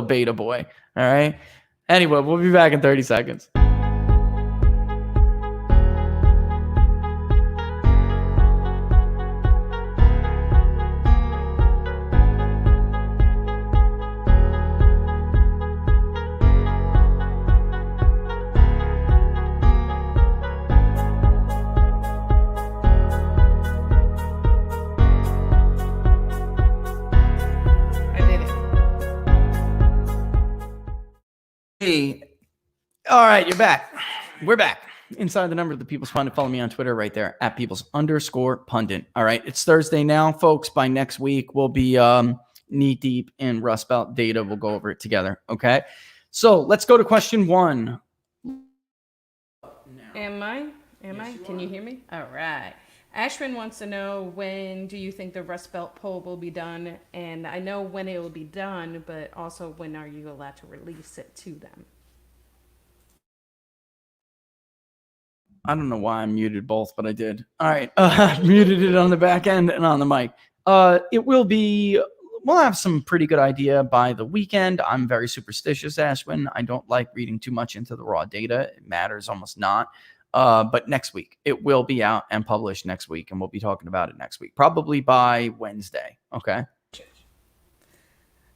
beta boy. All right. Anyway, we'll be back in 30 seconds. All right, you're back. We're back. Inside the Number of the People's Pundit. Follow me on Twitter right there, @People's_Pundit. All right, it's Thursday now, folks. By next week, we'll be knee deep in Rust Belt data. We'll go over it together, okay? So let's go to question 1. Am I? Can you hear me? All right. Ashwin wants to know, when do you think the Rust Belt poll will be done? And I know when it will be done, but also when are you allowed to release it to them? I don't know why I muted both, but I did. All right. Muted it on the back end and on the mic. We'll have some pretty good idea by the weekend. I'm very superstitious, Ashwin. I don't like reading too much into the raw data. It matters almost not. But next week, it will be out and published next week, and we'll be talking about it next week, probably by Wednesday. Okay.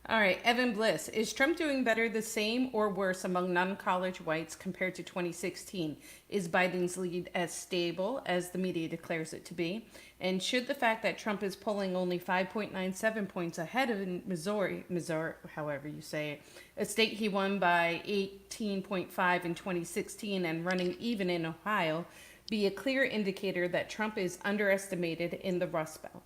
All right, Evan Bliss. Is Trump doing better, the same, or worse among non-college whites compared to 2016? Is Biden's lead as stable as the media declares it to be? And should the fact that Trump is polling only 5.97 points ahead of Missouri, however you say it, a state he won by 18.5 in 2016 and running even in Ohio, be a clear indicator that Trump is underestimated in the Rust Belt?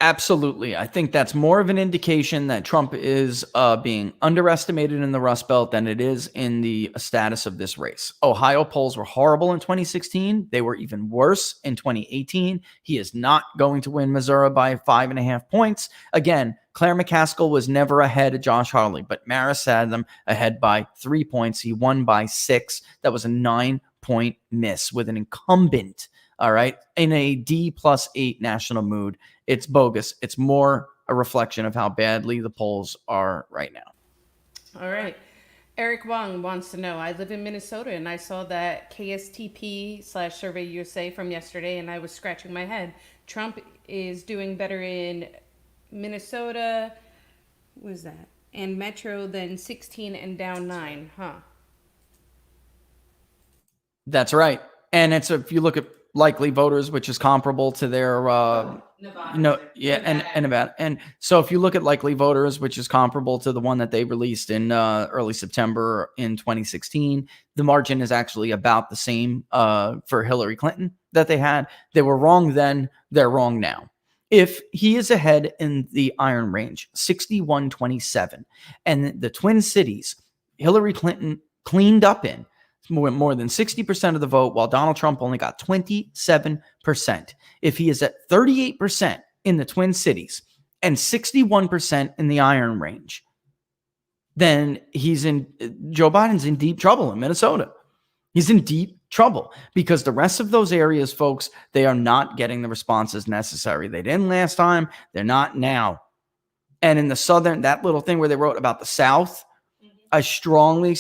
Absolutely. I think that's more of an indication that Trump is being underestimated in the Rust Belt than it is in the status of this race. Ohio polls were horrible in 2016. They were even worse in 2018. He is not going to win Missouri by 5.5 points. Again, Claire McCaskill was never ahead of Josh Hawley, but Maris had them ahead by 3 points. He won by 6. That was a 9-point miss with an incumbent. All right. In a D+8 national mood. It's bogus. It's more a reflection of how badly the polls are right now. All right. Eric Wong wants to know, I live in Minnesota and I saw that KSTP/Survey USA from yesterday and I was scratching my head. Trump is doing better in Minnesota, what is that? And Metro than 16 and down 9, huh? That's right. And it's if you look at likely voters, which is comparable to their Nevada. And so if you look at likely voters, which is comparable to the one that they released in early September in 2016, the margin is actually about the same for Hillary Clinton that they had. They were wrong then, they're wrong now. If he is ahead in the iron range, 61-27, and the Twin Cities, Hillary Clinton cleaned up in more than 60% of the vote, while Donald Trump only got 27%. If he is at 38% in the Twin Cities and 61% in the Iron Range, then Joe Biden's in deep trouble in Minnesota. He's in deep trouble because the rest of those areas, folks, they are not getting the responses necessary. They didn't last time. They're not now. And in the Southern, that little thing where they wrote about the South, I strongly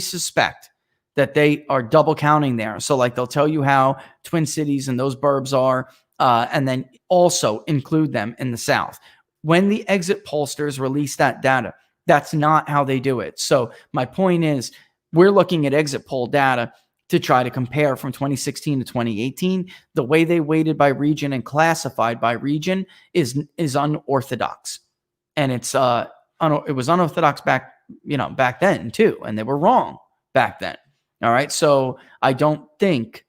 suspect that they are double counting there. So like they'll tell you how Twin Cities and those burbs are, and then also include them in the South. When the exit pollsters release that data, that's not how they do it. So my point is, we're looking at exit poll data to try to compare from 2016 to 2018. The way they weighted by region and classified by region is unorthodox. And it was unorthodox back then too. And they were wrong back then. All right. So I don't think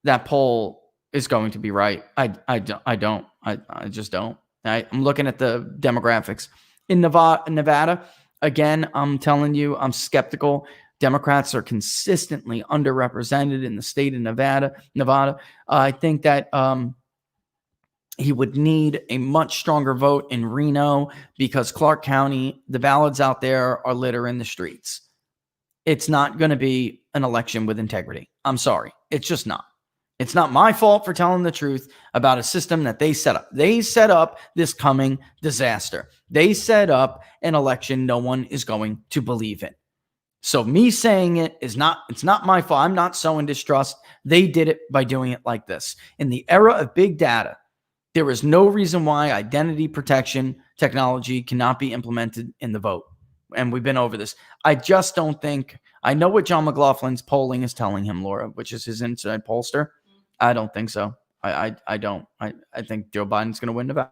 that poll is going to be right. I just don't. I'm looking at the demographics in Nevada. Again, I'm telling you, I'm skeptical. Democrats are consistently underrepresented in the state of Nevada. I think that he would need a much stronger vote in Reno because Clark County, the ballots out there are litter in the streets. It's not going to be an election with integrity. I'm sorry. It's just not. It's not my fault for telling the truth about a system that they set up. They set up this coming disaster. They set up an election no one is going to believe in. So me saying it's not my fault. I'm not sowing distrust. They did it by doing it like this. In the era of big data, there is no reason why identity protection technology cannot be implemented in the vote. And we've been over this. I just don't think, I know what John McLaughlin's polling is telling him, Laura, which is his inside pollster. I don't think so. I don't. I think Joe Biden's going to win Nevada.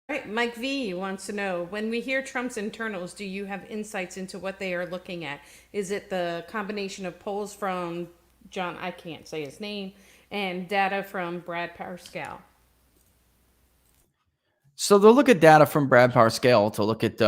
Right, Mike V wants to know, when we hear Trump's internals, do you have insights into what they are looking at? Is it the combination of polls from John, I can't say his name, and data from Brad Parscale? So they'll look at data from Brad Parscale to look at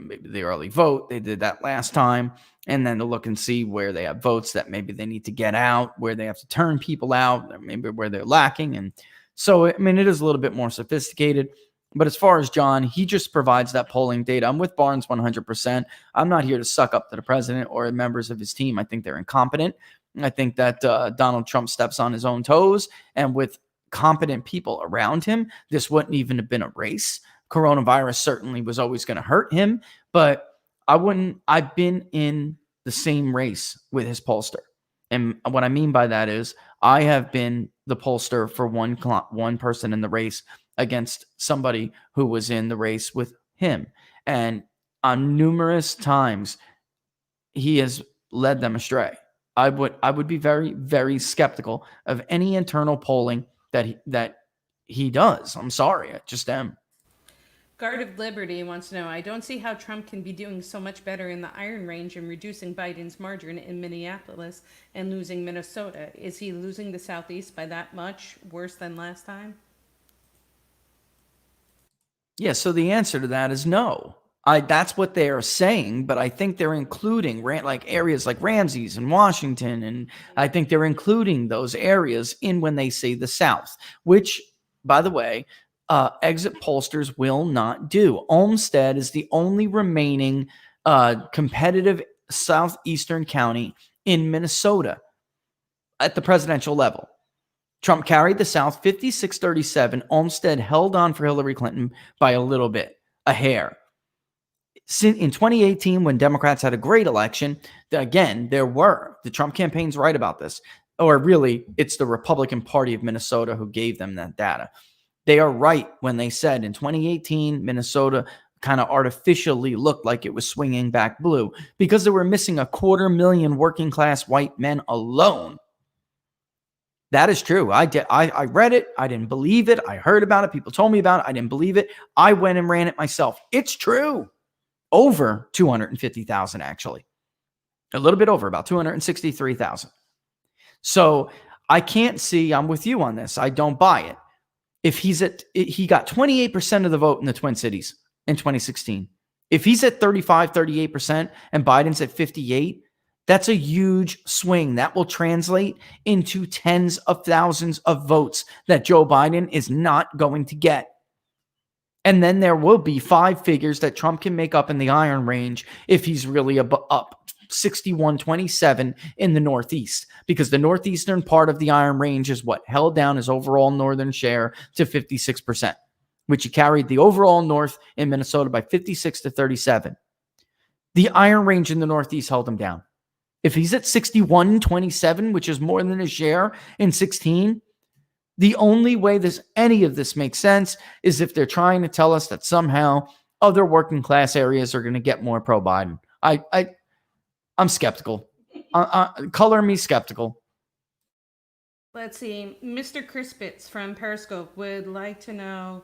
maybe the early vote. They did that last time. And then they'll look and see where they have votes that maybe they need to get out, where they have to turn people out, maybe where they're lacking. And so, I mean, it is a little bit more sophisticated. But as far as John, he just provides that polling data. I'm with Barnes 100%. I'm not here to suck up to the president or members of his team. I think they're incompetent. I think that Donald Trump steps on his own toes. And with competent people around him, this wouldn't even have been a race. Coronavirus certainly was always going to hurt him. But I've been in the same race with his pollster. And what I mean by that is I have been the pollster for one person in the race against somebody who was in the race with him. And on numerous times, he has led them astray. I would be very, very skeptical of any internal polling that he does. I'm sorry. I just am. Guard of Liberty wants to know, I don't see how Trump can be doing so much better in the Iron Range and reducing Biden's margin in Minneapolis and losing Minnesota. Is he losing the Southeast by that much worse than last time? Yeah, so the answer to that is no. That's what they are saying, but I think they're including like areas like Ramsey's and Washington, and I think they're including those areas in when they say the South, which, by the way, exit pollsters will not do. Olmsted is the only remaining competitive southeastern county in Minnesota at the presidential level. Trump carried the South 56-37. Olmsted held on for Hillary Clinton by a little bit, a hair. In 2018, when Democrats had a great election, again, the Trump campaign's right about this, or really, it's the Republican Party of Minnesota who gave them that data. They are right when they said in 2018, Minnesota kind of artificially looked like it was swinging back blue because they were missing 250,000 working class white men alone. That is true. I read it. I didn't believe it. I heard about it. People told me about it. I didn't believe it. I went and ran it myself. It's true. Over 250,000, actually. A little bit over, about 263,000. So I can't see, I'm with you on this. I don't buy it. If he got 28% of the vote in the Twin Cities in 2016. If he's at 35, 38% and Biden's at 58, That's a huge swing. That will translate into tens of thousands of votes that Joe Biden is not going to get. And then there will be 5 figures that Trump can make up in the iron range if he's really up 61-27 in the Northeast, because the northeastern part of the iron range is what held down his overall northern share to 56%, which he carried the overall North in Minnesota by 56-37. The iron range in the Northeast held him down. If he's at 61-27, which is more than his share in 16, the only way any of this makes sense is if they're trying to tell us that somehow other working class areas are going to get more pro-Biden. I'm skeptical. Color me skeptical. Let's see. Mr. Crispitz from Periscope would like to know,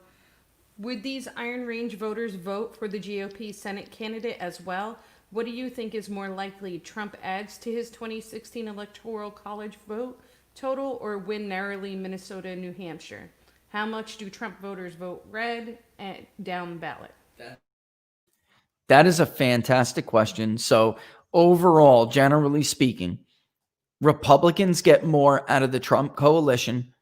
would these Iron Range voters vote for the GOP Senate candidate as well? What do you think is more likely? Trump adds to his 2016 Electoral College vote total or win narrowly Minnesota and New Hampshire? How much do Trump voters vote red and down ballot? That is a fantastic question. So overall, generally speaking, Republicans get more out of the Trump coalition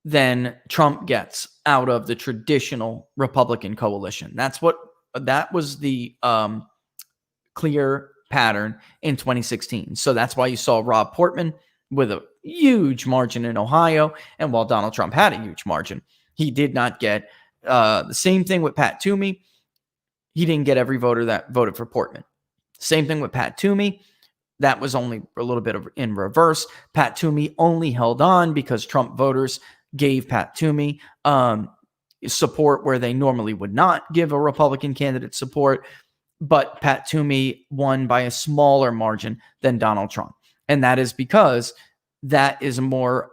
than Trump gets out of the traditional Republican coalition. That was the clear pattern in 2016. So that's why you saw Rob Portman with a huge margin in Ohio. And while Donald Trump had a huge margin, he did not get the same thing with Pat Toomey. He didn't get every voter that voted for Portman. Same thing with Pat Toomey. That was only a little bit in reverse. Pat Toomey only held on because Trump voters gave Pat Toomey support where they normally would not give a Republican candidate support. But Pat Toomey won by a smaller margin than Donald Trump. And that is because that is a more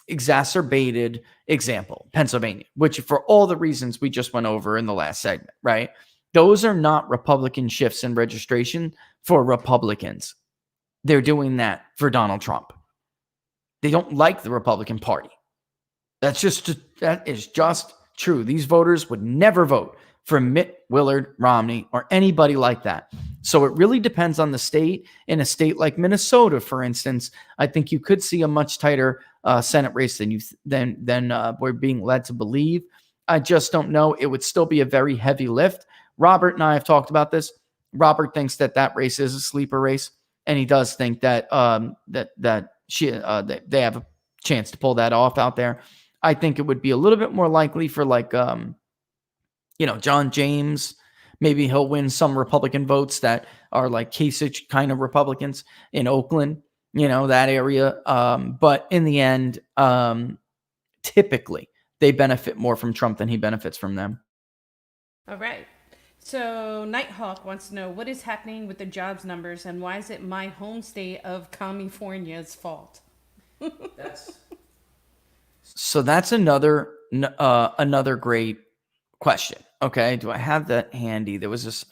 exacerbated example, Pennsylvania, which for all the reasons we just went over in the last segment, right? Those are not Republican shifts in registration for Republicans. They're doing that for Donald Trump. They don't like the Republican Party. That is just true. These voters would never vote for Mitt, Willard, Romney, or anybody like that. So it really depends on the state. In a state like Minnesota, for instance, I think you could see a much tighter Senate race than we're being led to believe. I just don't know. It would still be a very heavy lift. Robert and I have talked about this. Robert thinks that race is a sleeper race, and he does think that they have a chance to pull that off out there. I think it would be a little bit more likely for John James. Maybe he'll win some Republican votes that are like Kasich kind of Republicans in Oakland, that area. But in the end, typically they benefit more from Trump than he benefits from them. All right. So Nighthawk wants to know, what is happening with the jobs numbers and why is it my home state of California's fault? So that's another great question. Okay. Do I have that handy? There was this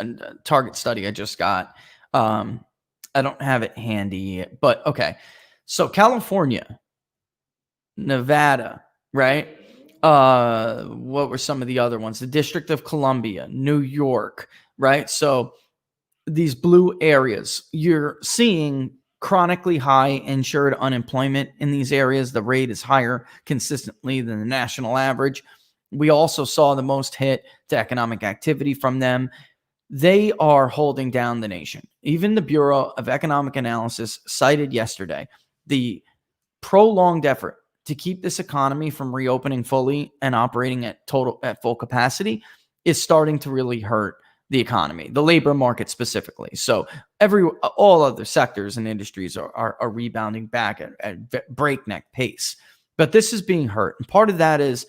Target study I just got. I don't have it handy, but okay. So California, Nevada, right? What were some of the other ones? The District of Columbia, New York, right? So these blue areas, you're seeing chronically high insured unemployment in these areas. The rate is higher consistently than the national average. We also saw the most hit to economic activity from them. They are holding down the nation. Even the Bureau of Economic Analysis cited yesterday the prolonged effort to keep this economy from reopening fully and operating at full capacity is starting to really hurt the economy, the labor market specifically. So all other sectors and industries are rebounding back at breakneck pace. But this is being hurt. And part of that is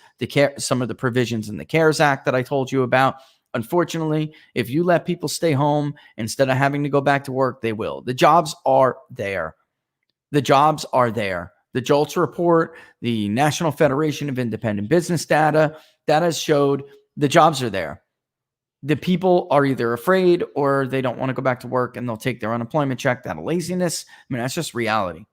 some of the provisions in the CARES Act that I told you about. Unfortunately, if you let people stay home instead of having to go back to work, they will. The jobs are there. The jobs are there. The JOLTS report, the National Federation of Independent Business Data has showed the jobs are there. The people are either afraid or they don't want to go back to work and they'll take their unemployment check out of laziness. I mean, that's just reality.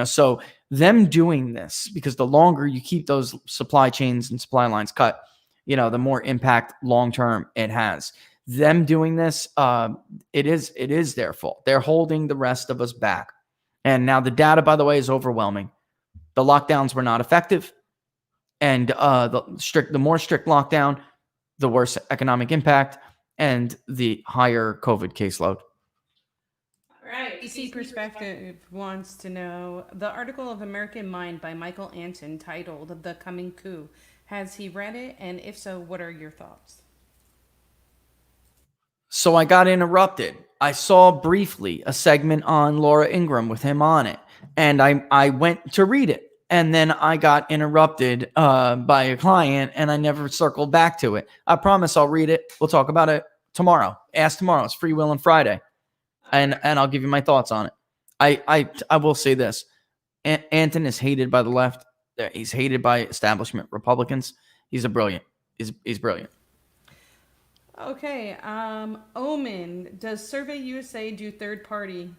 So them doing this, because the longer you keep those supply chains and supply lines cut, the more impact long-term it has. them doing this, it is their fault. They're holding the rest of us back. And now the data, by the way, is overwhelming. The lockdowns were not effective. And the more strict lockdown, the worse economic impact and the higher COVID caseload. Right. PC Perspective wants to know the article of American Mind by Michael Anton titled The Coming Coup. Has he read it? And if so, what are your thoughts? So I got interrupted. I saw briefly a segment on Laura Ingraham with him on it. And I went to read it. And then I got interrupted by a client, and I never circled back to it. I promise I'll read it. We'll talk about it tomorrow. Ask tomorrow. It's Free Will on Friday. And I'll give you my thoughts on it. I will say this. Anton is hated by the left. He's hated by establishment Republicans. He's brilliant. He's brilliant. Okay. Omen, does Survey USA do third party?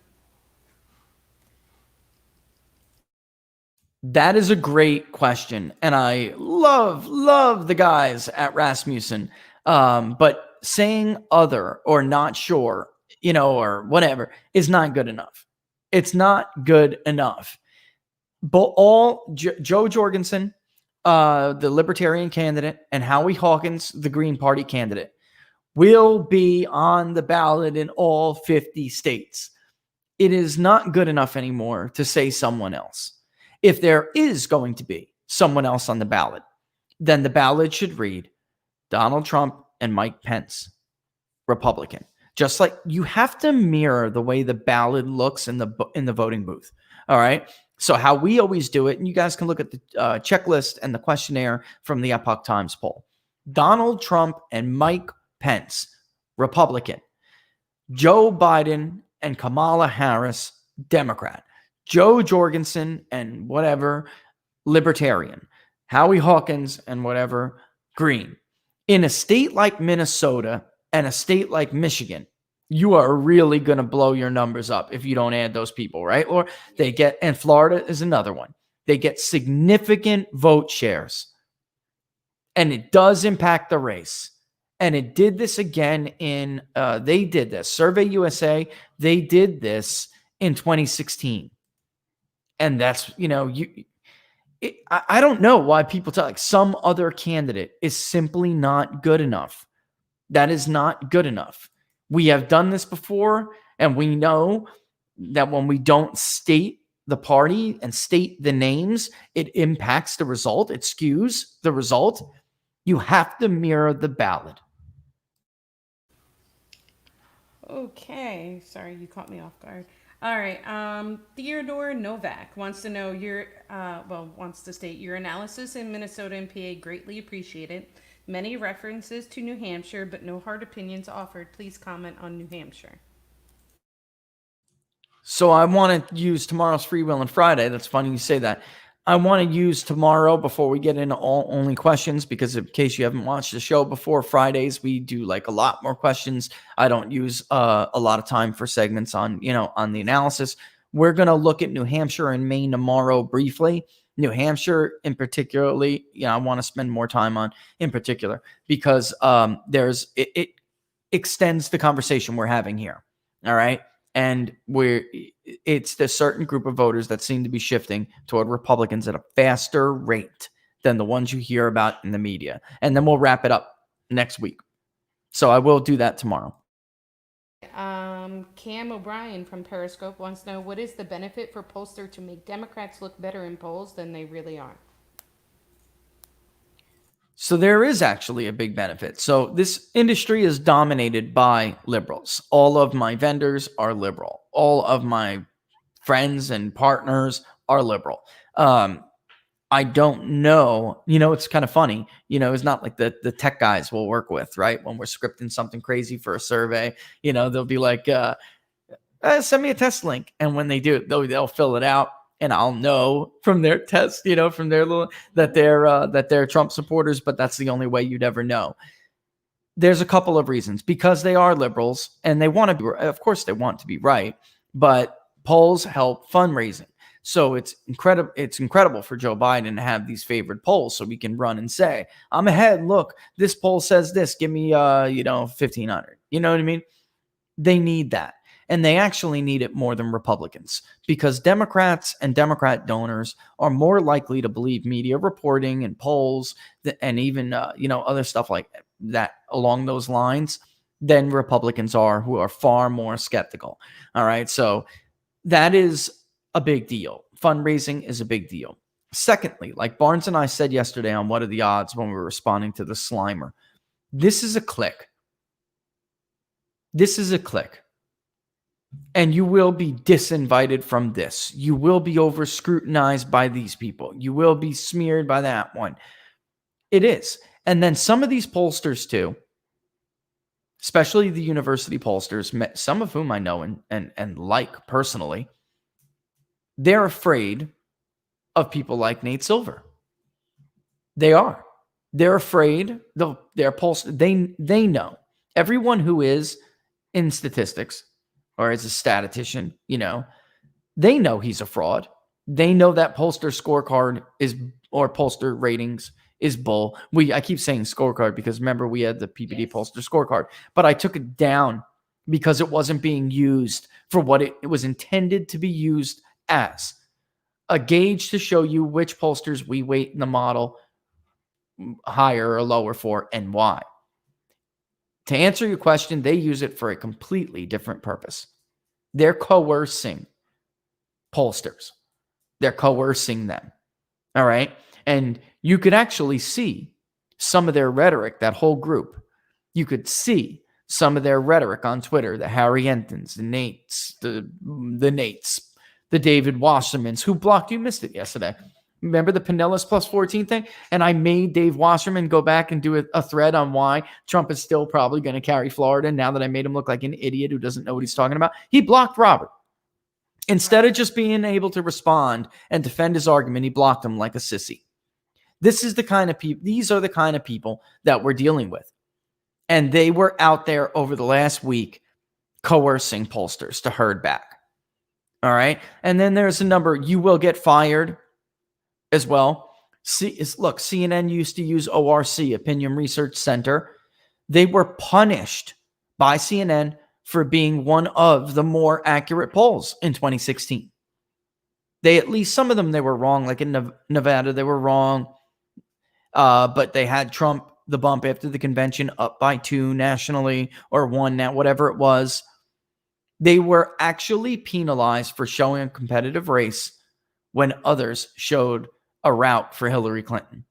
That is a great question. And I love the guys at Rasmussen. But saying other or not sure, or whatever, is not good enough. It's not good enough. But Joe Jorgensen, the Libertarian candidate, and Howie Hawkins, the Green Party candidate, will be on the ballot in all 50 states. It is not good enough anymore to say someone else. If there is going to be someone else on the ballot, then the ballot should read Donald Trump and Mike Pence, Republican. Just like you have to mirror the way the ballot looks in the voting booth. All right. So how we always do it, and you guys can look at the checklist and the questionnaire from the Epoch Times poll. Donald Trump and Mike Pence, Republican. Joe Biden and Kamala Harris, Democrat. Joe Jorgensen and whatever, Libertarian. Howie Hawkins and whatever, Green. In a state like Minnesota and a state like Michigan, you are really going to blow your numbers up if you don't add those people, right? Or and Florida is another one. They get significant vote shares. And it does impact the race. And it did this again they did this. Survey USA, they did this in 2016. And that's, I don't know why people tell some other candidate is simply not good enough. That is not good enough. We have done this before, and we know that when we don't state the party and state the names, it impacts the result. It skews the result. You have to mirror the ballot. Okay. Sorry, you caught me off guard. All right. Theodore Novak wants to know wants to state your analysis in Minnesota and PA greatly appreciated. Many references to New Hampshire, but no hard opinions offered. Please comment on New Hampshire. So I want to use tomorrow's Free Will on Friday. That's funny you say that. I want to use tomorrow before we get into all only questions, because in case you haven't watched the show before, Fridays we do a lot more questions. I don't use a lot of time for segments on the analysis. We're going to look at New Hampshire and Maine tomorrow briefly. New Hampshire in particularly, I want to spend more time on in particular because it extends the conversation we're having here. All right. And it's the certain group of voters that seem to be shifting toward Republicans at a faster rate than the ones you hear about in the media. And then we'll wrap it up next week. So I will do that tomorrow. Cam O'Brien from Periscope wants to know, what is the benefit for pollster to make Democrats look better in polls than they really are? So there is actually a big benefit. So this industry is dominated by liberals. All of my vendors are liberal. All of my friends and partners are liberal. I don't know, it's kind of funny, it's not like the tech guys we'll work with, right? When we're scripting something crazy for a survey, they'll be like, send me a test link. And when they do it, they'll fill it out. And I'll know from their test, from their that they're Trump supporters, but that's the only way you'd ever know. There's a couple of reasons. Because they are liberals and they want to be, of course they want to be right, but polls help fundraising. So it's incredible for Joe Biden to have these favored polls so we can run and say, I'm ahead. Look, this poll says this. Give me 1,500. You know what I mean? They need that. And they actually need it more than Republicans, because Democrats and Democrat donors are more likely to believe media reporting and polls and even, other stuff like that along those lines than Republicans are, who are far more skeptical. All right. So that is a big deal. Fundraising is a big deal. Secondly, like Barnes and I said yesterday on What Are the Odds when we were responding to the Slimer, this is a click. This is a click. And you will be disinvited from this. You will be over scrutinized by these people. You will be smeared by that one. It is. And then some of these pollsters too, especially the university pollsters, some of whom I know and like personally, they're afraid of people like Nate Silver. They are. They're afraid. They're pollsters. They know. Everyone who is in statistics or as a statistician, they know he's a fraud. They know that pollster scorecard or pollster ratings is bull. I keep saying scorecard because remember we had the PPD pollster scorecard, but I took it down because it wasn't being used for what it was intended to be used as, a gauge to show you which pollsters we weight in the model higher or lower for and why. To answer your question, they use it for a completely different purpose. They're coercing pollsters. They're coercing them. All right. And you could actually see some of their rhetoric, that whole group. You could see some of their rhetoric on Twitter, the Harry Entons, the Nates, the Nates, the David Wassermans, who blocked you, missed it yesterday. Remember the Pinellas plus 14 thing? And I made Dave Wasserman go back and do a thread on why Trump is still probably going to carry Florida now that I made him look like an idiot who doesn't know what he's talking about. He blocked Robert. Instead of just being able to respond and defend his argument, he blocked him like a sissy. These are the kind of people that we're dealing with. And they were out there over the last week coercing pollsters to herd back. All right. And then there's a number, you will get fired as well. Look, CNN used to use ORC, Opinion Research Center. They were punished by CNN for being one of the more accurate polls in 2016. At least some of them, they were wrong. Like in Nevada, they were wrong. But they had Trump the bump after the convention up by 2 nationally or 1 now, whatever it was. They were actually penalized for showing a competitive race when others showed a route for Hillary Clinton.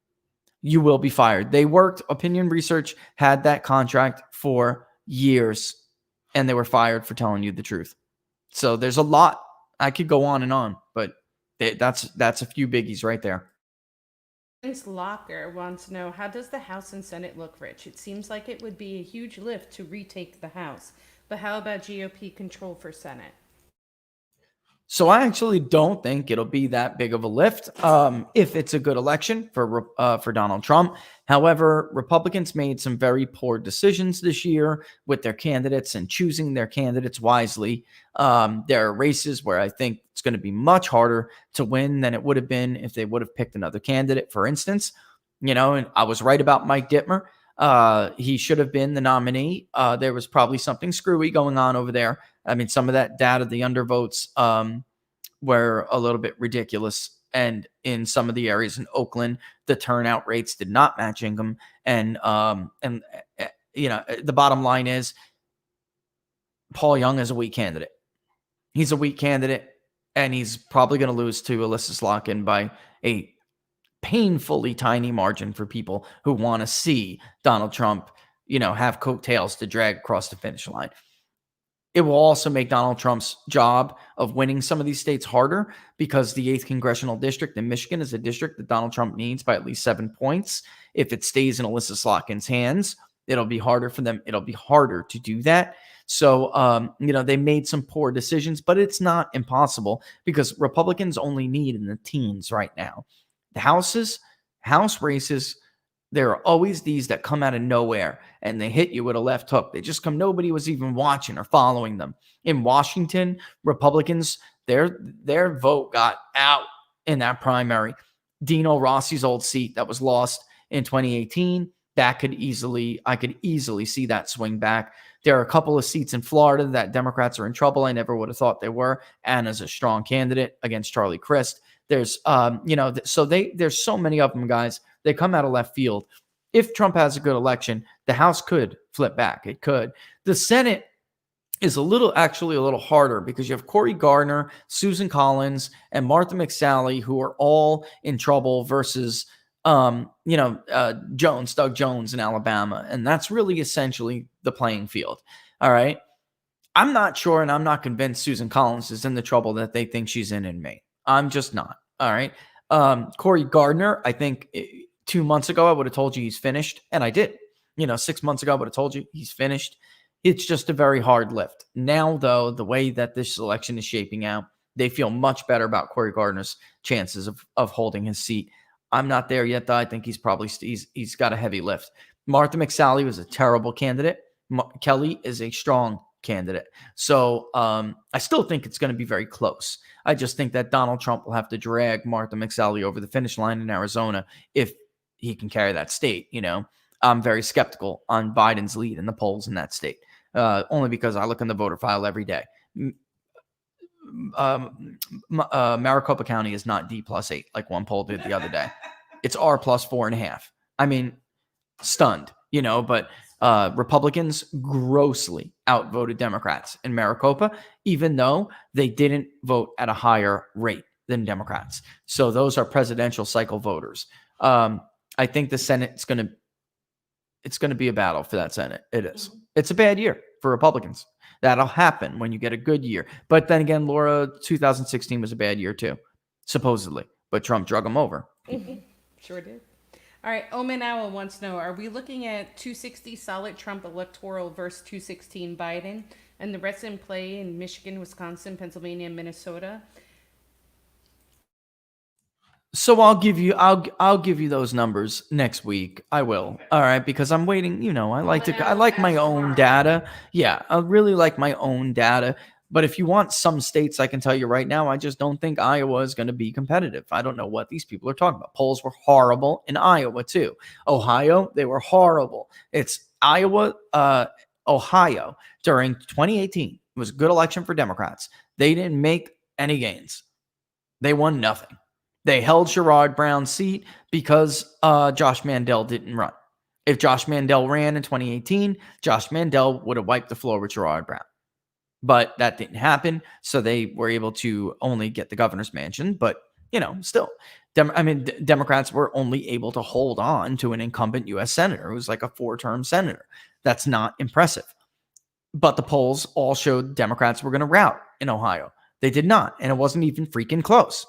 You will be fired. They worked, Opinion Research had that contract for years, and they were fired for telling you the truth. So there's a lot. I could go on, but that's a few biggies right there. Vince Locker wants to know, how does the House and Senate look, Rich? It seems like it would be a huge lift to retake the House, but how about GOP control for Senate? So I actually don't think it'll be that big of a lift if it's a good election for Donald Trump. However, Republicans made some very poor decisions this year with their candidates and choosing their candidates wisely. There are races where I think it's going to be much harder to win than it would have been if they would have picked another candidate, for instance. And I was right about Mike Dittmer. He should have been the nominee. There was probably something screwy going on over there. I mean, some of that data, the undervotes, were a little bit ridiculous. And in some of the areas in Oakland, the turnout rates did not match Ingham. And the bottom line is Paul Young is a weak candidate. He's a weak candidate, and he's probably going to lose to Alyssa Slotkin by a painfully tiny margin for people who want to see Donald Trump, have coattails to drag across the finish line. It will also make Donald Trump's job of winning some of these states harder, because the 8th Congressional District in Michigan is a district that Donald Trump needs by at least 7 points. If it stays in Alyssa Slotkin's hands, it'll be harder for them. It'll be harder to do that. So, they made some poor decisions, but it's not impossible, because Republicans only need in the teens right now. The House races There are always these that come out of nowhere and they hit you with a left hook. They just come, nobody was even watching or following them. In Washington, Republicans, their vote got out in that primary. Dino Rossi's old seat that was lost in 2018, I could easily see that swing back. There are a couple of seats in Florida that Democrats are in trouble. I never would have thought they were. Anna's a strong candidate against Charlie Crist. There's, there's so many of them, guys. They come out of left field. If Trump has a good election, the House could flip back. It could. The Senate is actually a little harder because you have Cory Gardner, Susan Collins, and Martha McSally, who are all in trouble versus, Doug Jones in Alabama. And that's really essentially the playing field. All right. I'm not sure, and I'm not convinced Susan Collins is in the trouble that they think she's in Maine. I'm just not. All right. Cory Gardner, I think 2 months ago, I would have told you he's finished. And I did. 6 months ago, I would have told you he's finished. It's just a very hard lift. Now, though, the way that this election is shaping out, they feel much better about Cory Gardner's chances of holding his seat. I'm not there yet, though. I think he's probably he's got a heavy lift. Martha McSally was a terrible candidate. Kelly is a strong candidate. So I still think it's going to be very close. I just think that Donald Trump will have to drag Martha McSally over the finish line in Arizona if he can carry that state. I'm very skeptical on Biden's lead in the polls in that state, only because I look in the voter file every day. Maricopa County is not D+8 like one poll did the other day. It's R plus 4.5. I mean, stunned, but Republicans grossly outvoted Democrats in Maricopa, even though they didn't vote at a higher rate than Democrats. So those are presidential cycle voters. I think the Senate it's going to be a battle for that Senate. It is. It's a bad year for Republicans. That'll happen when you get a good year. But then again, Laura, 2016 was a bad year too, supposedly. But Trump drug them over. Sure did. All right, Omenawa wants to know, are we looking at 260 solid Trump electoral versus 216 Biden, and the rest in play in Michigan, Wisconsin, Pennsylvania, and Minnesota? So I'll give you those numbers next week. I will. All right, because I'm waiting. I like my own data. Yeah, I really like my own data. But if you want some states, I can tell you right now, I just don't think Iowa is going to be competitive. I don't know what these people are talking about. Polls were horrible in Iowa too. Ohio, they were horrible. It's Iowa, Ohio during 2018. It was a good election for Democrats. They didn't make any gains. They won nothing. They held Sherrod Brown's seat because Josh Mandel didn't run. If Josh Mandel ran in 2018, Josh Mandel would have wiped the floor with Sherrod Brown. But that didn't happen, so they were able to only get the governor's mansion. But, still, Democrats were only able to hold on to an incumbent U.S. senator who was like a 4-term senator. That's not impressive. But the polls all showed Democrats were going to rout in Ohio. They did not, and it wasn't even freaking close.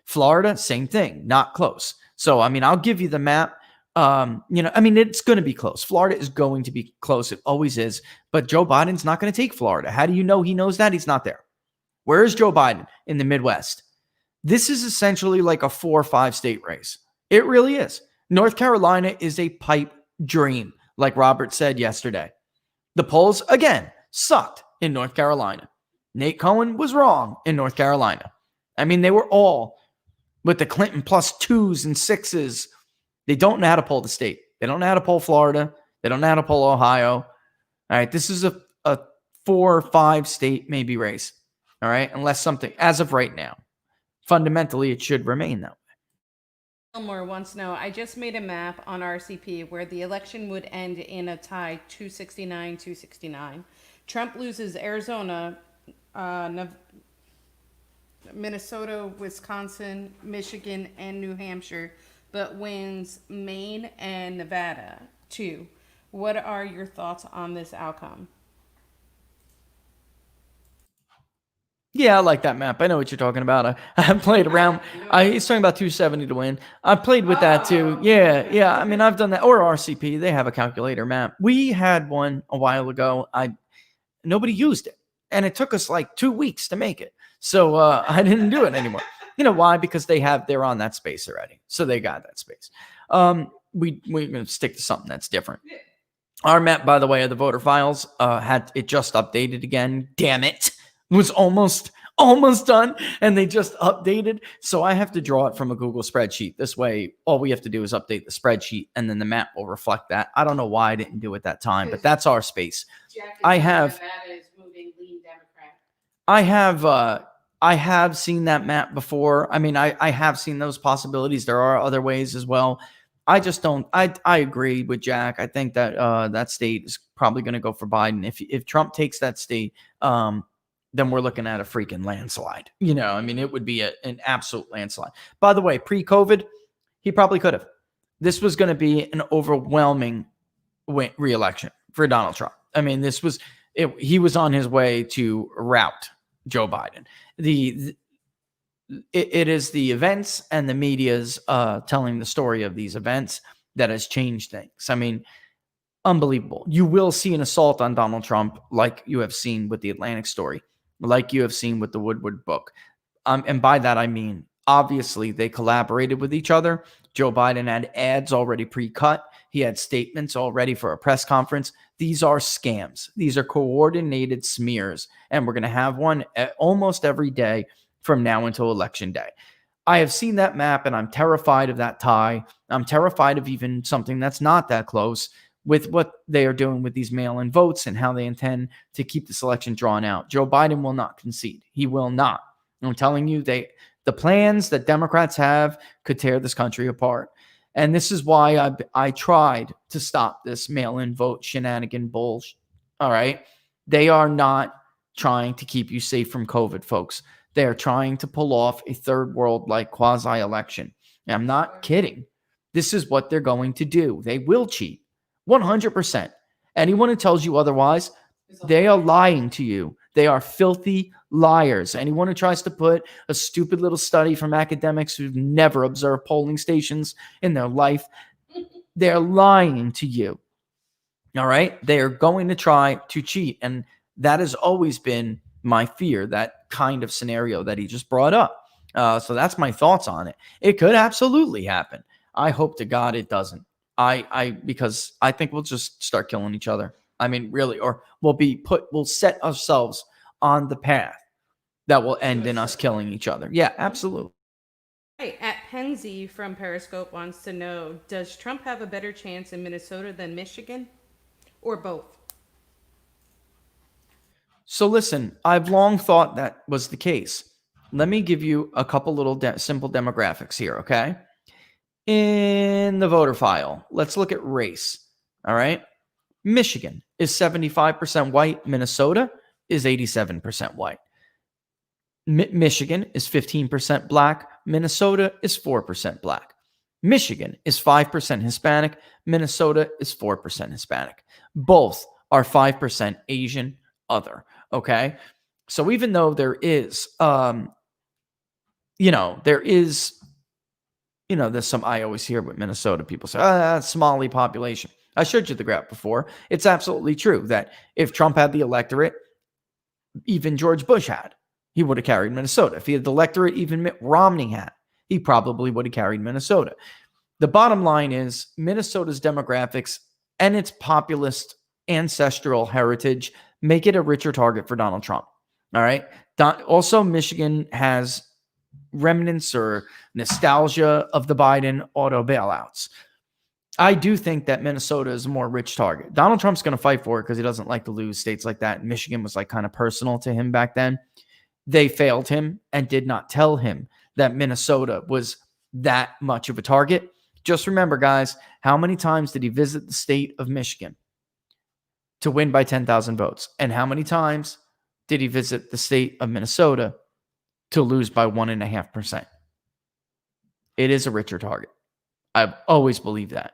Florida, same thing, not close. So, I'll give you the map. It's going to be close. Florida is going to be close. It always is. But Joe Biden's not going to take Florida. How do you know he knows that? He's not there. Where is Joe Biden? In the Midwest. This is essentially like a 4 or 5 state race. It really is. North Carolina is a pipe dream, like Robert said yesterday. The polls, again, sucked in North Carolina. Nate Cohen was wrong in North Carolina. They were all with the Clinton plus 2s and 6s. They don't know how to poll the state. They don't know how to poll Florida. They don't know how to poll Ohio. All right, this is a 4 or 5 state maybe race. All right, unless something, as of right now, fundamentally it should remain that way. Gilmore wants to know, I just made a map on RCP where the election would end in a tie 269-269. Trump loses Arizona, Minnesota, Wisconsin, Michigan, and New Hampshire, but wins Maine and Nevada too. What are your thoughts on this outcome? Yeah, I like that map. I know what you're talking about. I played around. He's talking about 270 to win. I played with that too. Yeah. I've done that. Or RCP. They have a calculator map. We had one a while ago. Nobody used it. And it took us like 2 weeks to make it. So I didn't do it anymore. You know why? Because they're on that space already. So they got that space. we're going to stick to something that's different. Our map, by the way, of the voter files had it just updated again. Damn it. It was almost done, and they just updated. So I have to draw it from a Google spreadsheet. This way, all we have to do is update the spreadsheet, and then the map will reflect that. I don't know why I didn't do it that time, but that's our space. I have seen that map before. I mean, I have seen those possibilities. There are other ways as well. I just don't. I agree with Jack. I think that that state is probably going to go for Biden. If Trump takes that state, then we're looking at a freaking landslide. You know, I mean, it would be an absolute landslide. By the way, pre-COVID, he probably could have. This was going to be an overwhelming re-election for Donald Trump. I mean, he was on his way to rout Joe Biden. It is the events and the media's telling the story of these events that has changed things. I mean, unbelievable. You will see an assault on Donald Trump like you have seen with the Atlantic story, like you have seen with the Woodward book. And by that, I mean, obviously, they collaborated with each other. Joe Biden had ads already pre-cut. He had statements already for a press conference. These are scams. These are coordinated smears. And we're going to have one almost every day from now until election day. I have seen that map, and I'm terrified of that tie. I'm terrified of even something that's not that close with what they are doing with these mail-in votes and how they intend to keep this election drawn out. Joe Biden will not concede. He will not. I'm telling you, the plans that Democrats have could tear this country apart. And this is why I tried to stop this mail-in vote shenanigan bullshit. All right? They are not trying to keep you safe from COVID, folks. They are trying to pull off a third world-like quasi-election. And I'm not kidding. This is what they're going to do. They will cheat. 100%. Anyone who tells you otherwise, they are lying to you. They are filthy liars. Anyone who tries to put a stupid little study from academics who've never observed polling stations in their life, they're lying to you. All right? They are going to try to cheat. And that has always been my fear, that kind of scenario that he just brought up. So that's my thoughts on it. It could absolutely happen. I hope to God it doesn't. Because I think we'll just start killing each other. I mean, really, or we'll set ourselves on the path that will end in us killing each other. Yeah, absolutely. Right. At Penzi from Periscope wants to know, does Trump have a better chance in Minnesota than Michigan, or both? So listen, I've long thought that was the case. Let me give you a couple little simple demographics here, okay? In the voter file, let's look at race, all right? Michigan is 75% white. Minnesota is 87% white. Michigan is 15% black. Minnesota is 4% black. Michigan is 5% Hispanic. Minnesota is 4% Hispanic. Both are 5% Asian other, okay? So even though there is, there's some, I always hear with Minnesota, people say, Somali population. I showed you the graph before. It's absolutely true that if Trump had the electorate, even George Bush had, he would have carried Minnesota. If he had the electorate, even Mitt Romney had, he probably would have carried Minnesota. The bottom line is Minnesota's demographics and its populist ancestral heritage make it a richer target for Donald Trump. All right. Also, Michigan has remnants or nostalgia of the Biden auto bailouts. I do think that Minnesota is a more rich target. Donald Trump's going to fight for it because he doesn't like to lose states like that. Michigan was like kind of personal to him back then. They failed him and did not tell him that Minnesota was that much of a target. Just remember, guys, how many times did he visit the state of Michigan to win by 10,000 votes? And how many times did he visit the state of Minnesota to lose by 1.5%? It is a richer target. I've always believed that.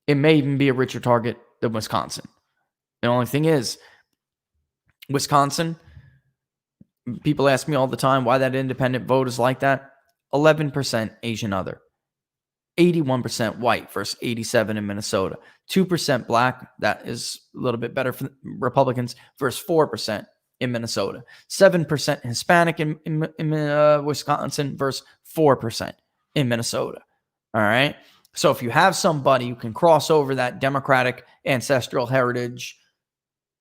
It may even be a richer target than Wisconsin. The only thing is, Wisconsin, people ask me all the time why that independent vote is like that. 11% Asian other. 81% white versus 87% in Minnesota. 2% black, that is a little bit better for Republicans, versus 4% in Minnesota. 7% Hispanic in Wisconsin versus 4% in Minnesota. All right. So if you have somebody who can cross over that Democratic ancestral heritage,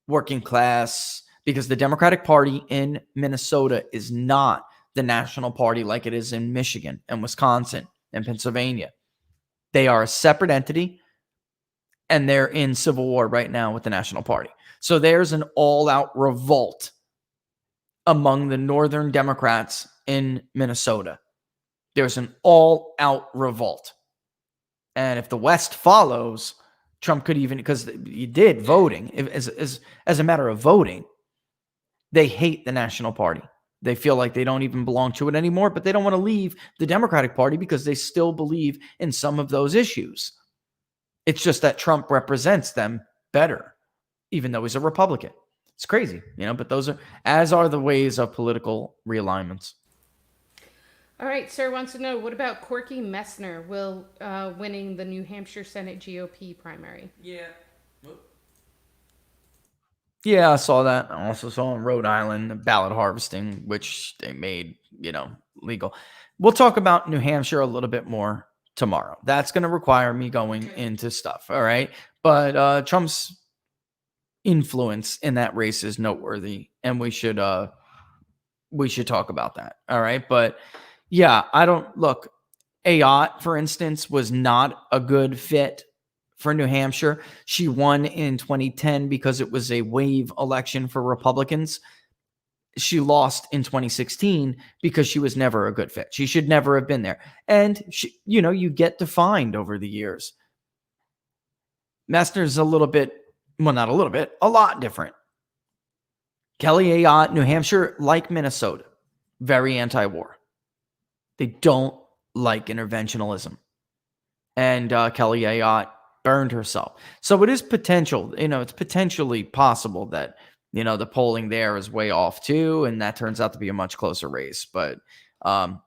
working class, because the Democratic Party in Minnesota is not the national party like it is in Michigan and Wisconsin and Pennsylvania. They are a separate entity, and they're in civil war right now with the national party. So there's an all-out revolt among the Northern Democrats in Minnesota. There's an all-out revolt. And if the West follows, Trump could even, because he did voting, as a matter of voting, they hate the national party. They feel like they don't even belong to it anymore, but they don't want to leave the Democratic Party because they still believe in some of those issues. It's just that Trump represents them better, even though he's a Republican. It's crazy, but those are, as are the ways of political realignments. All right, sir wants to know, what about Corky Messner winning the New Hampshire Senate GOP primary? Yeah, I saw that. I also saw in Rhode Island the ballot harvesting, which they made, legal. We'll talk about New Hampshire a little bit more tomorrow. That's going to require me going into stuff, all right? But Trump's influence in that race is noteworthy, and we should talk about that, all right? But yeah, look, Ayotte, for instance, was not a good fit for New Hampshire. She won in 2010 because it was a wave election for Republicans. She lost in 2016 because she was never a good fit. She should never have been there. And you get defined over the years. Messner's a lot different. Kelly Ayotte, New Hampshire, like Minnesota, very anti-war. They don't like interventionalism. And Kelly Ayotte burned herself. So it is potential, it's potentially possible that, the polling there is way off too, and that turns out to be a much closer race. But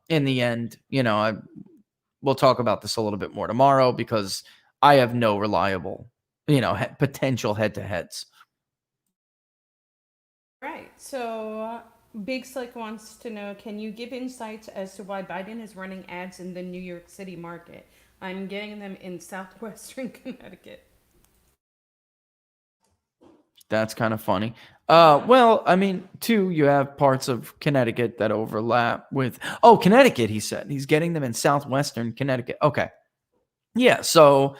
in the end, we'll talk about this a little bit more tomorrow because I have no reliable, potential head-to-heads. Right. So Big Slick wants to know, can you give insights as to why Biden is running ads in the New York City market? I'm getting them in southwestern Connecticut. That's kind of funny. Well, I mean, you have parts of Connecticut that overlap with... Oh, Connecticut, he said. He's getting them in southwestern Connecticut. Okay. Yeah, so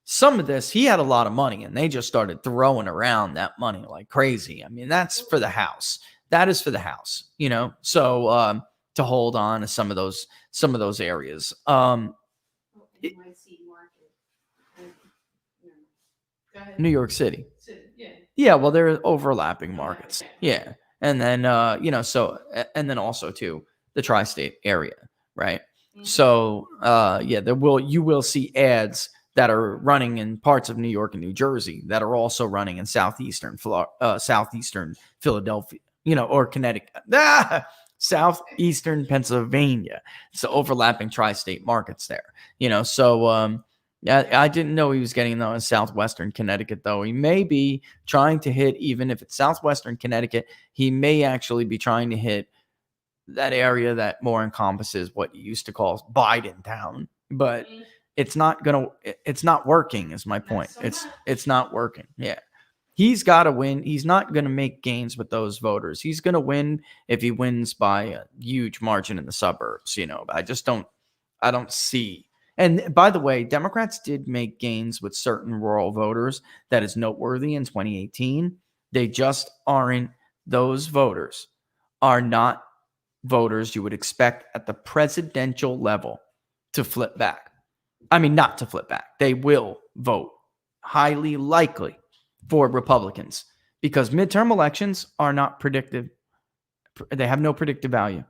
some of this, he had a lot of money, and they just started throwing around that money like crazy. I mean, that's for the House. That is for the House, so to hold on to some of those areas. New York City. Yeah, well, there are overlapping markets. Yeah. And then, and then also too, the tri-state area, right? Mm-hmm. So, you will see ads that are running in parts of New York and New Jersey that are also running in southeastern Philadelphia, or Connecticut, southeastern Pennsylvania. So overlapping tri-state markets there, so, I didn't know he was getting them in southwestern Connecticut, though. He may be trying to hit, even if it's southwestern Connecticut, he may actually be trying to hit that area that more encompasses what you used to call Biden town. But it's not working, is my point. It's not working. Yeah. He's got to win. He's not going to make gains with those voters. He's going to win if he wins by a huge margin in the suburbs, but I don't see. And by the way, Democrats did make gains with certain rural voters. That is noteworthy in 2018. They just aren't, those voters are not voters you would expect at the presidential level to flip back. I mean, not to flip back. They will vote highly likely for Republicans because midterm elections are not predictive. They have no predictive value.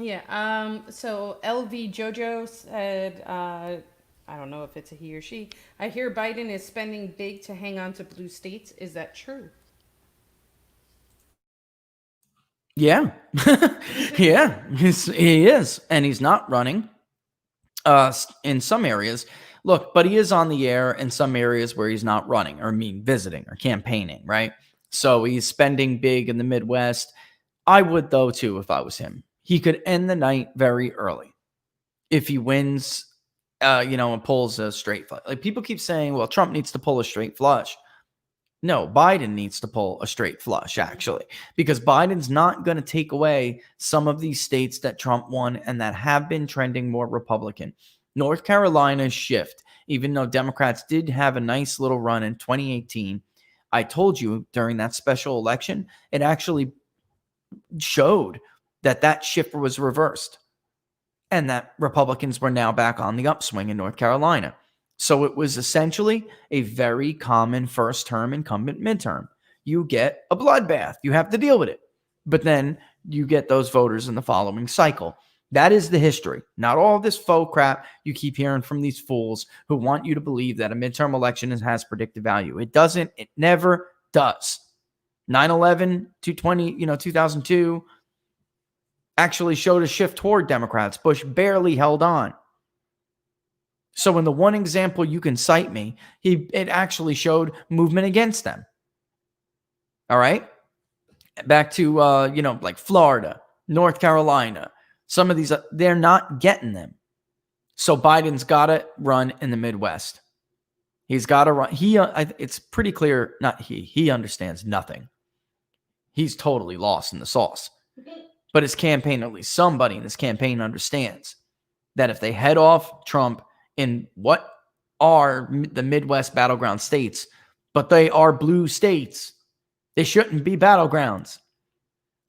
Yeah. So LV Jojo said, I don't know if it's a he or she. I hear Biden is spending big to hang on to blue states. Is that true? Yeah. Yeah, he is. And he's not running in some areas. Look, but he is on the air in some areas where he's not running or visiting or campaigning, right? So he's spending big in the Midwest. I would, though, too, if I was him. He could end the night very early. if he wins, and pulls a straight flush. Like, people keep saying, well, Trump needs to pull a straight flush. No, Biden needs to pull a straight flush, actually, because Biden's not going to take away some of these states that Trump won and that have been trending more Republican. North Carolina's shift, even though Democrats did have a nice little run in 2018, I told you during that special election, it actually showed that shift was reversed and that Republicans were now back on the upswing in North Carolina. So it was essentially a very common first-term incumbent midterm. You get a bloodbath. You have to deal with it. But then you get those voters in the following cycle. That is the history. Not all this faux crap you keep hearing from these fools who want you to believe that a midterm election has predictive value. It doesn't. It never does. 9/11 to 2002 actually showed a shift toward Democrats. Bush barely held on. So in the one example you can cite me, it actually showed movement against them. All right? Back to, like Florida, North Carolina. Some of these, they're not getting them. So Biden's got to run in the Midwest. He's got to run. It's pretty clear, he understands nothing. He's totally lost in the sauce. But his campaign, at least somebody in his campaign, understands that if they head off Trump in what are the Midwest battleground states, but they are blue states, they shouldn't be battlegrounds.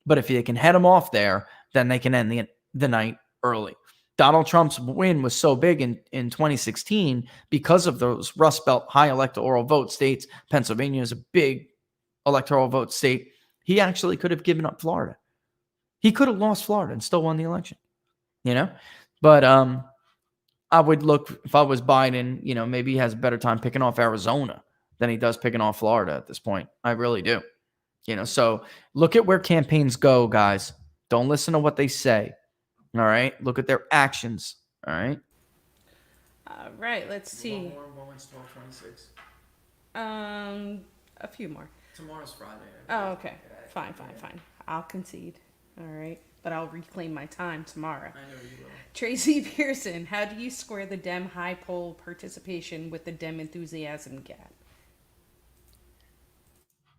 But if they can head them off there, then they can end the night early. Donald Trump's win was so big in 2016 because of those Rust Belt high electoral vote states. Pennsylvania is a big electoral vote state. He actually could have given up Florida. He could have lost Florida and still won the election, But I would look, if I was Biden, maybe he has a better time picking off Arizona than he does picking off Florida at this point. I really do. So look at where campaigns go, guys. Don't listen to what they say. All right? Look at their actions. All right? All right, let's see. One more, when's 12/26? A few more. Tomorrow's Friday. Oh, okay. Fine. I'll concede. All right. But I'll reclaim my time tomorrow. I know you will. Tracy Pearson, how do you square the Dem high poll participation with the Dem enthusiasm gap?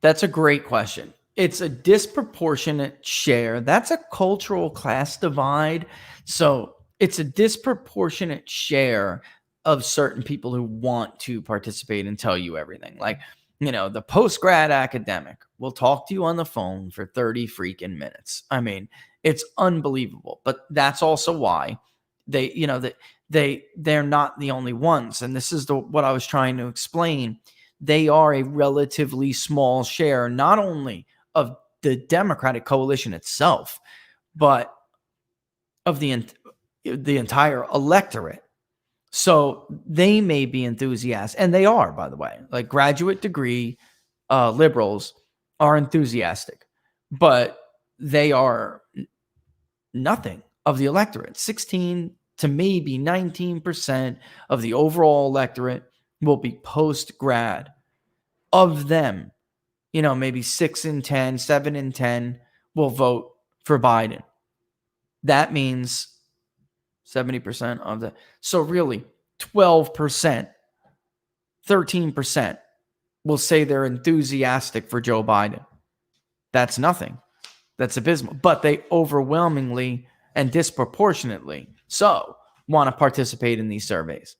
That's a great question. It's a disproportionate share. That's a cultural class divide. So it's a disproportionate share of certain people who want to participate and tell you everything. Like, the post-grad academic will talk to you on the phone for 30 freaking minutes. I mean, it's unbelievable. But that's also why they're not the only ones. And this is what I was trying to explain. They are a relatively small share, not only of the Democratic coalition itself, but of the entire electorate. So they may be enthusiastic, and they are, by the way. Like, graduate degree liberals are enthusiastic, but they are nothing of the electorate. 16 to maybe 19% of the overall electorate will be post-grad. Of them, maybe 6 in 10, 7 in 10 will vote for Biden. That means 70% of the. So really, 12%, 13% will say they're enthusiastic for Joe Biden. That's nothing. That's abysmal. But they overwhelmingly and disproportionately so want to participate in these surveys.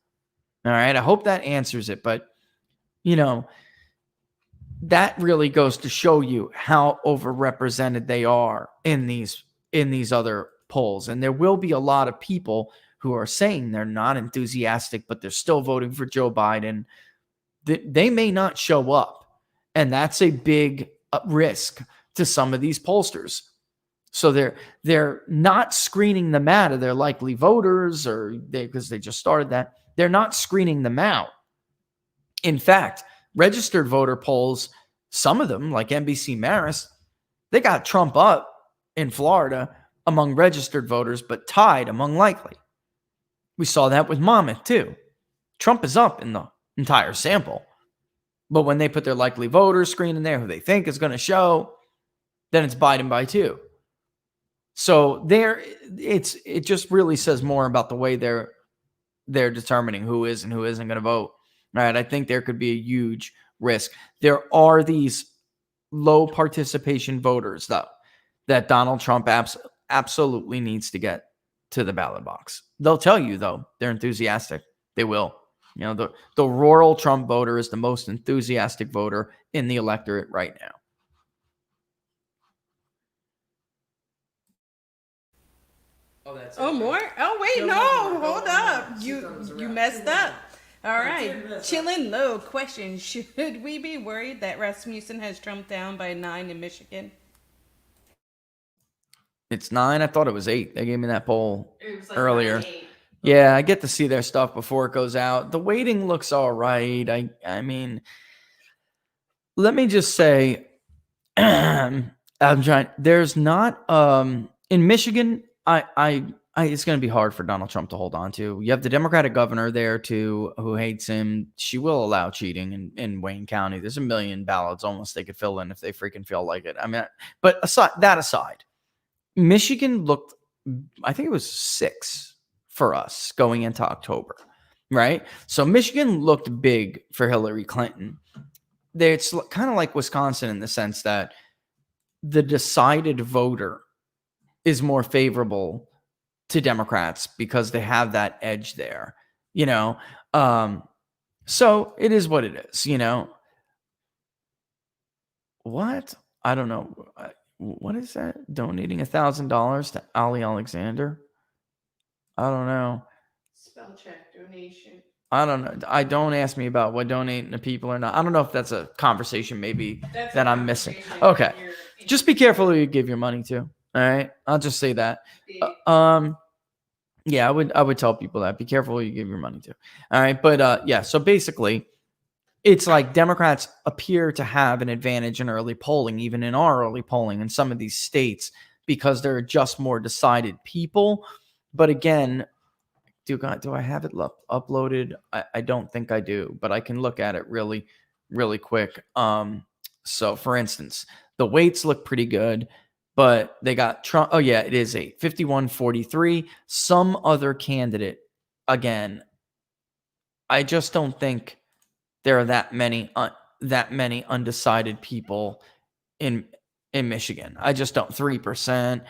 All right. I hope that answers it. But, that really goes to show you how overrepresented they are in these other polls. And there will be a lot of people who are saying they're not enthusiastic, but they're still voting for Joe Biden. They may not show up. And that's a big risk to some of these pollsters. So they're not screening them out of their likely voters, because they just started that. They're not screening them out. In fact, registered voter polls, some of them, like NBC Marist, they got Trump up in Florida among registered voters, but tied among likely. We saw that with Monmouth, too. Trump is up in the entire sample. But when they put their likely voter screen in there, who they think is going to show, then it's Biden by 2. So it just really says more about the way they're determining who is and who isn't going to vote. Right? I think there could be a huge risk. There are these low participation voters, though, that Donald Trump absolutely needs to get to the ballot box. They'll tell you, though, they're enthusiastic. They will. You know, the rural Trump voter is the most enthusiastic voter in the electorate right now. Oh, that's Oh, it. more? Oh, wait, No, no, no, hold no, up. no. She You thought it was a you wrap. messed Two up. All I right, did mess chilling low. Question: should we be worried that Rasmussen has Trump down by 9 in Michigan? It's 9. I thought it was 8. They gave me that poll It was like earlier. 9-8. Yeah, I get to see their stuff before it goes out. The weighting looks all right. I mean, let me just say, I'm trying. There's not in Michigan. I it's going to be hard for Donald Trump to hold on to. You have the Democratic governor there too, who hates him. She will allow cheating in Wayne County. There's 1 million ballots almost they could fill in if they freaking feel like it. I mean, but aside, Michigan looked. I think it was 6 for us going into October, right? So Michigan looked big for Hillary Clinton. It's kind of like Wisconsin in the sense that the decided voter is more favorable to Democrats because they have that edge there, you know? So it is what it is, you know? What? I don't know. What is that? Donating $1,000 to Ali Alexander? I don't know. Spell check donation. I don't know. I don't ask me about what donating to people or not. I don't know if that's a conversation maybe That's that a I'm missing. conversation Okay. you're- Just be careful who you give your money to. All right. I'll just say that. Yeah, I would tell people that. Be careful who you give your money to. All right. But yeah, so basically it's like Democrats appear to have an advantage in early polling, even in our early polling in some of these states, because they're just more decided people. But again, do I have it uploaded? I don't think I do, but I can look at it really, really quick. So for instance, the weights look pretty good, but they got Trump. Oh yeah, it is 8, 51-43. Some other candidate, again, I just don't think there are that many undecided people in Michigan. I just don't. 3%.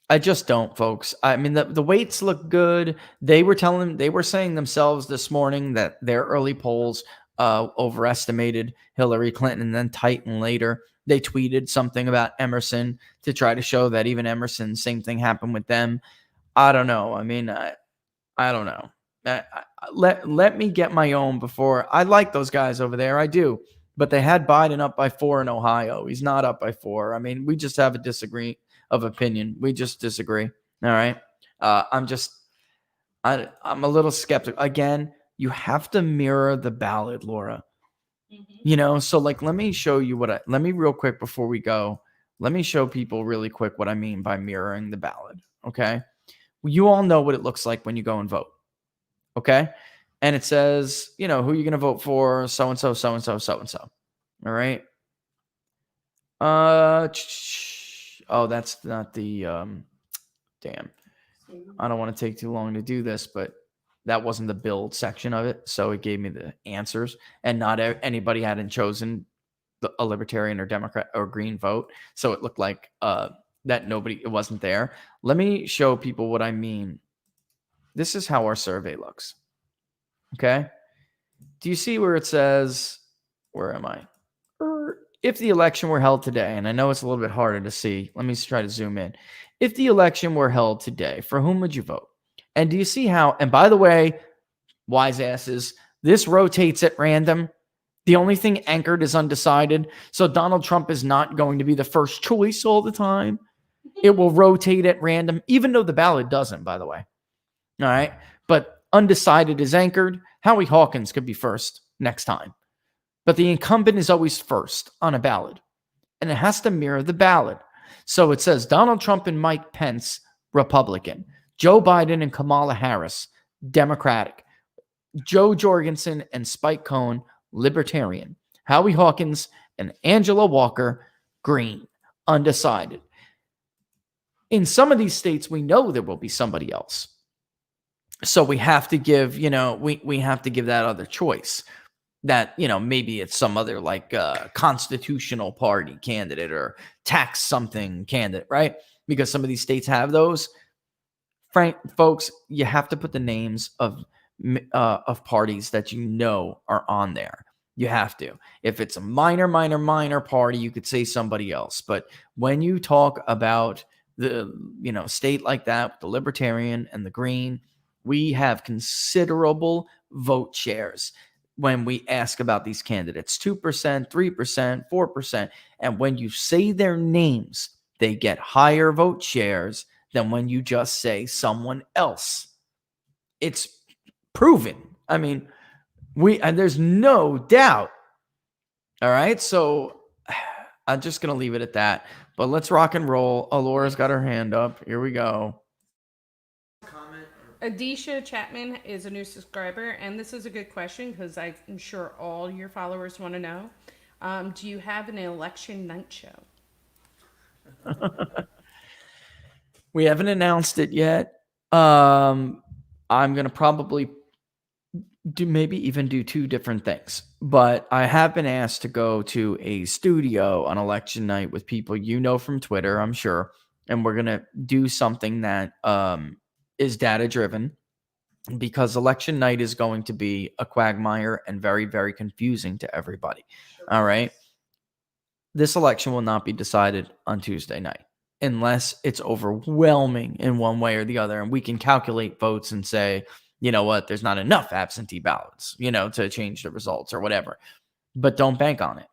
I just don't, folks. I mean, the weights look good. They were saying themselves this morning that their early polls overestimated Hillary Clinton and then tightened later. They tweeted something about Emerson to try to show that even Emerson, same thing happened with them. I don't know. I mean, I don't know. Let me get my own before. I like those guys over there. I do. But they had Biden up by 4 in Ohio. He's not up by 4. I mean, we just have a disagreement of opinion. We just disagree. All right. I'm a little skeptical. Again, you have to mirror the ballot, Laura. You know, so like, let me show you let me real quick before we go, let me show people really quick what I mean by mirroring the ballot. Okay. You all know what it looks like when you go and vote. Okay. And it says, you know, who you're going to vote for, so-and-so, so-and-so, so-and-so. All right. Oh, that's not the, damn. I don't want to take too long to do this, but that wasn't the build section of it. So it gave me the answers and not anybody hadn't chosen a libertarian or Democrat or green vote. So it looked like, that it wasn't there. Let me show people what I mean. This is how our survey looks. Okay. Do you see where it says, where am I? If the election were held today, and I know it's a little bit harder to see. Let me try to zoom in. If the election were held today, for whom would you vote? And do you see how, and by the way, wise asses, this rotates at random. The only thing anchored is undecided. So Donald Trump is not going to be the first choice all the time. It will rotate at random, even though the ballot doesn't, by the way. All right. But undecided is anchored. Howie Hawkins could be first next time. But the incumbent is always first on a ballot. And it has to mirror the ballot. So it says Donald Trump and Mike Pence, Republican. Joe Biden and Kamala Harris, Democratic. Joe Jorgensen and Spike Cohn, Libertarian. Howie Hawkins and Angela Walker, Green, undecided. In some of these states, we know there will be somebody else. So we have to give, we have to give that other choice that, maybe it's some other like constitutional party candidate or tax something candidate, right? Because some of these states have those. Folks, you have to put the names of parties that are on there. You have to. If it's a minor party, you could say somebody else. But when you talk about the state like that, the Libertarian and the Green, we have considerable vote shares when we ask about these candidates. 2%, 3%, 4%. And when you say their names, they get higher vote shares than when you just say someone else. It's proven. I mean, there's no doubt. All right. So I'm just going to leave it at that. But let's rock and roll. Alora's got her hand up. Here we go. Adisha Chapman is a new subscriber, and this is a good question because I'm sure all your followers want to know. Do you have an election night show? We haven't announced it yet. I'm going to probably do two different things. But I have been asked to go to a studio on election night with people from Twitter, I'm sure. And we're going to do something that is data-driven, because election night is going to be a quagmire and very, very confusing to everybody. All right? This election will not be decided on Tuesday night unless it's overwhelming in one way or the other. And we can calculate votes and say, you know what, there's not enough absentee ballots, to change the results or whatever. But don't bank on it.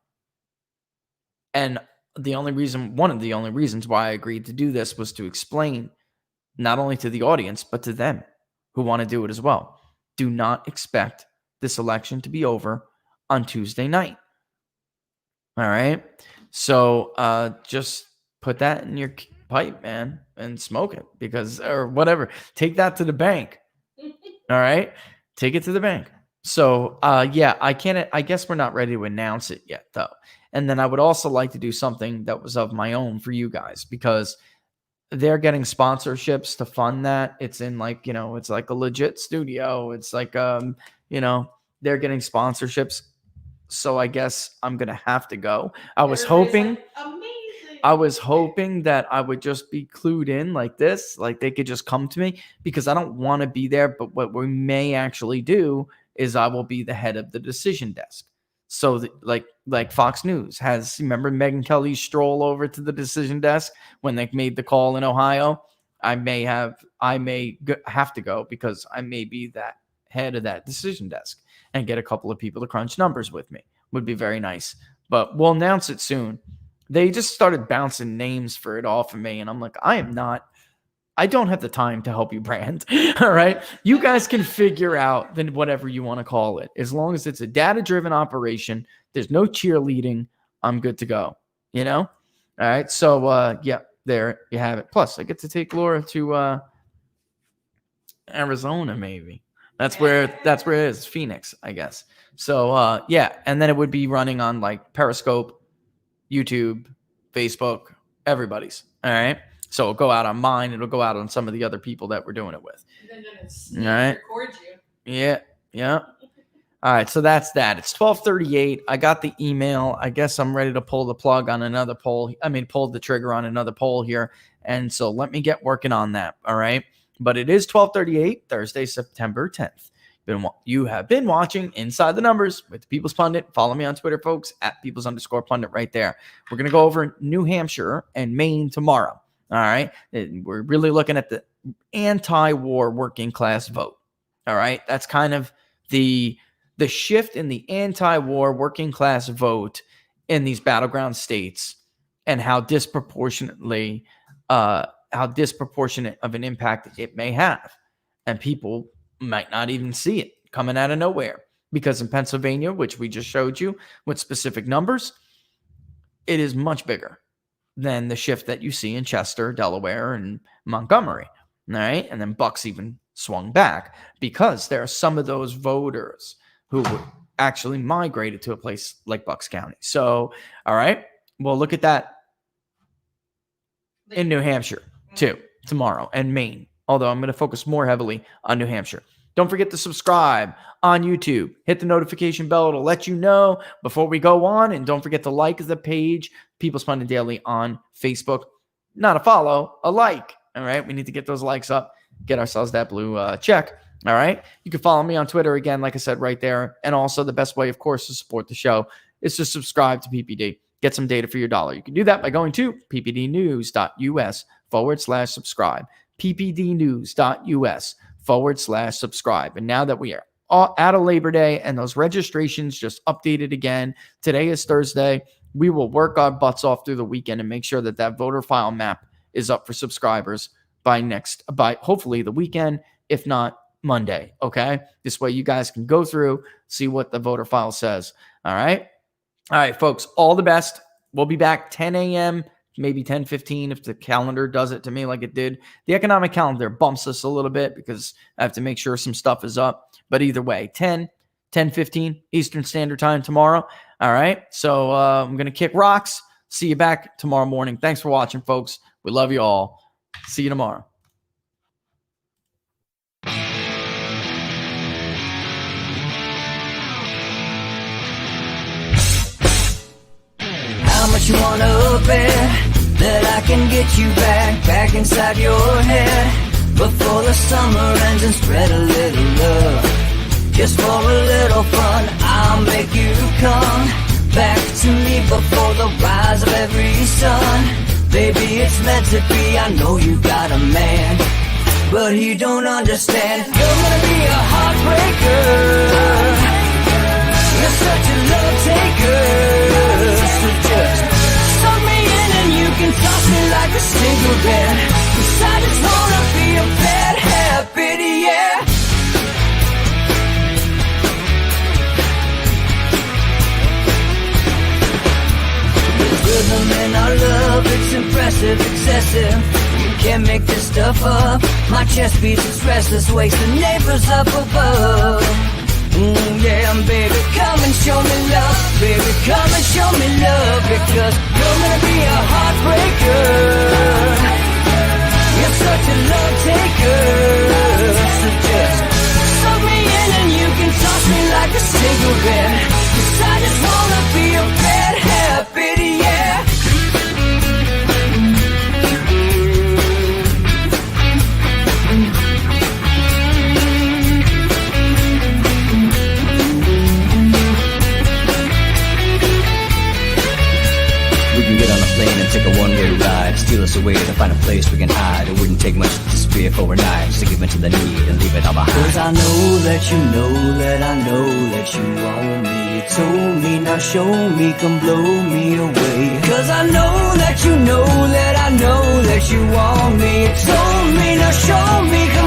And one of the only reasons why I agreed to do this was to explain not only to the audience, but to them who want to do it as well. Do not expect this election to be over on Tuesday night. All right. So just put that in your pipe, man, and smoke it or whatever. Take that to the bank. All right. Take it to the bank. So, I guess we're not ready to announce it yet, though. And then I would also like to do something that was of my own for you guys, because they're getting sponsorships to fund that. It's in it's like a legit studio. It's like, they're getting sponsorships. So I guess I'm going to have to go. I was hoping that I would just be clued in like this, like they could just come to me, because I don't want to be there. But what we may actually do is I will be the head of the decision desk. So like Fox News has, remember Megyn Kelly's stroll over to the decision desk when they made the call in Ohio? I may have to go, because I may be that head of that decision desk and get a couple of people to crunch numbers with me. Would be very nice. But we'll announce it soon. They just started bouncing names for it off of me, and I'm like, I don't have the time to help you brand. All right. You guys can figure out then whatever you want to call it. As long as it's a data-driven operation, there's no cheerleading, I'm good to go. All right. So there you have it. Plus, I get to take Laura to Arizona, maybe. That's where it is. Phoenix, I guess. So and then it would be running on like Periscope, YouTube, Facebook, everybody's. All right. So it'll go out on mine. It'll go out on some of the other people that we're doing it with. And All then right. record you. Yeah. All right. So that's that. It's 12:38. I got the email. I guess I'm ready to pull the plug on another poll. Pull the trigger on another poll here. And so let me get working on that. All right. But it is 12:38, Thursday, September 10th. You have been watching Inside the Numbers with People's Pundit. Follow me on Twitter, folks, at People's_Pundit right there. We're going to go over New Hampshire and Maine tomorrow. All right. We're really looking at the anti-war working class vote. All right. That's kind of the shift in the anti-war working class vote in these battleground states, and how disproportionate of an impact it may have. And people might not even see it coming out of nowhere, because in Pennsylvania, which we just showed you with specific numbers, it is much bigger than the shift that you see in Chester, Delaware, and Montgomery. All right. And then Bucks even swung back, because there are some of those voters who actually migrated to a place like Bucks County. So, all right, well, look at that in New Hampshire. too tomorrow, and Maine, although I'm going to focus more heavily on New Hampshire. Don't forget to subscribe on YouTube. Hit the notification bell. It'll let you know before we go on. And don't forget to like the page, People's Pundit Daily on Facebook. Not a follow, a like. All right. We need to get those likes up, get ourselves that blue check. All right. You can follow me on Twitter again, like I said, right there. And also the best way, of course, to support the show is to subscribe to PPD. Get some data for your dollar. You can do that by going to ppdnews.us/subscribe. ppdnews.us/subscribe. And now that we are out of Labor Day and those registrations just updated again, today is Thursday. We will work our butts off through the weekend and make sure that that voter file map is up for subscribers by hopefully the weekend, if not Monday. Okay. This way you guys can go through, see what the voter file says. All right. All right, folks, all the best. We'll be back 10 a.m., maybe 10:15 if the calendar does it to me like it did. The economic calendar bumps us a little bit because I have to make sure some stuff is up. But either way, 10:15 Eastern Standard Time tomorrow. All right, so I'm going to kick rocks. See you back tomorrow morning. Thanks for watching, folks. We love you all. See you tomorrow. How much you wanna up it, that I can get you back inside your head, before the summer ends, and spread a little love. Just for a little fun, I'll make you come back to me before the rise of every sun. Baby, it's meant to be, I know you got a man, but he don't understand. You're gonna be a heartbreaker, you're such a love taker. So just suck me in and you can toss me like a cigarette, 'cause I just wanna be a bad habit, yeah. There's rhythm in our love, it's impressive, excessive. You can't make this stuff up. My chest beats, it's restless, wakes the neighbors up above. Yeah, baby, come and show me love. Baby, come and show me love, because you're gonna be a heartbreaker. You're such a love taker. So just suck me in and you can toss me like a cigarette, 'cause I just wanna be a bad habit, yeah. Take a one-way ride, steal us away to find a place we can hide. It wouldn't take much to spear for knives to give in to the need and leave it all behind. 'Cause I know that you know that I know that you want me. You told me, now show me, come blow me away. 'Cause I know that you know that I know that you want me. You told me, now show me, come